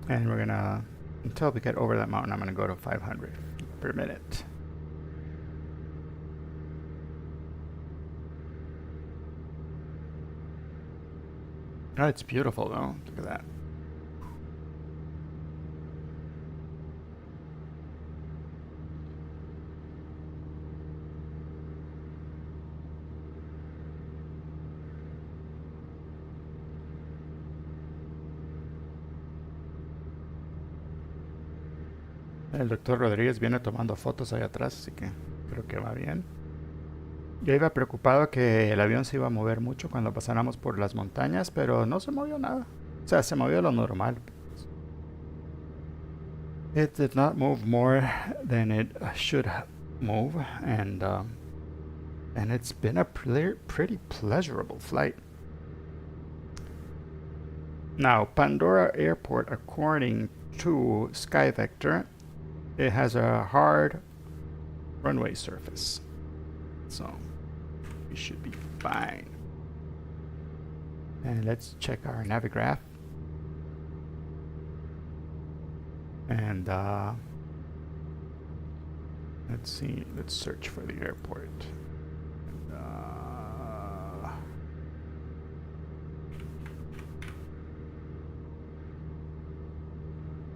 And we're gonna, until we get over that mountain, I'm gonna go to 500 feet per minute. Oh, it's beautiful though. Look at that. El doctor Rodríguez viene tomando fotos ahí atrás, así que creo que va bien. Yo iba preocupado que el avión se iba a mover mucho cuando pasáramos por las montañas, pero no se movió nada. O sea, se movió lo normal. It did not move more than it should move, and it's been a pretty pleasurable flight. Now, Pandora Airport, according to SkyVector, it has a hard runway surface, so we should be fine. And let's check our Navigraph. And let's see, let's search for the airport.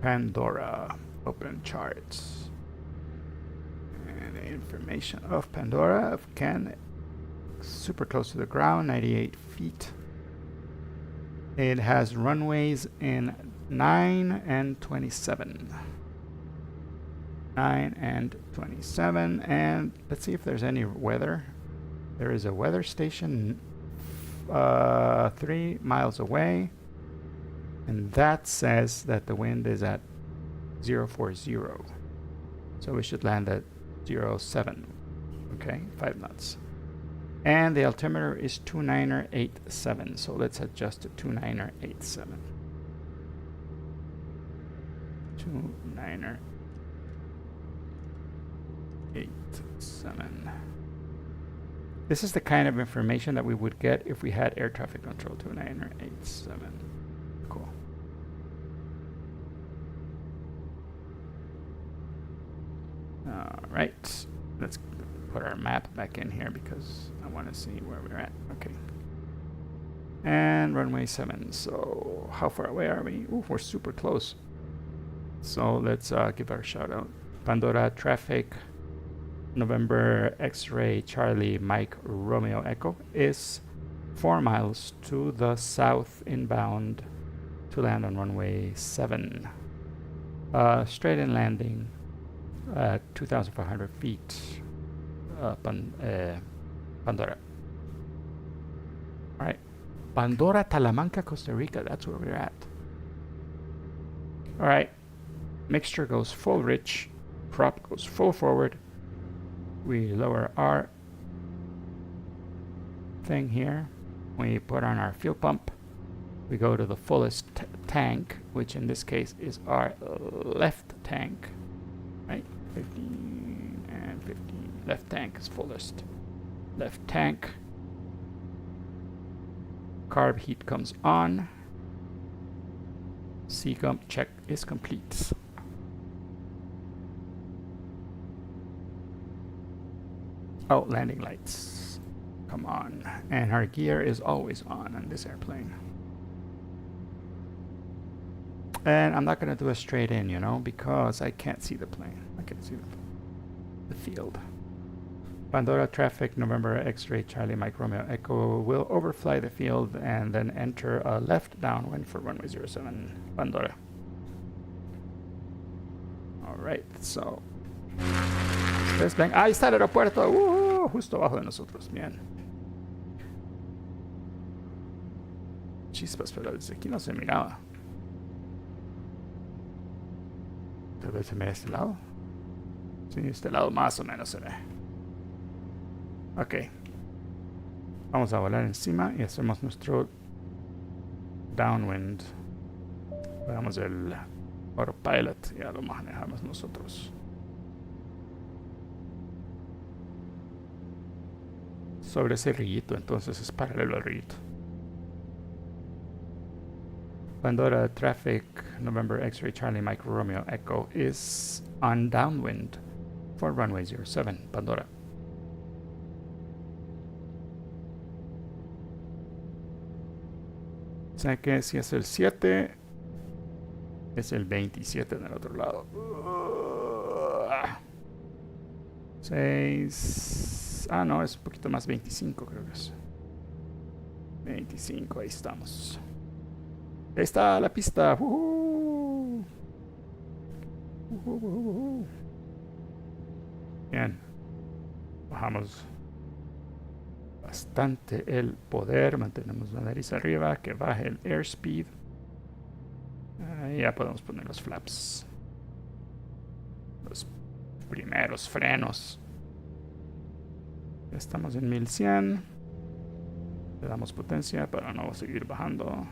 Pandora, open charts. And the information of Pandora, of Ken, super close to the ground, 98 feet. It has runways in 9 and 27. 9 and 27. And let's see if there's any weather. There is a weather station 3 miles away. And that says that the wind is at 040. So we should land at 07. Okay, 5 knots. And the altimeter is 2987. So let's adjust to 2987. 2987. This is the kind of information that we would get if we had air traffic control. 2987. Cool. All right, let's put our map back in here because I want to see where we're at. Okay. And runway 7. So how far away are we? Ooh, we're super close. So let's give our shout out. Pandora traffic, November X-ray Charlie Mike Romeo Echo is 4 miles to the south inbound to land on runway 7. Straight in landing at 2,500 feet. Pandora. Alright. Pandora, Talamanca, Costa Rica. That's where we're at. Alright. Mixture goes full rich. Prop goes full forward. We lower our thing here. We put on our fuel pump. We go to the fullest tank, which in this case is our left tank. Right? 15 and 15. Left tank is fullest. Left tank. Carb heat comes on. C-Gump check is complete. Oh, landing lights. Come on. And our gear is always on this airplane. And I'm not going to do a straight in, you know, because I can't see the plane. I can't see the field. Pandora traffic, November X-ray Charlie Mike Romeo Echo will overfly the field and then enter a left downwind for runway 07 Pandora. Alright, so ustedes ven, ahí está el aeropuerto, justo abajo de nosotros, bien. Chispas, pero desde aquí no se miraba. Tal vez se me ve este lado. Sí, este lado más o menos se ve. Ok. Vamos a volar encima y hacemos nuestro downwind. Veamos el autopilot, ya lo manejamos nosotros. Sobre ese rillito, entonces es paralelo al rillito. Pandora traffic, November X-ray Charlie Mike Romeo Echo is on downwind for runway 07 Pandora. O sea que si es el 7, es el 27 del otro lado. 6. Ah, no, es un poquito más, 25 creo que es. 25, ahí estamos. Ahí está la pista. Bien. Bajamos bastante el poder. Mantenemos la nariz arriba. Que baje el airspeed. Ahí ya podemos poner los flaps. Los primeros frenos. Ya estamos en 1100. Le damos potencia para no seguir bajando.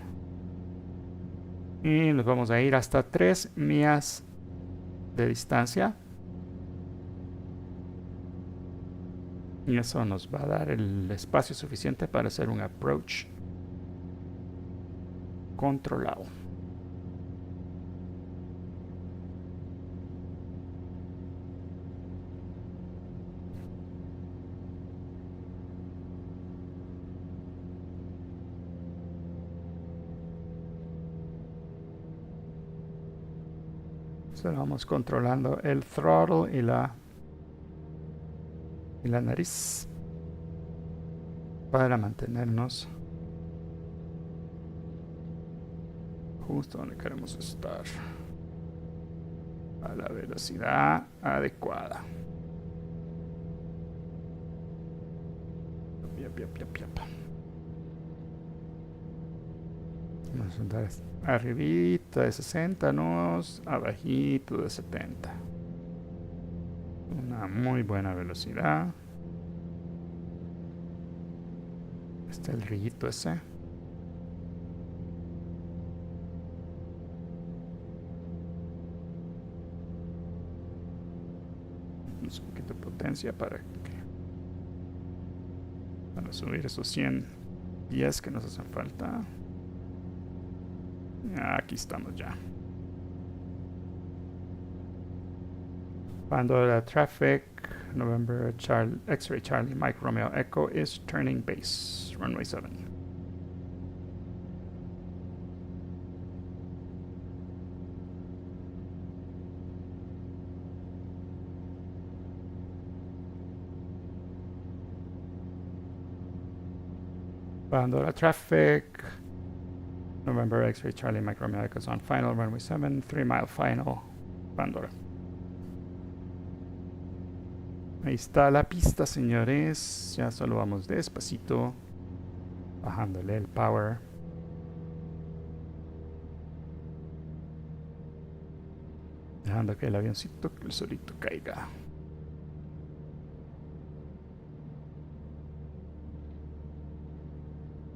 Y nos vamos a ir hasta 3 millas de distancia. Y eso nos va a dar el espacio suficiente para hacer un approach controlado. Vamos controlando el throttle y la nariz para mantenernos justo donde queremos estar a la velocidad adecuada. Yep. Vamos a andar arribita de 60 nos, abajito de 70. Una muy buena velocidad. Está el rillito ese. Un poquito de potencia para subir esos 100 pies que nos hacen falta. Aquí estamos ya. Pandora traffic, November X-ray Charlie Mike Romeo Echo is turning base, runway 7. Pandora traffic. November X-ray Charlie Mike Romeo Echoes on final runway 7, 3 mile final. Pandora. Ahí está la pista, señores. Ya solo vamos despacito, bajándole el power. Dejando que el avioncito solito caiga.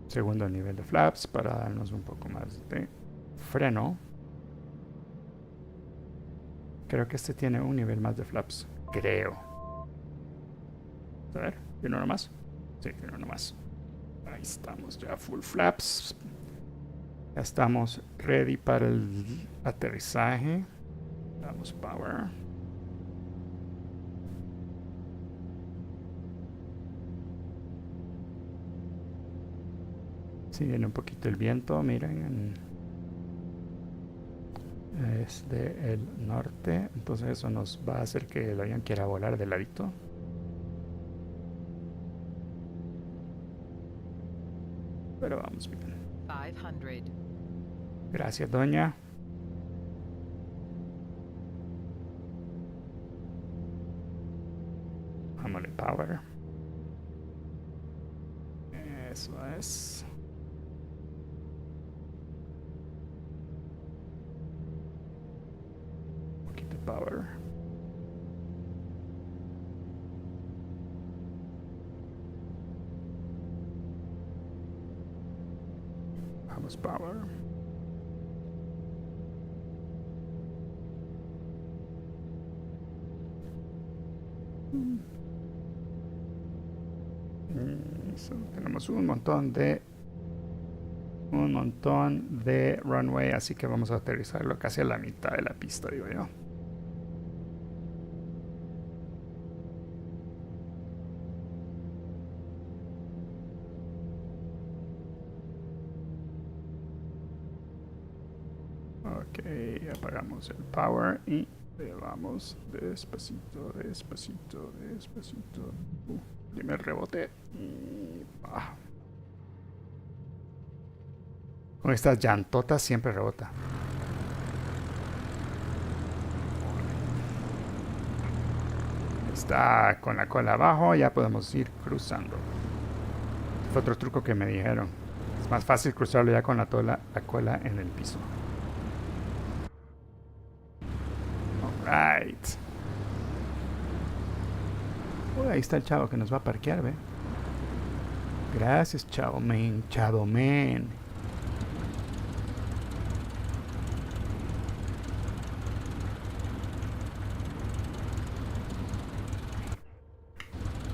Segundo nivel de flaps para darnos un poco más de freno. Creo que este tiene un nivel más de flaps. Creo. A ver, ¿tiene uno más? Sí, tiene uno más. Ahí estamos ya full flaps. Ya estamos ready para el aterrizaje. Damos power. Sí, viene un poquito el viento, miren. Es del norte, entonces eso nos va a hacer que el avión quiera volar de ladito. Pero vamos bien. 500. Gracias, doña. Vámonos power. Eso es. Un poquito de power. Vamos power. Eso, tenemos un montón de runway, así que vamos a aterrizarlo casi a la mitad de la pista, digo yo. Ok, apagamos el power y le vamos despacito, despacito, despacito. Primer rebote y con estas llantotas siempre rebota. Está con la cola abajo, ya podemos ir cruzando. Fue otro truco que me dijeron. Es más fácil cruzarlo ya con la cola en el piso. Alright. Uy, ahí está el chavo que nos va a parquear, ¿ve? Gracias, chavo man. Chavo man.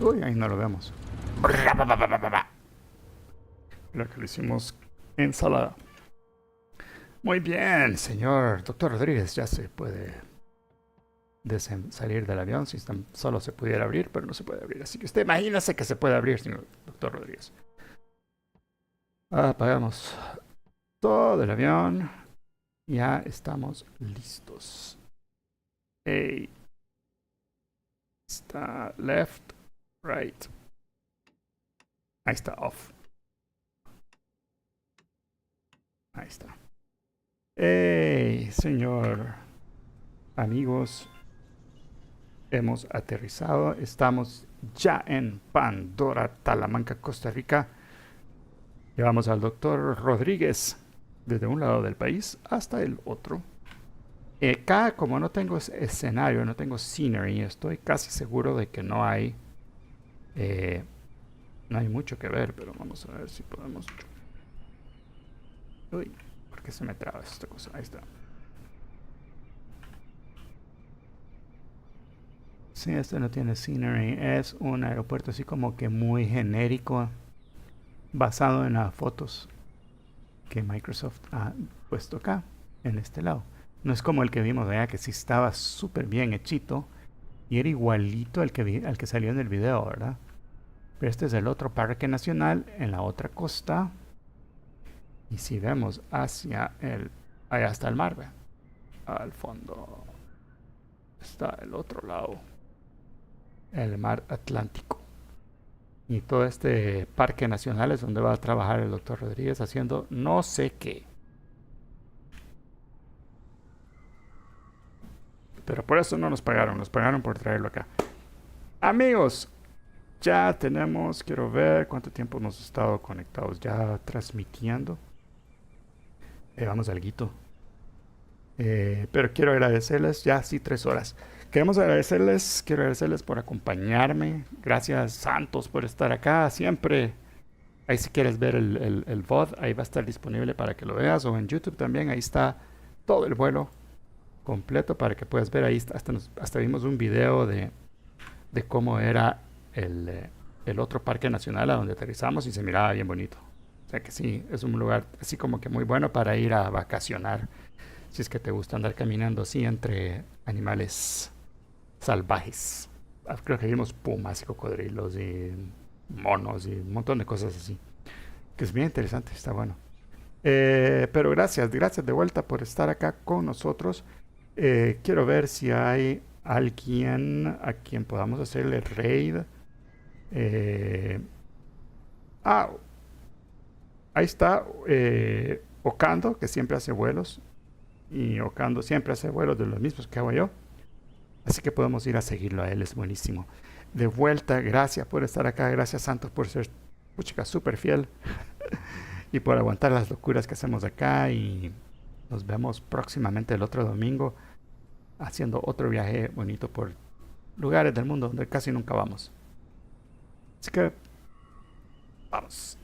Uy, ahí no lo vemos. Lo que lo hicimos ensalada. Muy bien, señor doctor Rodríguez. Ya se puede salir del avión. Si solo se pudiera abrir, pero no se puede abrir. Así que usted imagínese que se puede abrir, señor doctor Rodríguez. Apagamos todo el avión. Ya estamos listos. Hey. Está left, right. Ahí está, off. Ahí está. Hey, señor. Amigos. Hemos aterrizado. Estamos ya en Pandora, Talamanca, Costa Rica. Llevamos al doctor Rodríguez desde un lado del país hasta el otro. Acá, como no tengo escenario, no tengo scenery, estoy casi seguro de que no hay mucho que ver, pero vamos a ver si podemos. Uy, ¿por qué se me traba esta cosa? Ahí está. Sí, este no tiene scenery, es un aeropuerto así como que muy genérico, basado en las fotos que Microsoft ha puesto acá, en este lado. No es como el que vimos allá, que sí estaba súper bien hechito y era igualito al que salió en el video, ¿verdad? Pero este es el otro parque nacional en la otra costa. Y si vemos hacia allá está el mar, ¿ve? Al fondo está el otro lado, el mar Atlántico. Y todo este parque nacional es donde va a trabajar el doctor Rodríguez haciendo no sé qué. Pero por eso no nos pagaron por traerlo acá. Amigos, ya tenemos, quiero ver cuánto tiempo hemos estado conectados ya transmitiendo. Vamos alguito. Pero quiero agradecerles, ya sí, 3 horas. Quiero agradecerles por acompañarme. Gracias, Santos, por estar acá. Siempre, ahí si quieres ver el VOD, ahí va a estar disponible para que lo veas. O en YouTube también, ahí está todo el vuelo completo para que puedas ver. Ahí hasta vimos un video de cómo era el otro parque nacional a donde aterrizamos y se miraba bien bonito. O sea que sí, es un lugar así como que muy bueno para ir a vacacionar. Si es que te gusta andar caminando así entre animales salvajes. Creo que vimos pumas y cocodrilos y monos y un montón de cosas así. Que es bien interesante, está bueno. Pero gracias de vuelta por estar acá con nosotros. Quiero ver si hay alguien a quien podamos hacerle raid. Ah, ahí está Ocando, que siempre hace vuelos. Y Ocando siempre hace vuelos de los mismos que hago yo. Así que podemos ir a seguirlo a él, es buenísimo. De vuelta, gracias por estar acá. Gracias, Santos, por ser chica súper fiel. Y por aguantar las locuras que hacemos acá. Y nos vemos próximamente el otro domingo haciendo otro viaje bonito por lugares del mundo donde casi nunca vamos. Así que vamos.